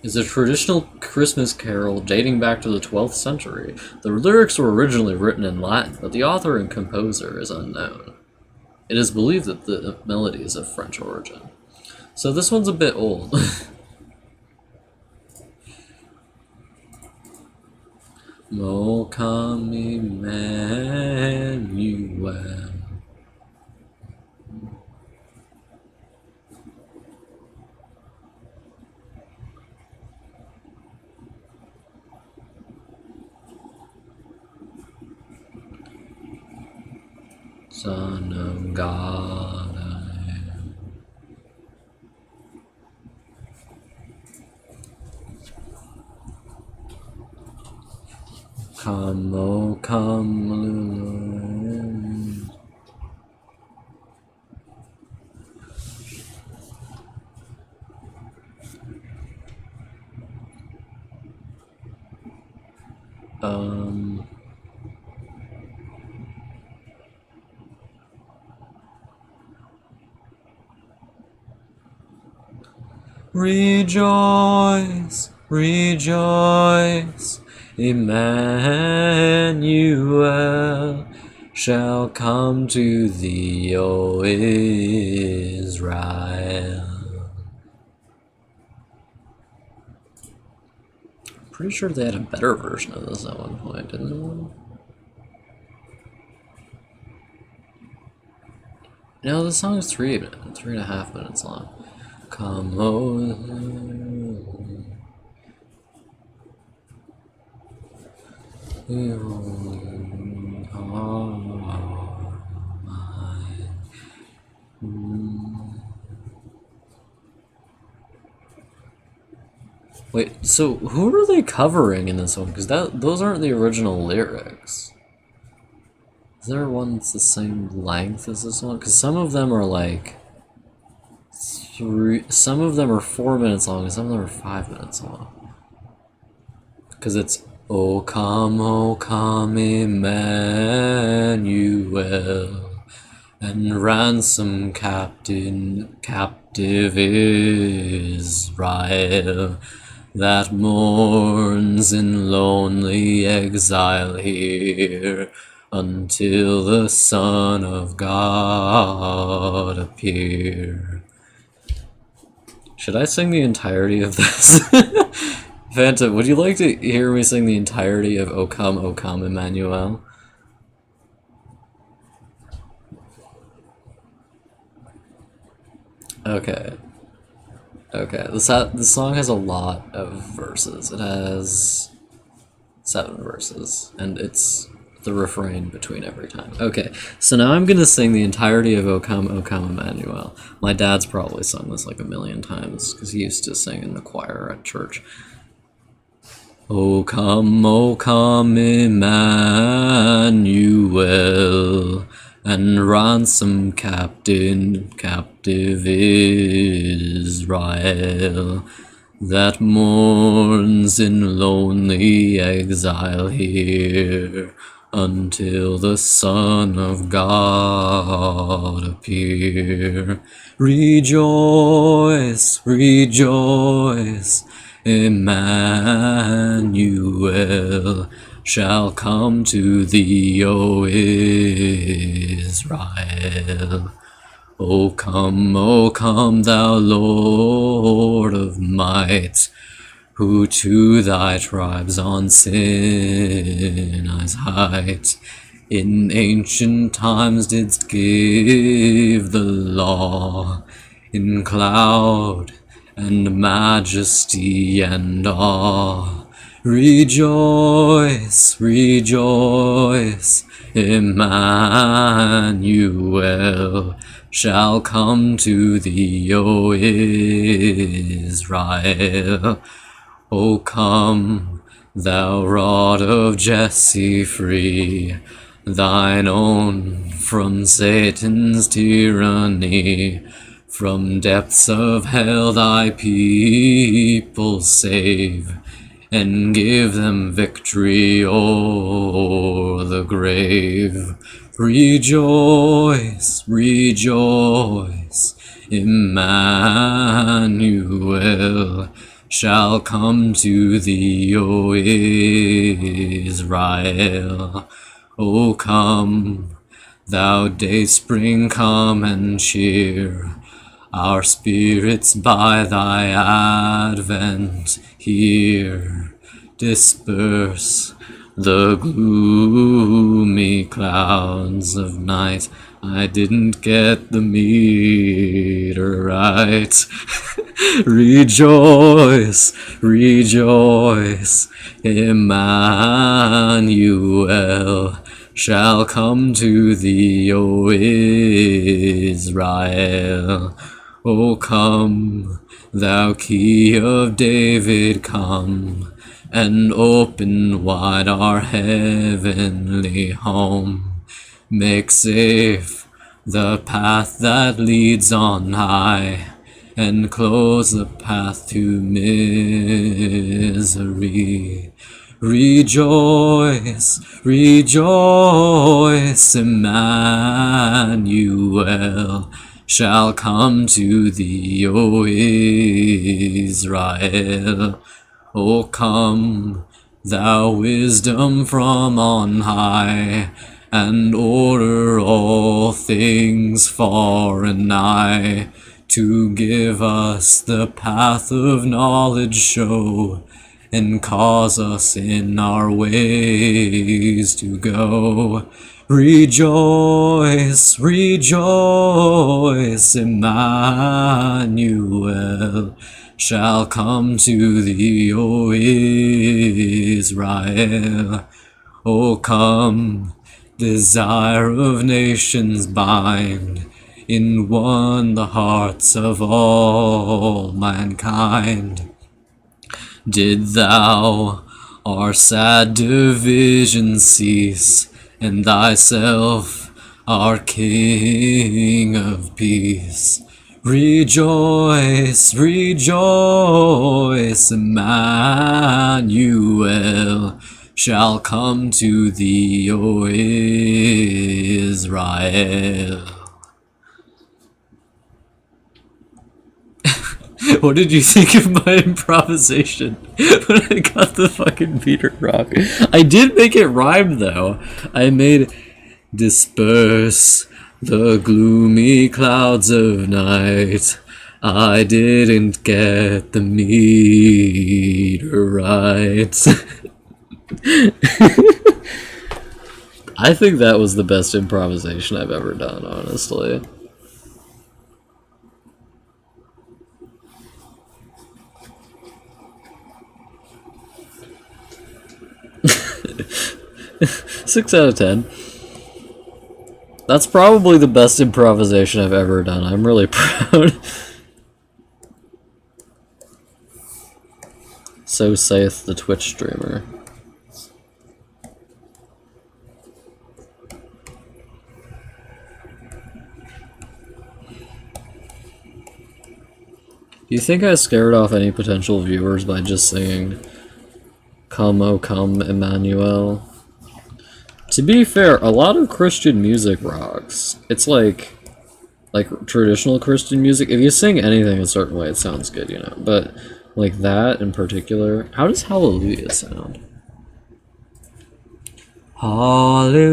S2: It's a traditional Christmas carol dating back to the 12th century. The lyrics were originally written in Latin, but the author and composer is unknown. It is believed that the melody is of French origin.
S1: So this one's a bit old. O come Emmanuel. Son of God, I am. Come, oh come, Lord. Rejoice, rejoice, Emmanuel shall come to thee, O Israel. Pretty sure they had a better version of this at one point, didn't they? No, the song is 3.5 minutes long. Come Wait, so who are they covering in this one? Because those aren't the original lyrics. Is there one that's the same length as this one? Because some of them are like some of them are 4 minutes long, and some of them are 5 minutes long. Because it's O come, Emmanuel, and ransom captive Israel, that mourns in lonely exile here, until the Son of God appear. Should I sing the entirety of this? Phantom, would you like to hear me sing the entirety of O come, Emmanuel? Okay. Okay, this song has a lot of verses. It has 7 verses, and it's the refrain between every time. Okay, so now I'm gonna sing the entirety of O come, Emmanuel. My dad's probably sung this like a million times, because he used to sing in the choir at church. O come, Emmanuel, and ransom captive Israel, that mourns in lonely exile here, until the Son of God appear. Rejoice, rejoice, Emmanuel shall come to thee, O Israel. O come, thou Lord of might, who to thy tribes on Sinai's height in ancient times didst give the law in cloud and majesty and awe. Rejoice, rejoice, Emmanuel shall come to thee, O Israel. O come, thou rod of Jesse free, thine own from Satan's tyranny. From depths of hell thy people save, and give them victory o'er the grave. Rejoice, rejoice, Emmanuel shall come to thee, O Israel. O come, thou dayspring, come and cheer our spirits by thy advent here disperse the gloomy clouds of night. I didn't get the meter right. Rejoice, rejoice, Emmanuel shall come to thee, O Israel. O come, thou key of David, come, and open wide our heavenly home. Make safe the path that leads on high, and close the path to misery. Rejoice, rejoice, Emmanuel shall come to thee, O Israel. O come, thou wisdom from on high, and order all things far and nigh, to give us the path of knowledge show, and cause us in our ways to go. Rejoice, rejoice, Emmanuel shall come to thee, O Israel. O come, desire of nations bind in one the hearts of all mankind. Did thou our sad division cease, and thyself our King of peace? Rejoice, rejoice, Emmanuel shall come to thee, O Israel. What did you think of my improvisation when I got the fucking meter wrong? I did make it rhyme though. I made disperse the gloomy clouds of night. I didn't get the meter right. I think that was the best improvisation I've ever done, honestly. Six out of 10. That's probably the best improvisation I've ever done. I'm really proud. So saith the Twitch streamer. Do you think I scared off any potential viewers by just singing "Come, O come, Emmanuel"? To be fair, a lot of Christian music rocks. It's like traditional Christian music. If you sing anything a certain way, it sounds good, you know. But like that in particular, how does Hallelujah sound? Hallelujah,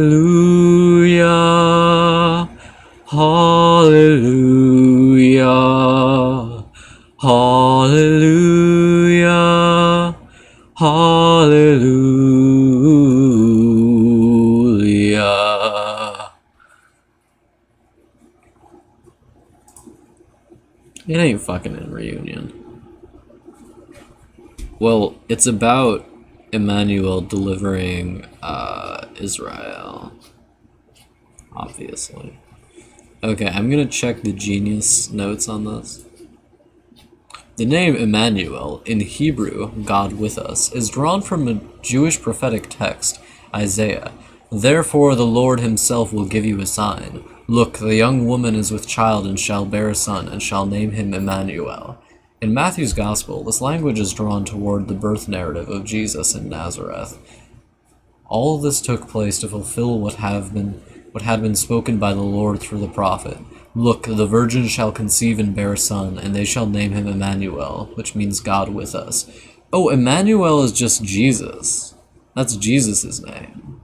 S1: hallelujah, hallelujah, hallelujah. It ain't fucking in Reunion. Well, it's about Emmanuel delivering Israel. Obviously. Okay, I'm gonna check the Genius notes on this. The name Emmanuel, in Hebrew, God with us, is drawn from a Jewish prophetic text, Isaiah. Therefore the Lord himself will give you a sign. Look, the young woman is with child and shall bear a son, and shall name him Emmanuel. In Matthew's Gospel, this language is drawn toward the birth narrative of Jesus in Nazareth. All this took place to fulfill what had been spoken by the Lord through the prophet. Look, the virgin shall conceive and bear a son, and they shall name him Emmanuel, which means God with us. Oh, Emmanuel is just Jesus. That's Jesus' name.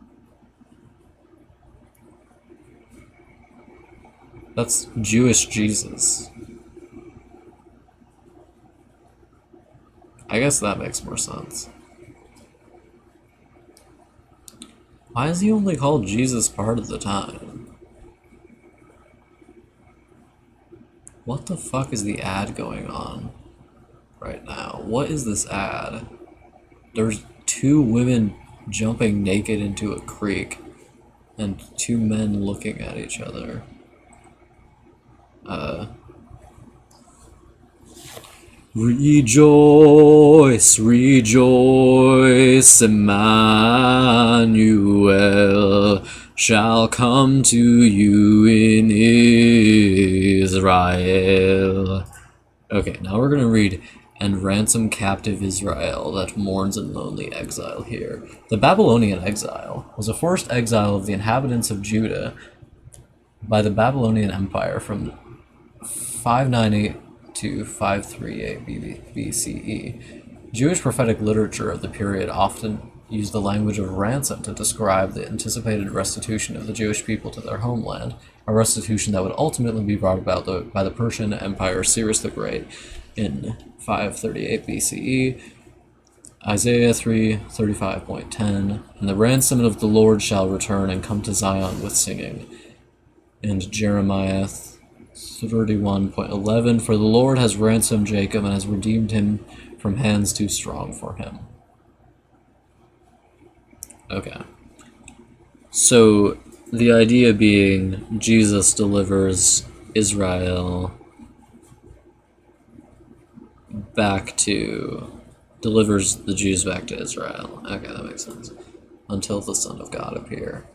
S1: That's Jewish Jesus. I guess that makes more sense. Why is he only called Jesus part of the time? What the fuck is the ad going on right now? What is this ad? There's 2 women jumping naked into a creek and 2 men looking at each other. Rejoice, rejoice, Emmanuel shall come to you in Israel. Okay, now we're gonna read, and ransom captive Israel that mourns in lonely exile here. The Babylonian exile was a forced exile of the inhabitants of Judah by the Babylonian Empire from 598 to 538 BCE. Jewish prophetic literature of the period often used the language of ransom to describe the anticipated restitution of the Jewish people to their homeland, a restitution that would ultimately be brought about by the Persian Empire Cyrus the Great in 538 BCE. Isaiah 3:35.10, and the ransom of the Lord shall return and come to Zion with singing. And Jeremiah 31:11, for the Lord has ransomed Jacob and has redeemed him from hands too strong for him. Okay. So the idea being Jesus delivers Israel delivers the Jews back to Israel. Okay, that makes sense. Until the Son of God appear.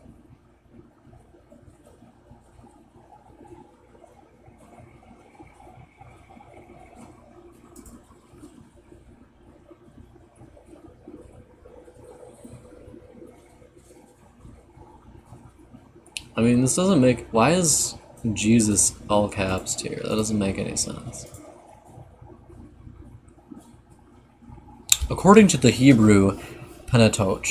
S1: I mean, this doesn't make... Why is Jesus all caps here? That doesn't make any sense. According to the Hebrew Pentateuch,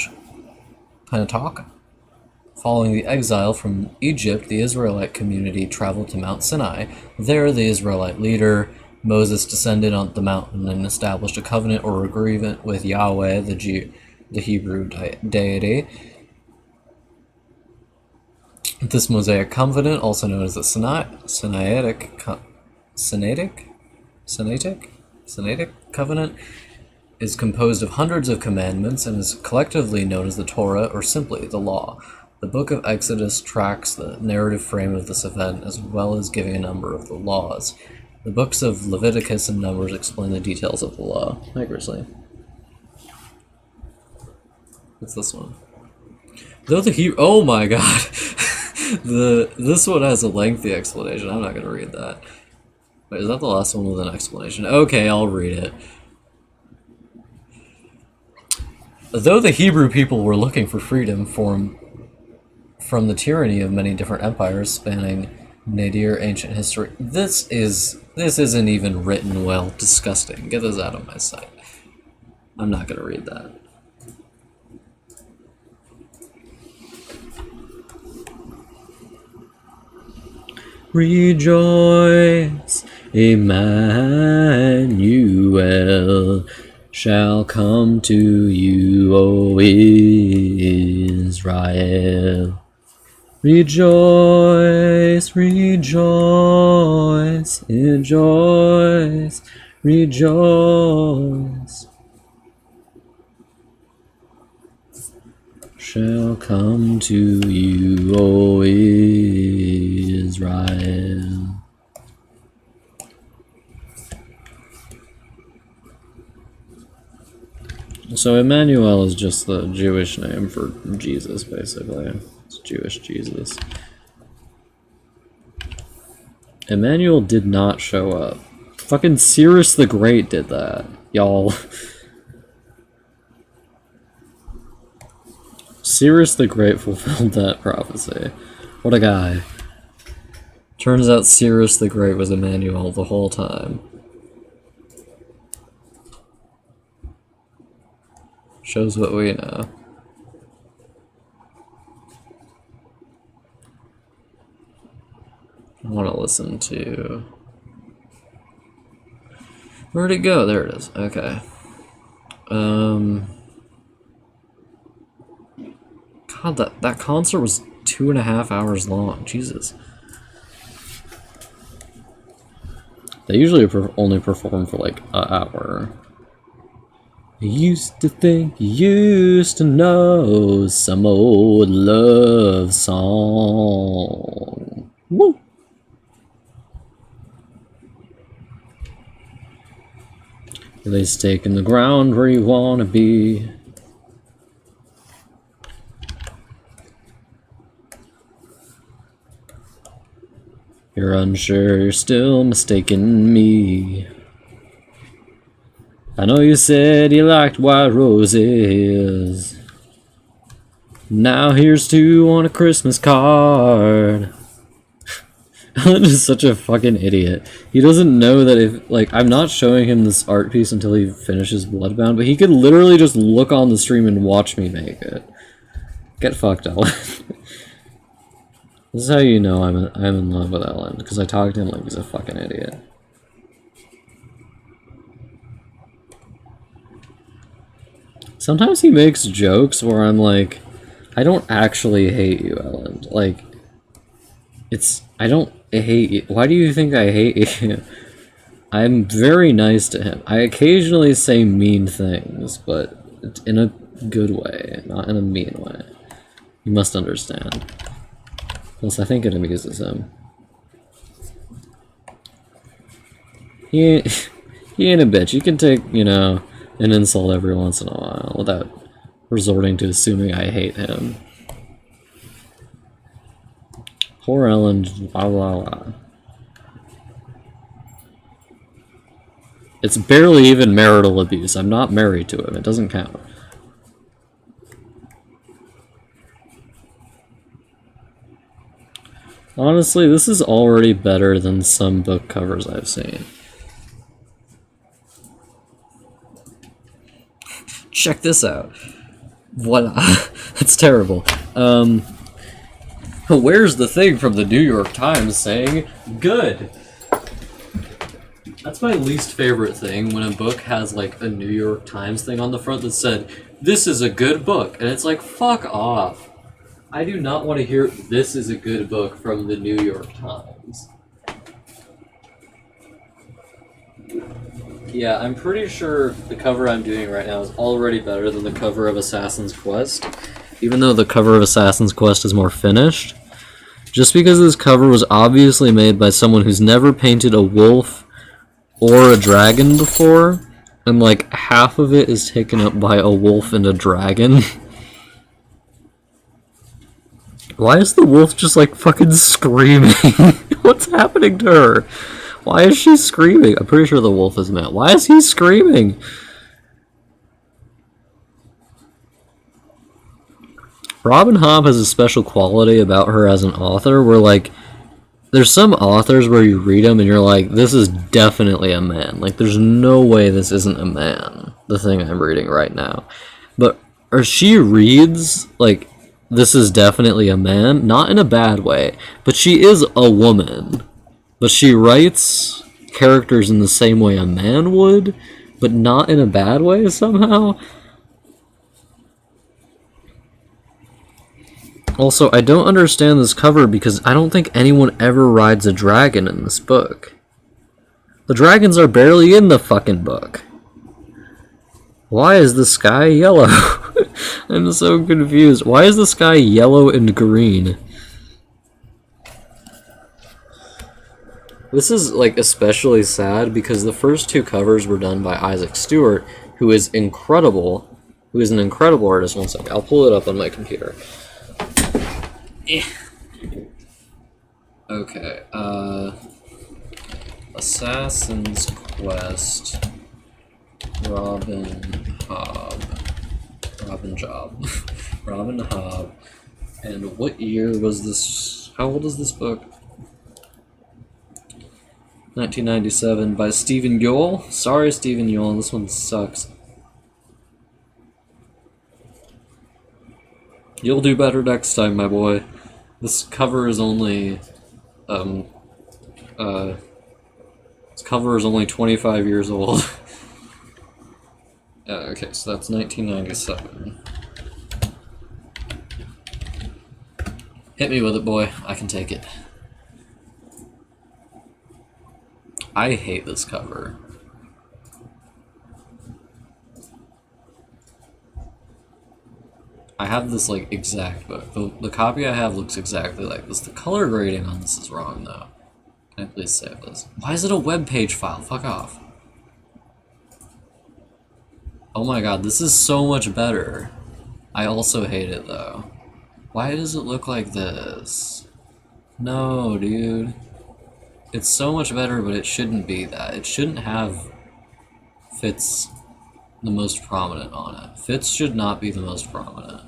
S1: following the exile from Egypt, the Israelite community traveled to Mount Sinai. There, the Israelite leader, Moses, descended on the mountain and established a covenant or agreement with Yahweh, the Hebrew deity. This Mosaic covenant, also known as the Sinaitic covenant, is composed of hundreds of commandments and is collectively known as the Torah, or simply the law. The book of Exodus tracks the narrative frame of this event, as well as giving a number of the laws. The books of Leviticus and Numbers explain the details of the law. Hi, Grizzly. What's this one? Though the Hebrew... Oh my god! This one has a lengthy explanation. I'm not going to read that. Wait, is that the last one with an explanation? Okay, I'll read it. Though the Hebrew people were looking for freedom from the tyranny of many different empires spanning nadir ancient history, this isn't even written well. Disgusting. Get this out of my sight. I'm not going to read that. Rejoice, Emmanuel shall come to you, O Israel. Rejoice, rejoice, rejoice, rejoice. Shall come to you, O Israel. So Emmanuel is just the Jewish name for Jesus, basically. It's Jewish Jesus. Emmanuel did not show up. Fucking Cyrus the Great did that, y'all. Cyrus the Great fulfilled that prophecy. What a guy. Turns out Cyrus the Great was Emmanuel the whole time. Shows what we know. I want to listen to... Where'd it go? There it is. Okay.
S2: God, that concert was 2.5 hours long. Jesus. They usually only perform for like an hour. I used to think you used to know some old love song. Woo! They stake in the ground where you wanna be. You're unsure, you're still mistaking me. I know you said you liked white roses. Now here's two on a Christmas card. Alan is such a fucking idiot. He doesn't know that if, like, I'm not showing him this art piece until he finishes Bloodbound, but he could literally just look on the stream and watch me make it. Get fucked, Ellen. This is how you know I'm in love with Ellen, because I talk to him like he's a fucking idiot. Sometimes he makes jokes where I'm like, I don't actually hate you, Ellen. Like, I don't hate you. Why do you think I hate you? I'm very nice to him. I occasionally say mean things, but in a good way, not in a mean way. You must understand. Plus, I think it amuses him. He ain't a bitch. You can take, you know, an insult every once in a while without resorting to assuming I hate him. Poor Ellen, blah blah blah. It's barely even marital abuse. I'm not married to him. It doesn't count. Honestly, this is already better than some book covers I've seen. Check this out. Voila. That's terrible. Where's the thing from the New York Times saying, good? That's my least favorite thing, when a book has like a New York Times thing on the front that said, this is a good book. And it's like, fuck off. I do not want to hear, this is a good book from the New York Times. Yeah, I'm pretty sure the cover I'm doing right now is already better than the cover of Assassin's Quest. Even though the cover of Assassin's Quest is more finished. Just because this cover was obviously made by someone who's never painted a wolf or a dragon before, and like half of it is taken up by a wolf and a dragon. Why is the wolf just like fucking screaming? What's happening to her? Why is she screaming? I'm pretty sure the wolf is mad. Why is he screaming? Robin Hobb has a special quality about her as an author where, like, there's some authors where you read them and you're like, this is definitely a man. Like, there's no way this isn't a man, the thing I'm reading right now. But, or she reads, like, this is definitely a man, not in a bad way, but she is a woman. But she writes characters in the same way a man would, but not in a bad way somehow. Also, I don't understand this cover because I don't think anyone ever rides a dragon in this book. The dragons are barely in the fucking book. Why is the sky yellow? I'm so confused. Why is the sky yellow and green? This is, like, especially sad because the first two covers were done by Isaac Stewart, who is incredible. Who is an incredible artist. One second. I'll pull it up on my computer. Okay, Assassin's Quest, Robin Hobb, Robin Hobb, and what year was this, how old is this book? 1997, by Stephen Yule. Sorry, Stephen Yule, this one sucks. You'll do better next time, my boy. This cover is only, this cover is only 25 years old.
S1: Okay, so that's 1997. Hit me with it, boy. I can take it. I hate this cover. I have this, like, exact book. The copy I have looks exactly like this. The color grading on this is wrong, though. Can I please save this? Why is it a web page file? Fuck off. Oh my god, this is so much better. I also hate it, though. Why does it look like this? No, dude. It's so much better, but it shouldn't be that. It shouldn't have Fitz the most prominent on it. Fitz should not be the most prominent.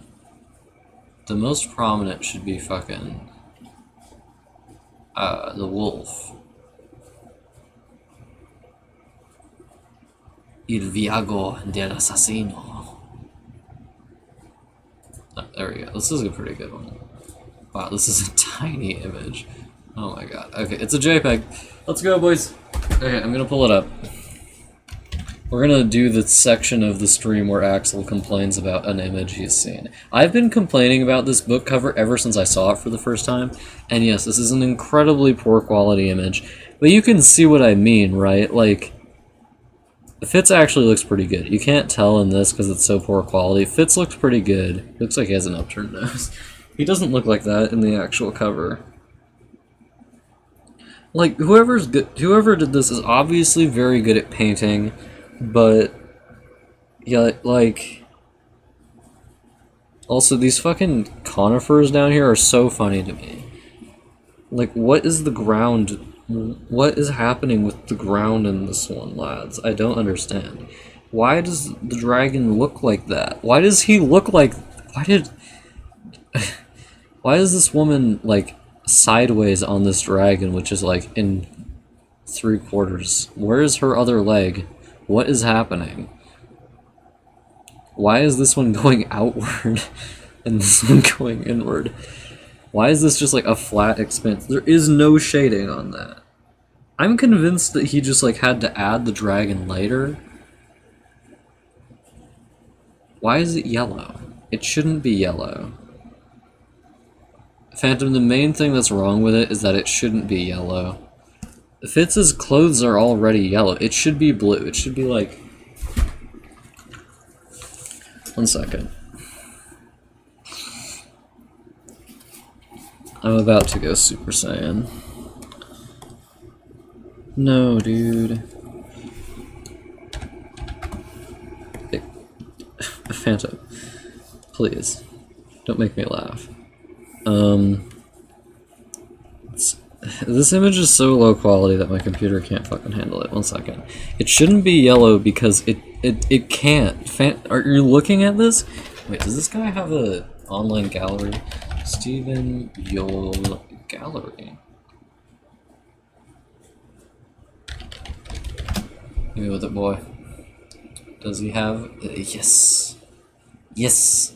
S1: The most prominent should be fucking the wolf. Il Viago del Assassino. Oh, there we go. This is a pretty good one. Wow, this is a tiny image. Oh my god. Okay, it's a JPEG. Let's go, boys. Okay, I'm gonna pull it up. We're gonna do the section of the stream where Axel complains about an image he's seen. I've been complaining about this book cover ever since I saw it for the first time, and yes, this is an incredibly poor quality image, but you can see what I mean, right? Like, Fitz actually looks pretty good. You can't tell in this because it's so poor quality. Fitz looks pretty good. Looks like he has an upturned nose. He doesn't look like that in the actual cover. Like, whoever did this is obviously very good at painting, but yeah, like, also these fucking conifers down here are so funny to me. Like, what is the ground? What is happening with the ground in this one, lads? I don't understand. Why does the dragon look like that? Why does he look like? Why is this woman like sideways on this dragon, which is like in 3/4? Where is her other leg? What is happening? Why is this one going outward and this one going inward? Why is this just like a flat expanse? There is no shading on that. I'm convinced that he just like had to add the dragon later. Why is it yellow? It shouldn't be yellow. Phantom, the main thing that's wrong with it is that it shouldn't be yellow. Fitz's clothes are already yellow. It should be blue. It should be like... 1 second. I'm about to go Super Saiyan. No, dude. Hey, Phantom, please, don't make me laugh. This image is so low quality that my computer can't fucking handle it. 1 second. It shouldn't be yellow because it can't. Are you looking at this? Wait, does this guy have a online gallery? Stephen Yule Gallery. Give me with it, boy. Does he have... yes. Yes.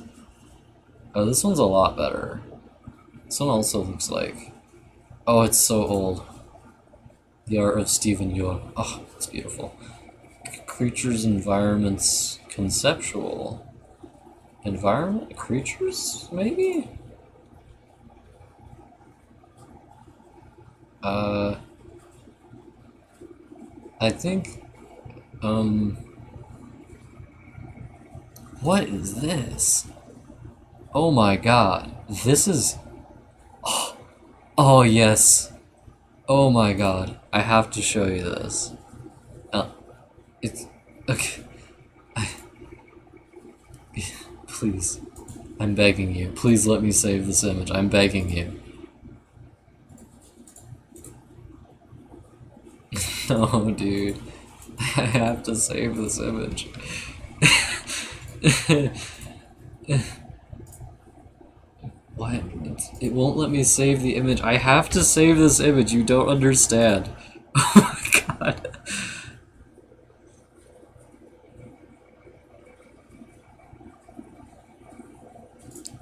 S1: Oh, this one's a lot better. This one also looks like... oh, it's so old. The Art of Stephen Yule. Oh, it's beautiful. Creatures, environments, conceptual. Environment? Creatures, maybe? I think, what is this? Oh my god, this is, oh yes, oh my god, I have to show you this. It's, okay, please, I'm begging you, please let me save this image, I'm begging you. No, dude. I have to save this image. What? It won't let me save the image. I have to save this image. You don't understand. Oh my god.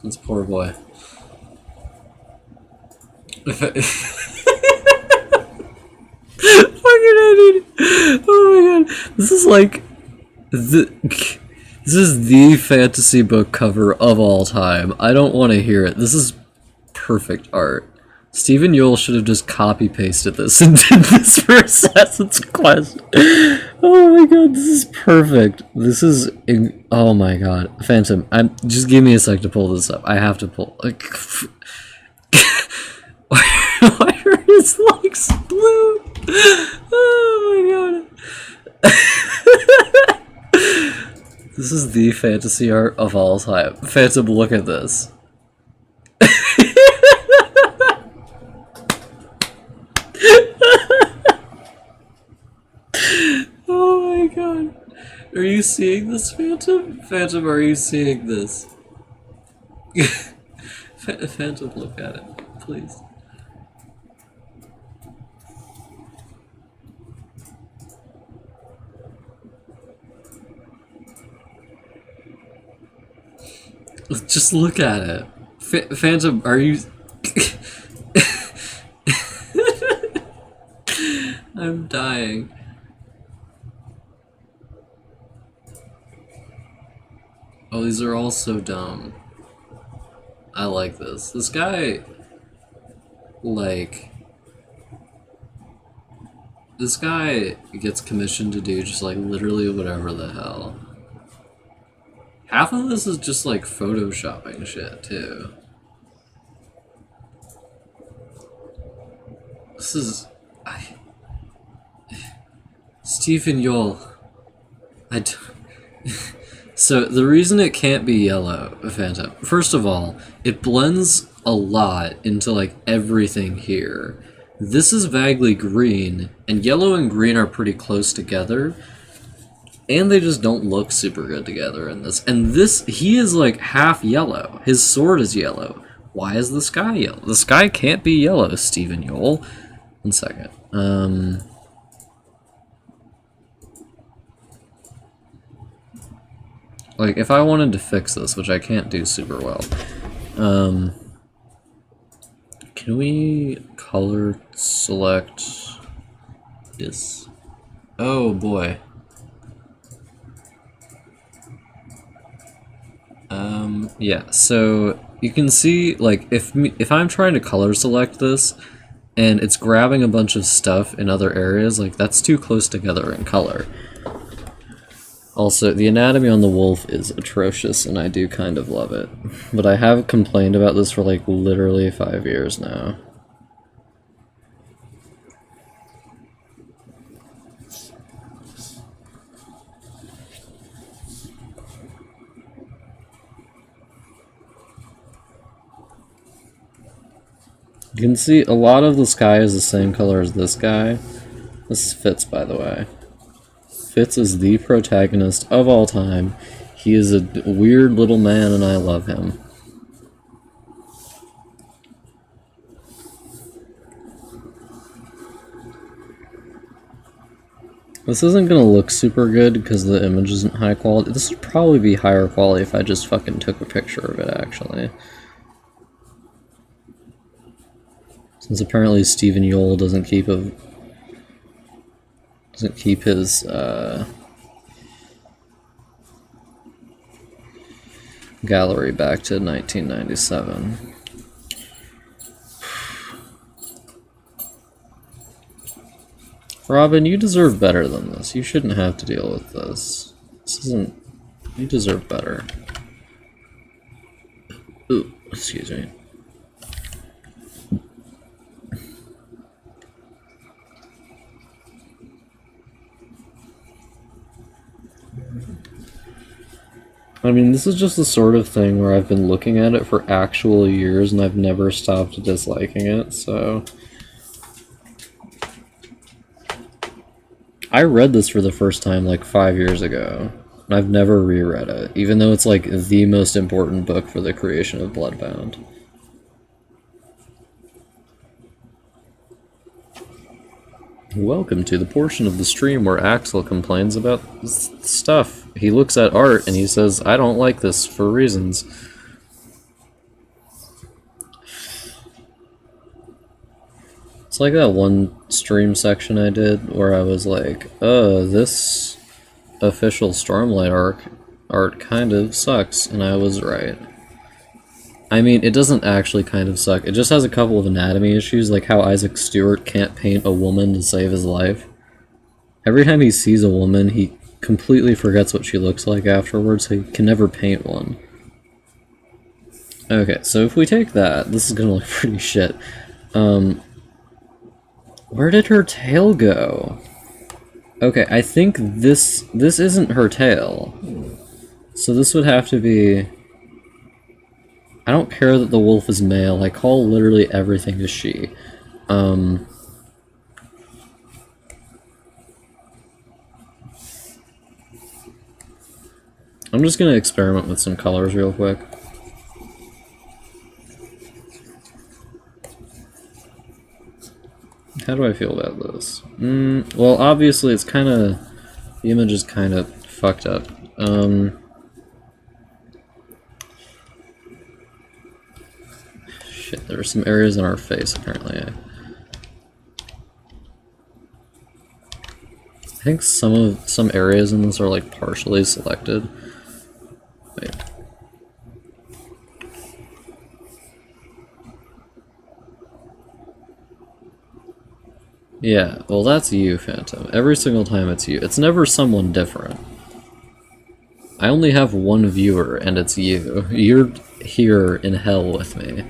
S1: This poor boy. Fucking dude. Oh my god. This is like this This is the fantasy book cover of all time. I don't want to hear it. This is perfect art. Stephen Yule should have just copy-pasted this and did this for Assassin's Quest. Oh my god, this is perfect. This is... oh my god. Phantom, just give me a sec to pull this up. I have to pull... like, why are his legs blue? Oh my god. This is the fantasy art of all time. Phantom, look at this. Oh my god. Are you seeing this, Phantom? Phantom, are you seeing this? Phantom, look at it, please. Just look at it. Phantom, are you... I'm dying. Oh, these are all so dumb. I like this. This guy... like... this guy gets commissioned to do just like literally whatever the hell. Half of this is just like photoshopping shit too. This is... Stephen Yule. So the reason it can't be yellow, Phantom, first of all, it blends a lot into like everything here. This is vaguely green, and yellow and green are pretty close together, and they just don't look super good together in this. And this, he is like half yellow. His sword is yellow. Why is the sky yellow? The sky can't be yellow, Stephen Yule. 1 second. Like, if I wanted to fix this, which I can't do super well, can we color select this? Oh boy. Yeah, so you can see, like, if I'm trying to color select this, and it's grabbing a bunch of stuff in other areas, like, that's too close together in color. Also, the anatomy on the wolf is atrocious, and I do kind of love it. But I have complained about this for, like, literally 5 years now. You can see a lot of the sky is the same color as this guy. This is Fitz, by the way. Fitz is the protagonist of all time. He is a weird little man, and I love him. This isn't gonna look super good because the image isn't high quality. This would probably be higher quality if I just fucking took a picture of it, actually. Since apparently Stephen Yule doesn't keep his gallery back to 1997. Robin, you deserve better than this. You shouldn't have to deal with this. This isn't... you deserve better. Ooh, excuse me. I mean, this is just the sort of thing where I've been looking at it for actual years and I've never stopped disliking it, so... I read this for the first time like 5 years ago, and I've never reread it, even though it's like the most important book for the creation of Bloodbound. Welcome to the portion of the stream where Axel complains about stuff. He looks at art and he says, I don't like this for reasons. It's like that one stream section I did where I was like, this official Stormlight arc art kind of sucks, and I was right. I mean, it doesn't actually kind of suck. It just has a couple of anatomy issues, like how Isaac Stewart can't paint a woman to save his life. Every time he sees a woman, he completely forgets what she looks like afterwards, so he can never paint one. Okay, so if we take that, this is gonna look pretty shit. Where did her tail go? Okay, I think this isn't her tail. So this would have to be... I don't care that the wolf is male, I call literally everything a she. I'm just gonna experiment with some colors real quick. How do I feel about this? Well, obviously it's kinda... the image is kinda fucked up. Shit, there are some areas in our face, apparently. I think some areas in this are like partially selected. Wait. Yeah, well that's you, Phantom. Every single time it's you. It's never someone different. I only have one viewer, and it's you. You're here in hell with me.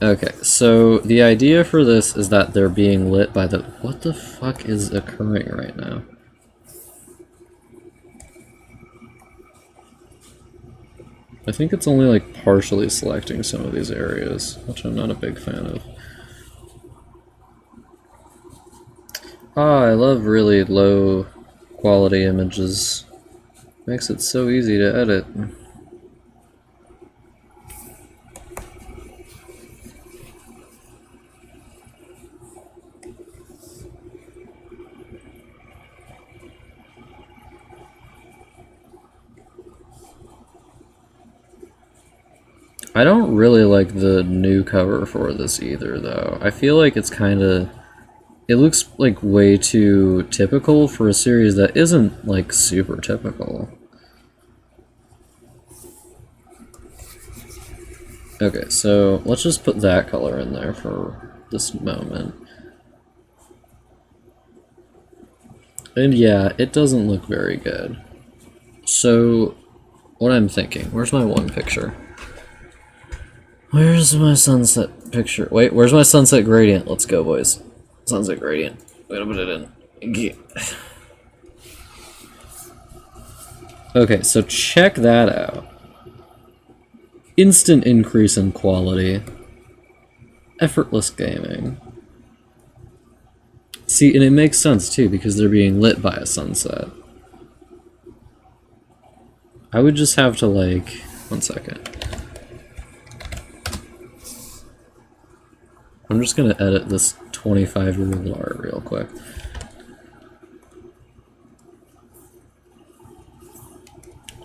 S1: Okay, so the idea for this is that they're being lit by the... What the fuck is occurring right now? I think it's only like partially selecting some of these areas, which I'm not a big fan of. Ah, I love really low quality images. Makes it so easy to edit. I don't really like the new cover for this either, though. I feel like it's kind of... It looks like way too typical for a series that isn't like super typical. Okay, so let's just put that color in there for this moment. And yeah, it doesn't look very good. So, what I'm thinking, where's my one picture? Where's my sunset picture? Wait, where's my sunset gradient? Let's go, boys. Sunset gradient. Wait, I'll put it in. Okay, so check that out. Instant increase in quality. Effortless gaming. See, and it makes sense too, because they're being lit by a sunset. I would just have to, like... One second. I'm just gonna edit this 25-year-old art real quick.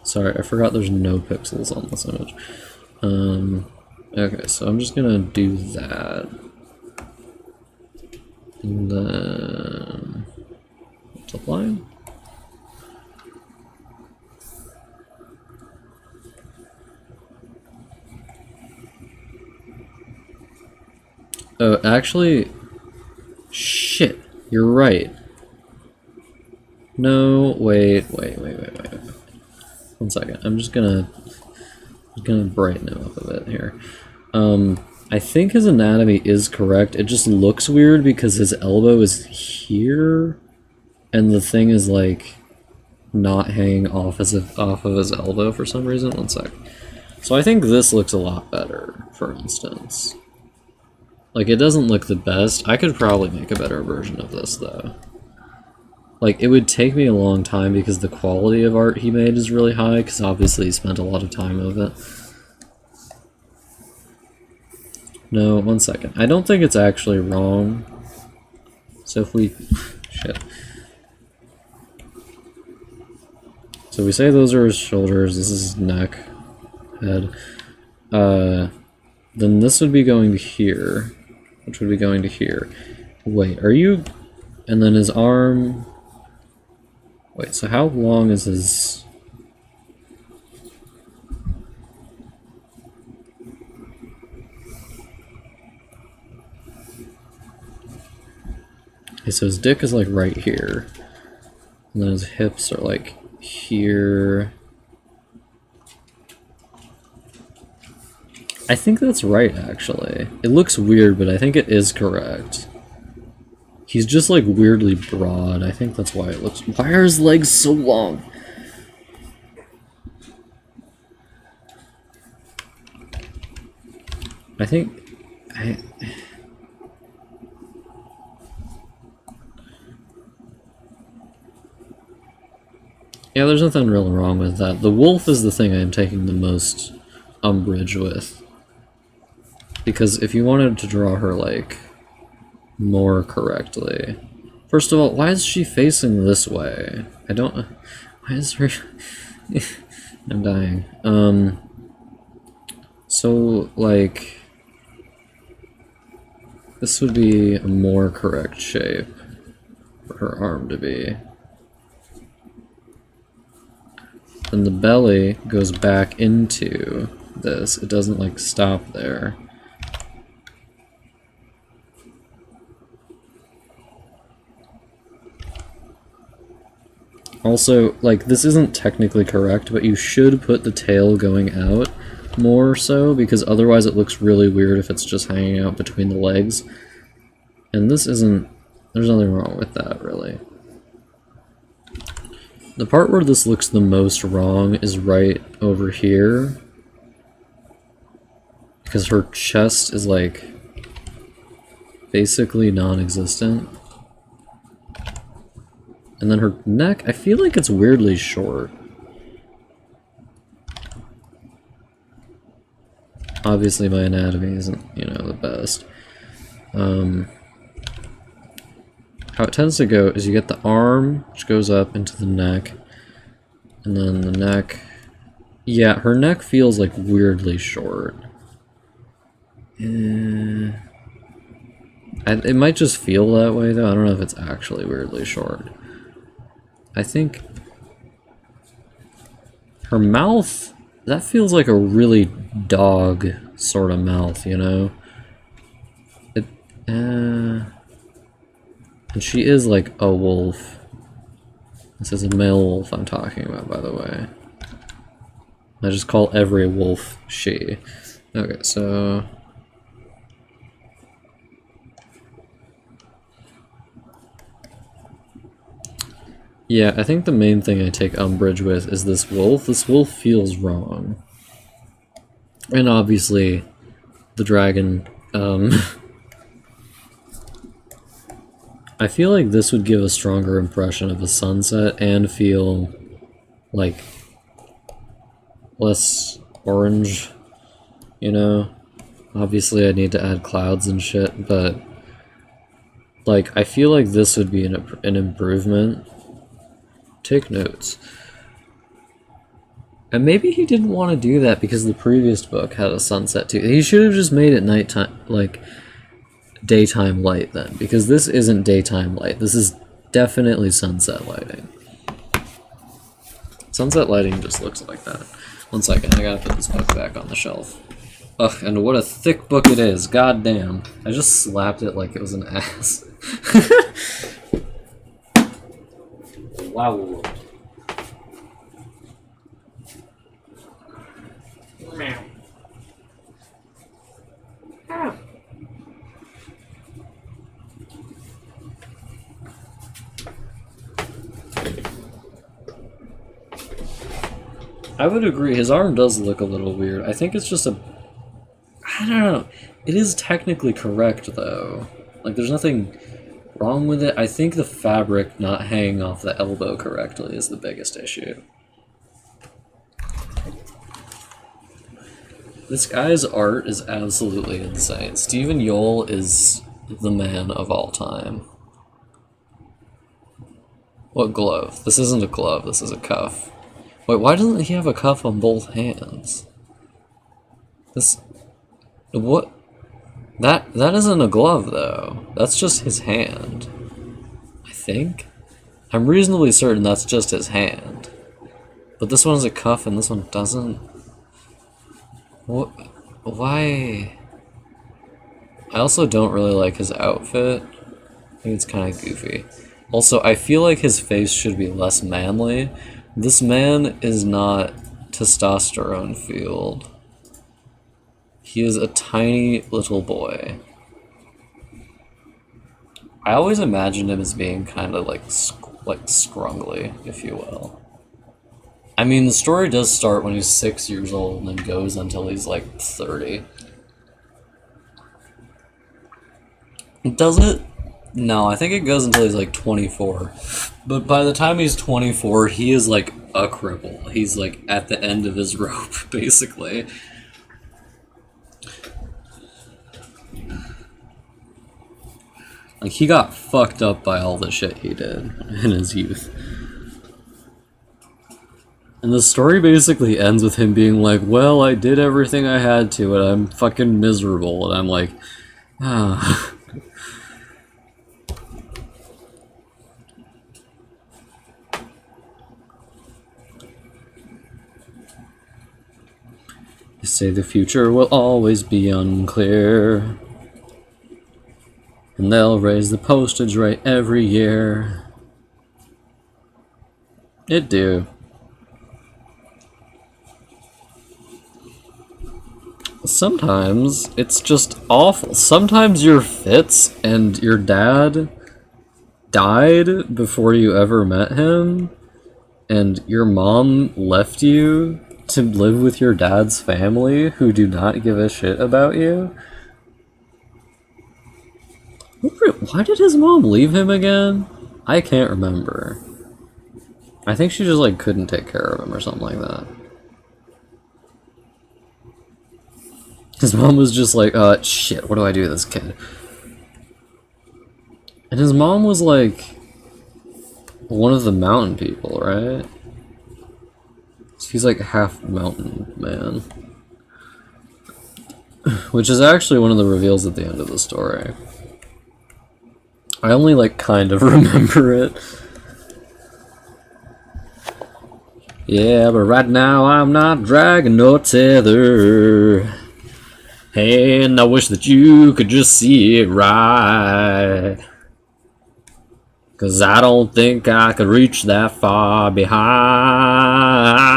S1: Sorry, I forgot there's no pixels on this image. Okay, so I'm just gonna do that. And then... multiply. Oh, actually... Shit, you're right. No, wait. One second, I'm just gonna brighten him up a bit here. I think his anatomy is correct, it just looks weird because his elbow is here, and the thing is like not hanging off off of his elbow for some reason. One sec. So I think this looks a lot better, for instance. Like, it doesn't look the best. I could probably make a better version of this, though. Like, it would take me a long time because the quality of art he made is really high, because obviously he spent a lot of time of it. No, one second. I don't think it's actually wrong. So if we... shit. So we say those are his shoulders, this is his neck, head. Then this would be going to here, which would be going to here. Wait, are you... and then his arm... Wait, so how long is his... Okay, so his dick is like right here. And then his hips are like here. I think that's right, actually. It looks weird, but I think it is correct. He's just like weirdly broad. I think that's why it looks... Why are his legs so long? I think... Yeah, there's nothing real wrong with that. The wolf is the thing I'm taking the most umbrage with. Because if you wanted to draw her, like, more correctly... First of all, why is she facing this way? I don't... Why is her... I'm dying. So, like... This would be a more correct shape for her arm to be. Then the belly goes back into this. It doesn't, like, stop there. Also, like, this isn't technically correct, but you should put the tail going out more so, because otherwise it looks really weird if it's just hanging out between the legs. And this isn't... There's nothing wrong with that, really. The part where this looks the most wrong is right over here. Because her chest is, like, basically non-existent. And then her neck, I feel like it's weirdly short. Obviously my anatomy isn't, you know, the best. How it tends to go is you get the arm, which goes up into the neck, and then the neck... Yeah, her neck feels, like, weirdly short. It might just feel that way, though. I don't know if it's actually weirdly short. I think... Her mouth... That feels like a really dog sort of mouth, you know? And she is like a wolf. This is a male wolf I'm talking about, by the way. I just call every wolf she. Okay, so... Yeah, I think the main thing I take umbrage with is this wolf. This wolf feels wrong. And obviously, the dragon, I feel like this would give a stronger impression of a sunset and feel, like, less orange, you know? Obviously I need to add clouds and shit, but, like, I feel like this would be an improvement. Take notes. And maybe he didn't want to do that because the previous book had a sunset too. He should have just made it nighttime, like, daytime light then, because this isn't daytime light. This is definitely sunset lighting. Sunset lighting just looks like that. One second, I gotta put this book back on the shelf. Ugh, and what a thick book it is. God damn. I just slapped it like it was an ass. Wow. I would agree, his arm does look a little weird. I think it's just a... I don't know. It is technically correct, though. Like, there's nothing wrong with it. I think the fabric not hanging off the elbow correctly is the biggest issue. This guy's art is absolutely insane. Stephen Yole is the man of all time. What glove? This isn't a glove, this is a cuff. Wait, why doesn't he have a cuff on both hands? This... What? That isn't a glove, though. That's just his hand. I think? I'm reasonably certain that's just his hand. But this one's a cuff and this one doesn't... What? Why? I also don't really like his outfit. think it's kind of goofy. Also, I feel like his face should be less manly. This man is not testosterone fueled. He is a tiny little boy. I always imagined him as being kind of like scrungly, if you will. I mean, the story does start when he's 6 years old and then goes until he's like 30. Does it? No, I think it goes until he's like 24. But by the time he's 24, he is like a cripple. He's like at the end of his rope, basically. Like, he got fucked up by all the shit he did in his youth. And the story basically ends with him being like, well, I did everything I had to, and I'm fucking miserable. And I'm like, ah. They say the future will always be unclear. And they'll raise the postage rate every year. It do. Sometimes it's just awful. Sometimes you're Fitz and your dad died before you ever met him, and your mom left you to live with your dad's family who do not give a shit about you. Why did his mom leave him again? I can't remember. I think she just like couldn't take care of him or something like that. His mom was just like, shit, what do I do with this kid? And his mom was like one of the mountain people, right? He's like half mountain man. Which is actually one of the reveals at the end of the story. I only like kind of remember it. Yeah, but right now I'm not dragging no tether. And I wish that you could just see it right. 'Cause I don't think I could reach that far behind.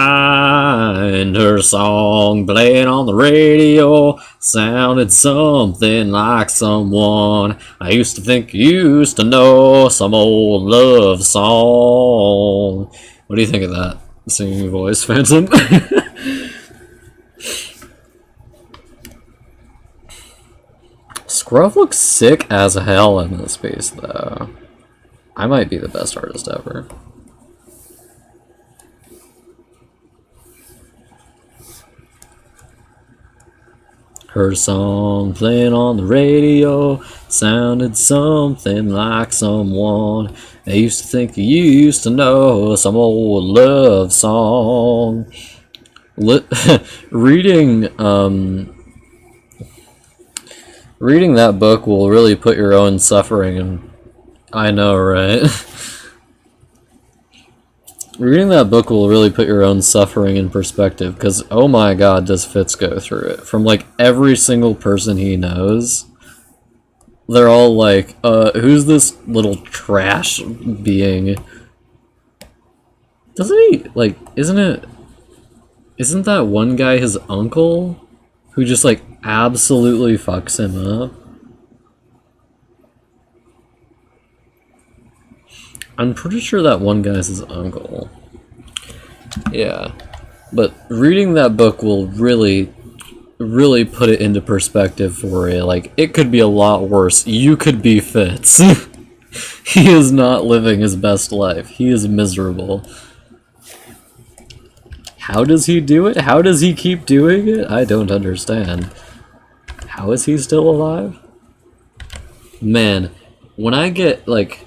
S1: Her song playing on the radio sounded something like someone I used to think used to know, some old love song. What do you think of that singing voice, Phantom? Scruff looks sick as hell in this piece, though. I might be the best artist ever. Her song playing on the radio sounded something like someone I used to think you used to know, some old love song. Reading that book will really put your own suffering in. I know, right? Reading that book will really put your own suffering in perspective, because oh my god, does Fitz go through it. From like every single person he knows, they're all like, who's this little trash being? Doesn't he, like, isn't that one guy his uncle? Who just like absolutely fucks him up? I'm pretty sure that one guy's his uncle. Yeah. But reading that book will really, really put it into perspective for you. Like, it could be a lot worse. You could be Fitz. He is not living his best life. He is miserable. How does he do it? How does he keep doing it? I don't understand. How is he still alive? Man, when I get, like,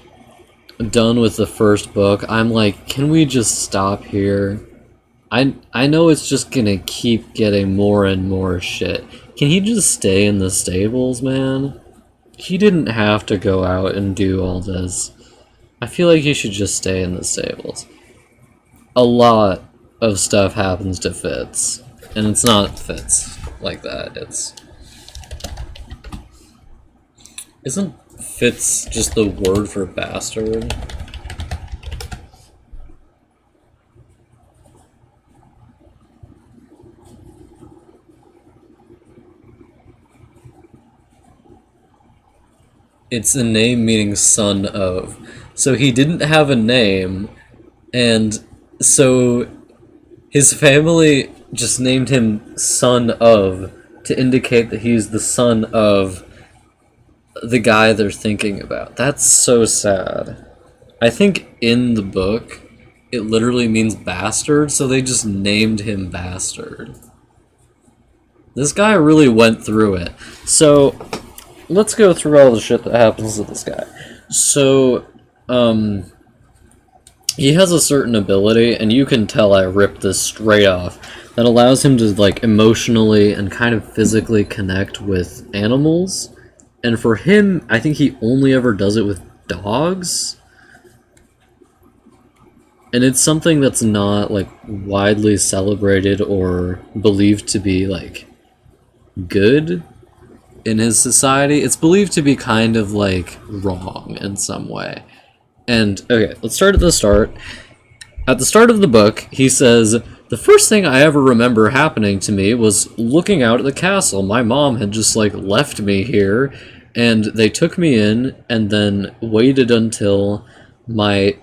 S1: done with the first book, I'm like, can we just stop here? I know it's just gonna keep getting more and more shit. Can he just stay in the stables, man? He didn't have to go out and do all this. I feel like he should just stay in the stables. A lot of stuff happens to Fitz, and it's not Fitz like that. Isn't Fitz just the word for bastard? It's a name meaning son of. So he didn't have a name, and so his family just named him son of to indicate that he's the son of the guy they're thinking about. That's so sad. I think in the book, it literally means bastard, so they just named him Bastard. This guy really went through it. So, let's go through all the shit that happens to this guy. So, he has a certain ability, and you can tell I ripped this straight off, that allows him to, like, emotionally and kind of physically connect with animals. And for him, I think he only ever does it with dogs. And it's something that's not, like, widely celebrated or believed to be, like, good in his society. It's believed to be kind of, like, wrong in some way. And, okay, let's start at the start. At the start of the book, he says, "The first thing I ever remember happening to me was looking out at the castle. My mom had just, like, left me here, and they took me in, and then waited until my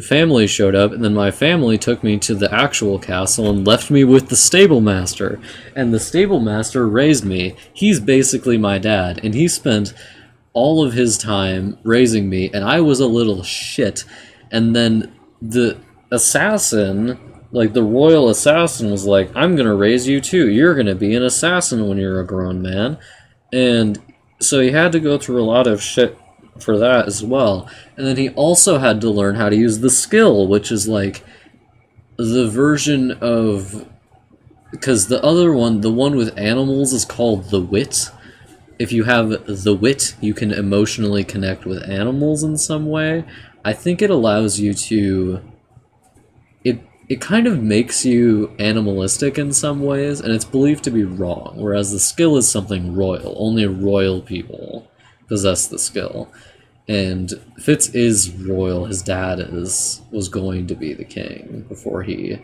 S1: family showed up, and then my family took me to the actual castle and left me with the stable master. And the stable master raised me. He's basically my dad, and he spent all of his time raising me, and I was a little shit. And then the assassin, like the royal assassin, was like, I'm gonna raise you too. You're gonna be an assassin when you're a grown man." And so he had to go through a lot of shit for that as well. And then he also had to learn how to use the skill, which is like the version of, because the other one, the one with animals, is called the wit. If you have the wit, you can emotionally connect with animals in some way. I think it allows you to, it kind of makes you animalistic in some ways, and it's believed to be wrong, whereas the skill is something royal. Only royal people possess the skill. And Fitz is royal. His dad was going to be the king before he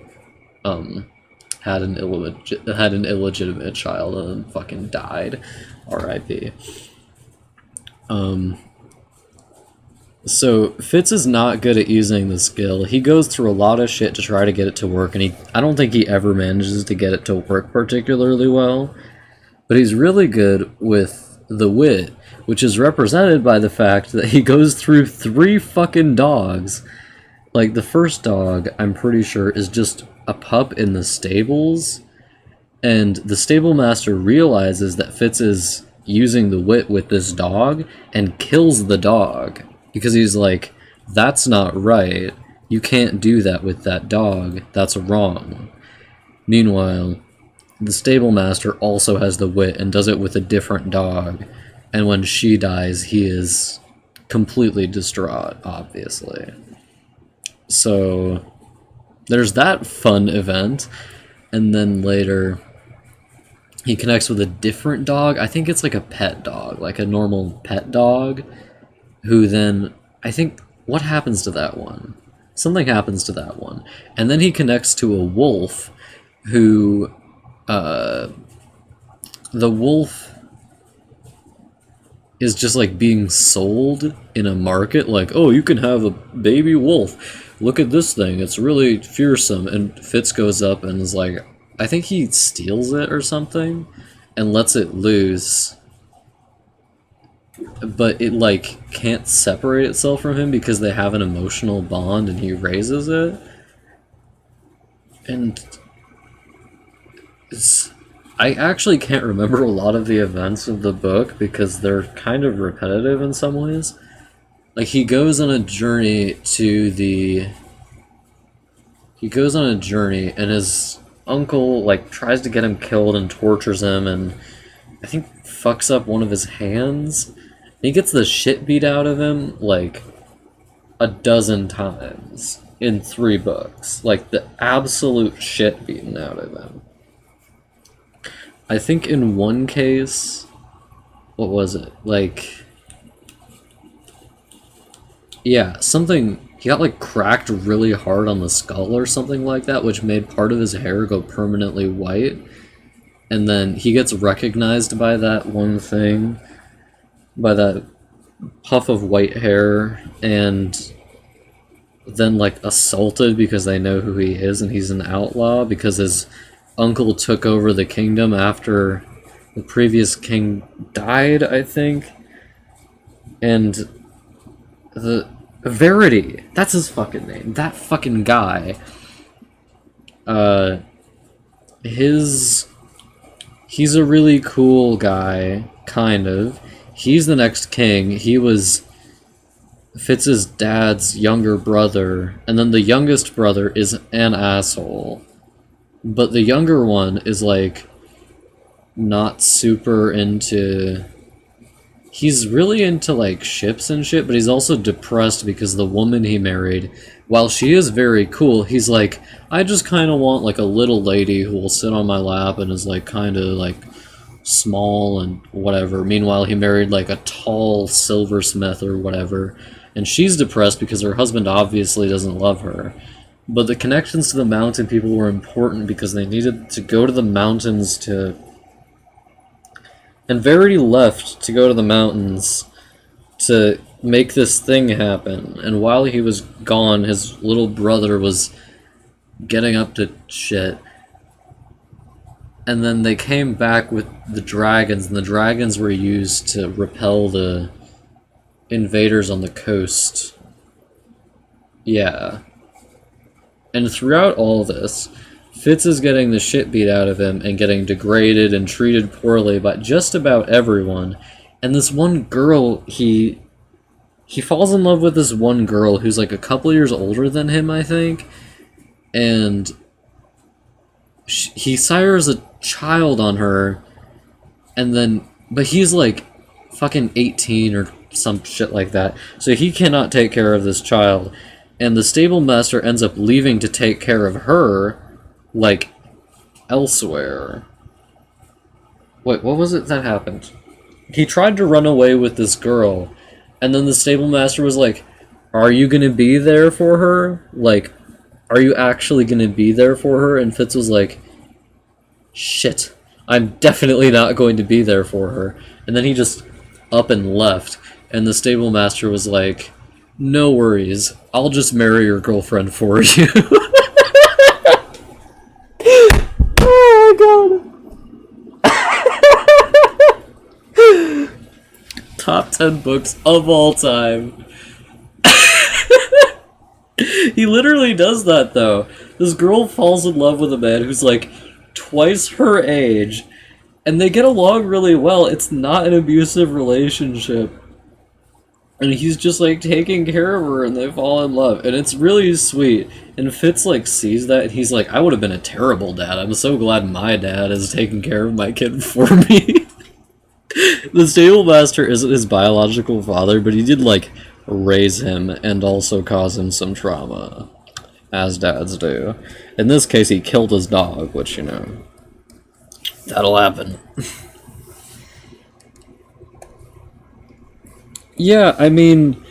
S1: had an illegitimate child and fucking died. R.I.P. So Fitz is not good at using the skill. He goes through a lot of shit to try to get it to work, and I don't think he ever manages to get it to work particularly well. But he's really good with the wit, which is represented by the fact that he goes through 3 fucking dogs. Like, the first dog, I'm pretty sure, is just a pup in the stables, and the stable master realizes that Fitz is using the wit with this dog and kills the dog, because he's like, that's not right. You can't do that with that dog. That's wrong. Meanwhile, the stable master also has the wit and does it with a different dog, and when she dies, he is completely distraught, obviously. So there's that fun event, and then later he connects with a different dog. I think it's like a pet dog, like a normal pet dog, who then, I think, what happens to that one? Something happens to that one. And then he connects to a wolf who, the wolf is just like being sold in a market, like, oh, you can have a baby wolf. Look at this thing, it's really fearsome. And Fitz goes up and is like, I think he steals it or something and lets it loose. But it, like, can't separate itself from him because they have an emotional bond and he raises it. And I actually can't remember a lot of the events of the book because they're kind of repetitive in some ways. Like, he goes on a journey and his uncle, like, tries to get him killed and tortures him and I think fucks up one of his hands. He gets the shit beat out of him, like, a dozen times in 3 books. Like, the absolute shit beaten out of him. I think in one case, what was it? Like, Yeah, something. He got like cracked really hard on the skull or something like that, which made part of his hair go permanently white. And then he gets recognized by that one thing, by that puff of white hair, and then like assaulted because they know who he is and he's an outlaw because his uncle took over the kingdom after the previous king died, I think. And the Verity, that's his fucking name. That fucking guy. He's a really cool guy, kind of. He's the next king. He was Fitz's dad's younger brother, and then the youngest brother is an asshole. But the younger one is like not super into. He's really into like ships and shit, but he's also depressed because the woman he married, while she is very cool, he's like, I just kind of want like a little lady who will sit on my lap and is like kind of like small and whatever. Meanwhile, he married like a tall silversmith or whatever, and she's depressed because her husband obviously doesn't love her. But the connections to the mountain people were important because they needed to go to the mountains to. And Verity left to go to the mountains to make this thing happen. And while he was gone, his little brother was getting up to shit. And then they came back with the dragons, and the dragons were used to repel the invaders on the coast. Yeah. And throughout all this, Fitz is getting the shit beat out of him and getting degraded and treated poorly by just about everyone. And this one girl, he falls in love with this one girl who's like a couple years older than him, I think. And he sires a child on her, and then, but he's like fucking 18 or some shit like that, so he cannot take care of this child, and the stable master ends up leaving to take care of her, like, elsewhere. Wait, what was it that happened? He tried to run away with this girl, and then the stable master was like, are you gonna be there for her? Like, are you actually gonna be there for her? And Fitz was like, shit, I'm definitely not going to be there for her. And then he just up and left, and the stable master was like, no worries, I'll just marry your girlfriend for you. Oh my god. Top 10 books of all time. He literally does that, though. This girl falls in love with a man who's like twice her age, and they get along really well. It's not an abusive relationship. And he's just like taking care of her, and they fall in love, and it's really sweet. And Fitz like sees that, and he's like, I would have been a terrible dad. I'm so glad my dad is taking care of my kid for me. The stable master isn't his biological father, but he did like raise him and also cause him some trauma, as dads do. In this case, he killed his dog, which, you know, that'll happen. Yeah, I mean,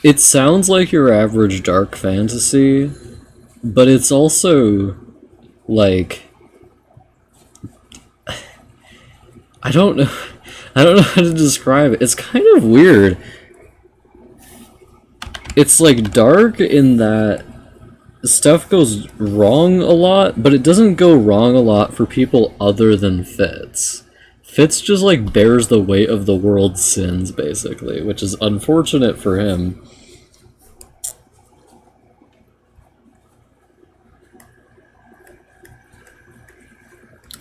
S1: it sounds like your average dark fantasy, but it's also, like, I don't know how to describe it. It's kind of weird. It's, like, dark in that stuff goes wrong a lot, but it doesn't go wrong a lot for people other than Fitz. Fitz just, like, bears the weight of the world's sins, basically, which is unfortunate for him.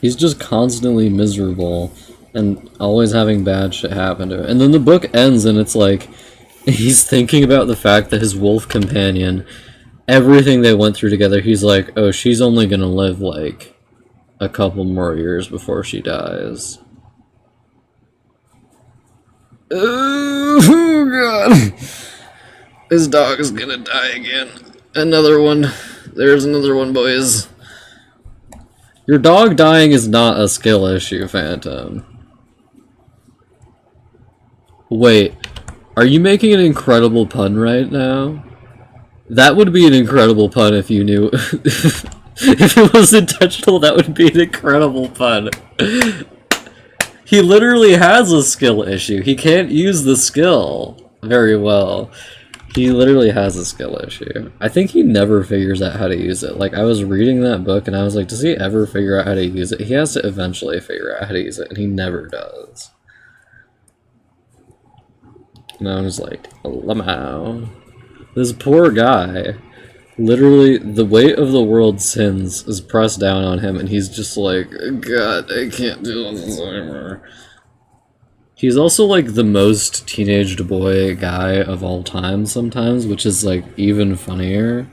S1: He's just constantly miserable and always having bad shit happen to him. And then the book ends and it's like, he's thinking about the fact that his wolf companion, everything they went through together, he's like, oh, she's only gonna live, like, a couple more years before she dies. Oh, God. His dog is gonna die again. Another one. There's another one, boys. Your dog dying is not a skill issue, Phantom. Wait,
S2: Are you making an incredible pun right now? That would be an incredible pun if you knew. If it was intentional, that would be an incredible pun. He literally has a skill issue. He can't use the skill very well. He literally has a skill issue. I think he never figures out how to use it. Like, I was reading that book and I was like, does he ever figure out how to use it? He has to eventually figure out how to use it, and he never does. And I was like, Lamau. This poor guy. Literally, the weight of the world's sins is pressed down on him, and he's just like, God, I can't do this anymore. He's also like the most teenaged boy guy of all time sometimes, which is like even funnier.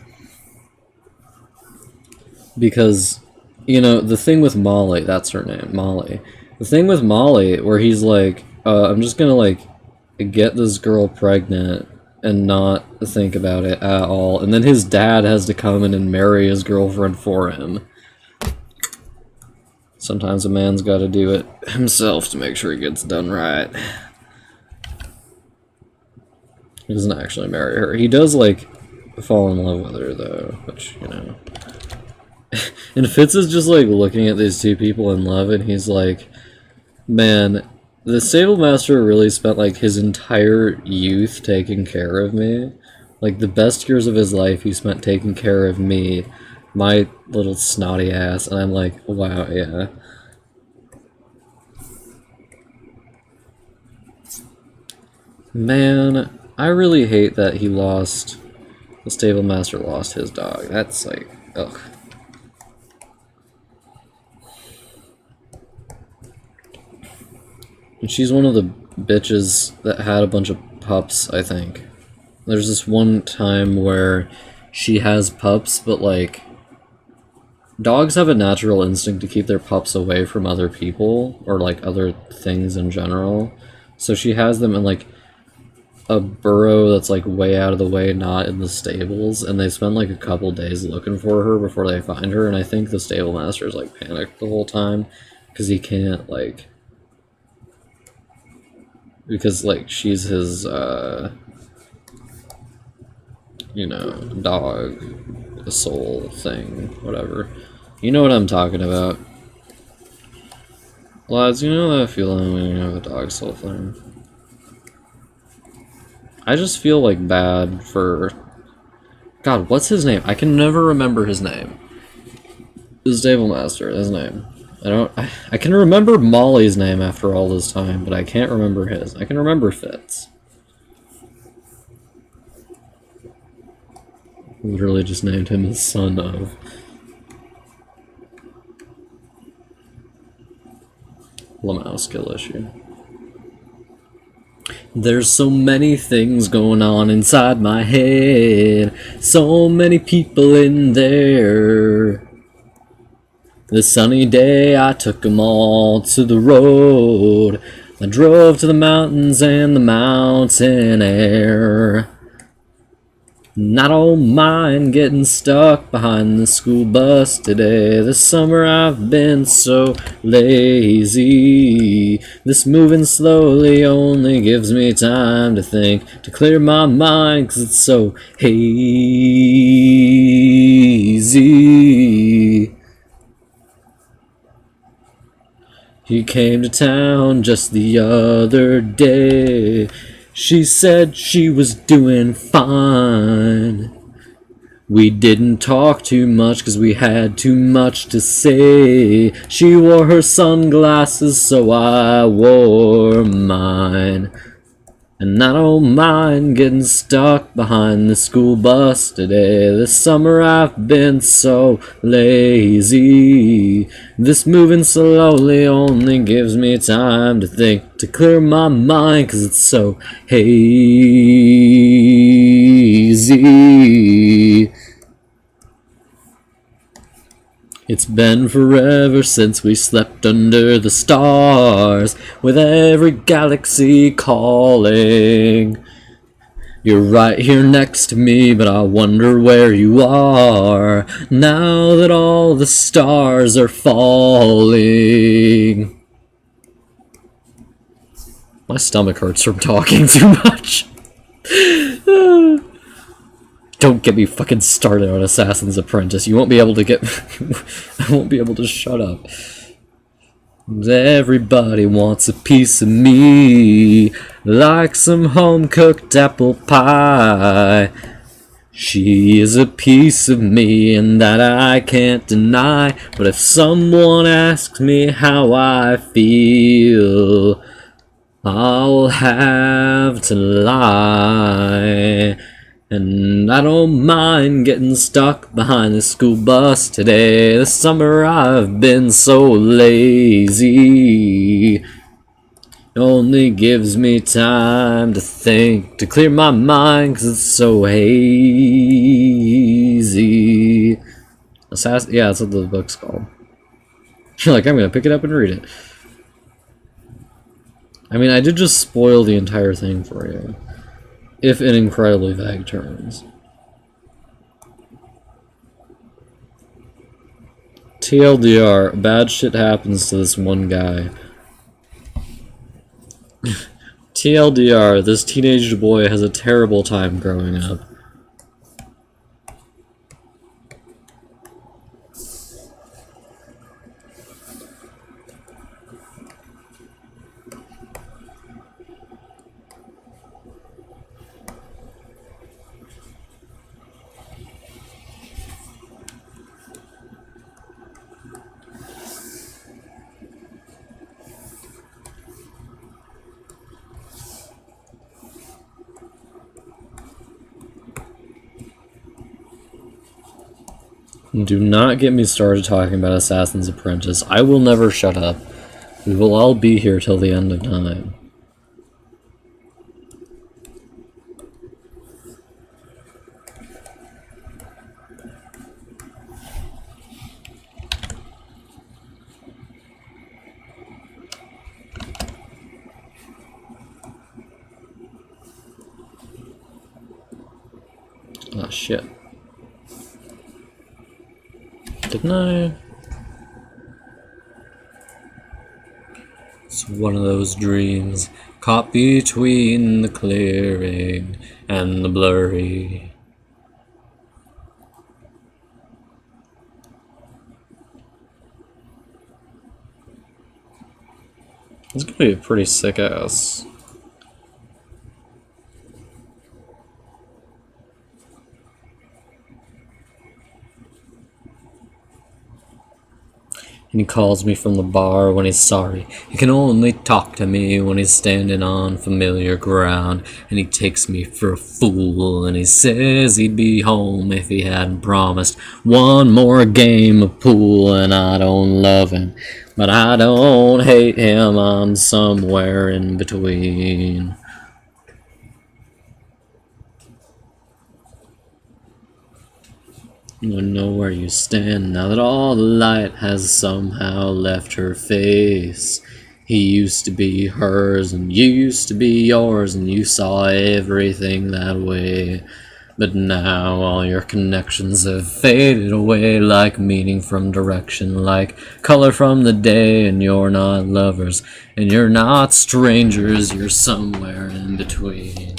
S2: Because, you know, the thing with Molly, that's her name, Molly. The thing with Molly, where he's like, I'm just gonna like get this girl pregnant and not think about it at all, and then his dad has to come in and marry his girlfriend for him. Sometimes a man's gotta do it himself to make sure he gets done right. He doesn't actually marry her. He does, like, fall in love with her, though, which, you know. And Fitz is just, like, looking at these two people in love, and he's like, man, the Stable Master really spent, like, his entire youth taking care of me. Like, the best years of his life he spent taking care of me, my little snotty ass, and I'm like, wow, yeah. Man, I really hate that he lost, the Stable Master lost his dog. That's like, ugh. And she's one of the bitches that had a bunch of pups, I think. There's this one time where she has pups, but like, dogs have a natural instinct to keep their pups away from other people, or like other things in general. So she has them in like a burrow that's like way out of the way, not in the stables, and they spend like a couple days looking for her before they find her, and I think the Stable Master is like panicked the whole time, because he can't like, because like she's his you know, dog, soul thing, whatever. You know what I'm talking about. Lads, you know that feeling when you have a dog soul thing? I just feel like bad for... God, what's his name? I can never remember his name. The Stable Master, his name. I can remember Molly's name after all this time, but I can't remember his. I can remember Fitz. Literally just named him the son of. Lamau skill issue. There's so many things going on inside my head. So many people in there. The sunny day I took 'em all to the road. I drove to the mountains and the mountain air. And I don't mind getting stuck behind the school bus today. This summer I've been so lazy. This moving slowly only gives me time to think, to clear my mind, 'cause it's so hazy. He came to town just the other day. She said she was doing fine. We didn't talk too much 'cause we had too much to say. She wore her sunglasses, so I wore mine. And I don't mind getting stuck behind the school bus today. This summer I've been so lazy. This moving slowly only gives me time to think, to clear my mind, 'cause it's so hazy. It's been forever since we slept under the stars, with every galaxy calling. You're right here next to me, but I wonder where you are, now that all the stars are falling. My stomach hurts from talking too much. Don't get me fucking started on Assassin's Apprentice. You won't be able to get. I won't be able to shut up. Everybody wants a piece of me, like some home-cooked apple pie. She is a piece of me, and that I can't deny. But if someone asks me how I feel, I'll have to lie. And I don't mind getting stuck behind the school bus today. This summer I've been so lazy. It only gives me time to think, to clear my mind, 'cause it's so hazy. Yeah, that's what the book's called. You're like, I'm gonna pick it up and read it. I mean, I did just spoil the entire thing for you. If in incredibly vague terms. TLDR, bad shit happens to this one guy. TLDR, this teenage boy has a terrible time growing up. Do not get me started talking about Assassin's Apprentice. I will never shut up. We will all be here till the end of time. Oh shit. Didn't I? It's one of those dreams caught between the clearing and the blurry. It's gonna be a pretty sick ass. And he calls me from the bar when he's sorry. He can only talk to me when he's standing on familiar ground. And he takes me for a fool, and he says he'd be home if he hadn't promised one more game of pool. And I don't love him, but I don't hate him. I'm somewhere in between. You know where you stand now that all the light has somehow left her face. He used to be hers and you used to be yours, and you saw everything that way. But now all your connections have faded away, like meaning from direction, like color from the day. And you're not lovers and you're not strangers, you're somewhere in between.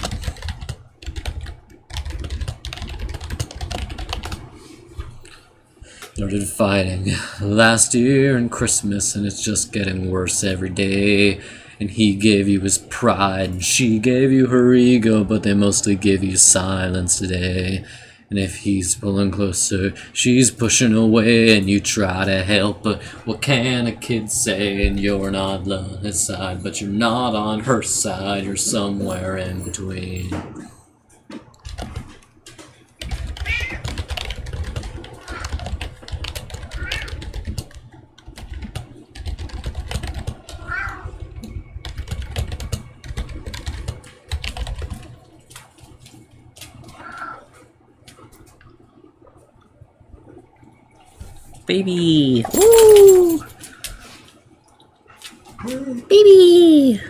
S2: Started fighting last year and Christmas, and it's just getting worse every day. And he gave you his pride and she gave you her ego, but they mostly give you silence today. And if he's pulling closer, she's pushing away, and you try to help, but what can a kid say? And you're not on his side, but you're not on her side, you're somewhere in between.
S3: Baby! Ooh! Baby!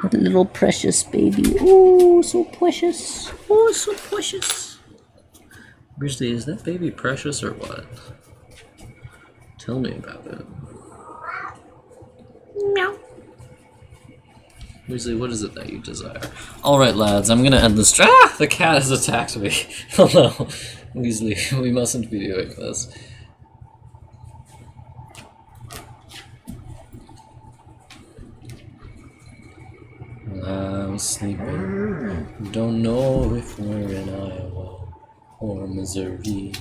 S3: What a little precious baby. Oh, so precious. Oh, so precious.
S1: Grizzly, is that baby precious or what? Tell me about it.
S3: Meow.
S1: Weasley, what is it that you desire? Alright, lads, I'm gonna end this. Ah! The cat has attacked me. Oh no. Weasley, we mustn't be doing this. I was sleeping. Don't know if we're in Iowa or Missouri.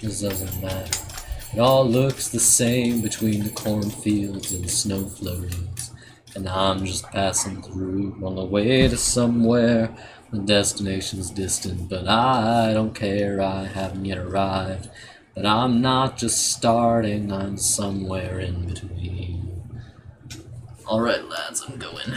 S1: It doesn't matter. It all looks the same between the cornfields and the snow flurries. And I'm just passing through on the way to somewhere. The destination's distant, but I don't care. I haven't yet arrived. But I'm not just starting, I'm somewhere in between. Alright, lads, I'm going.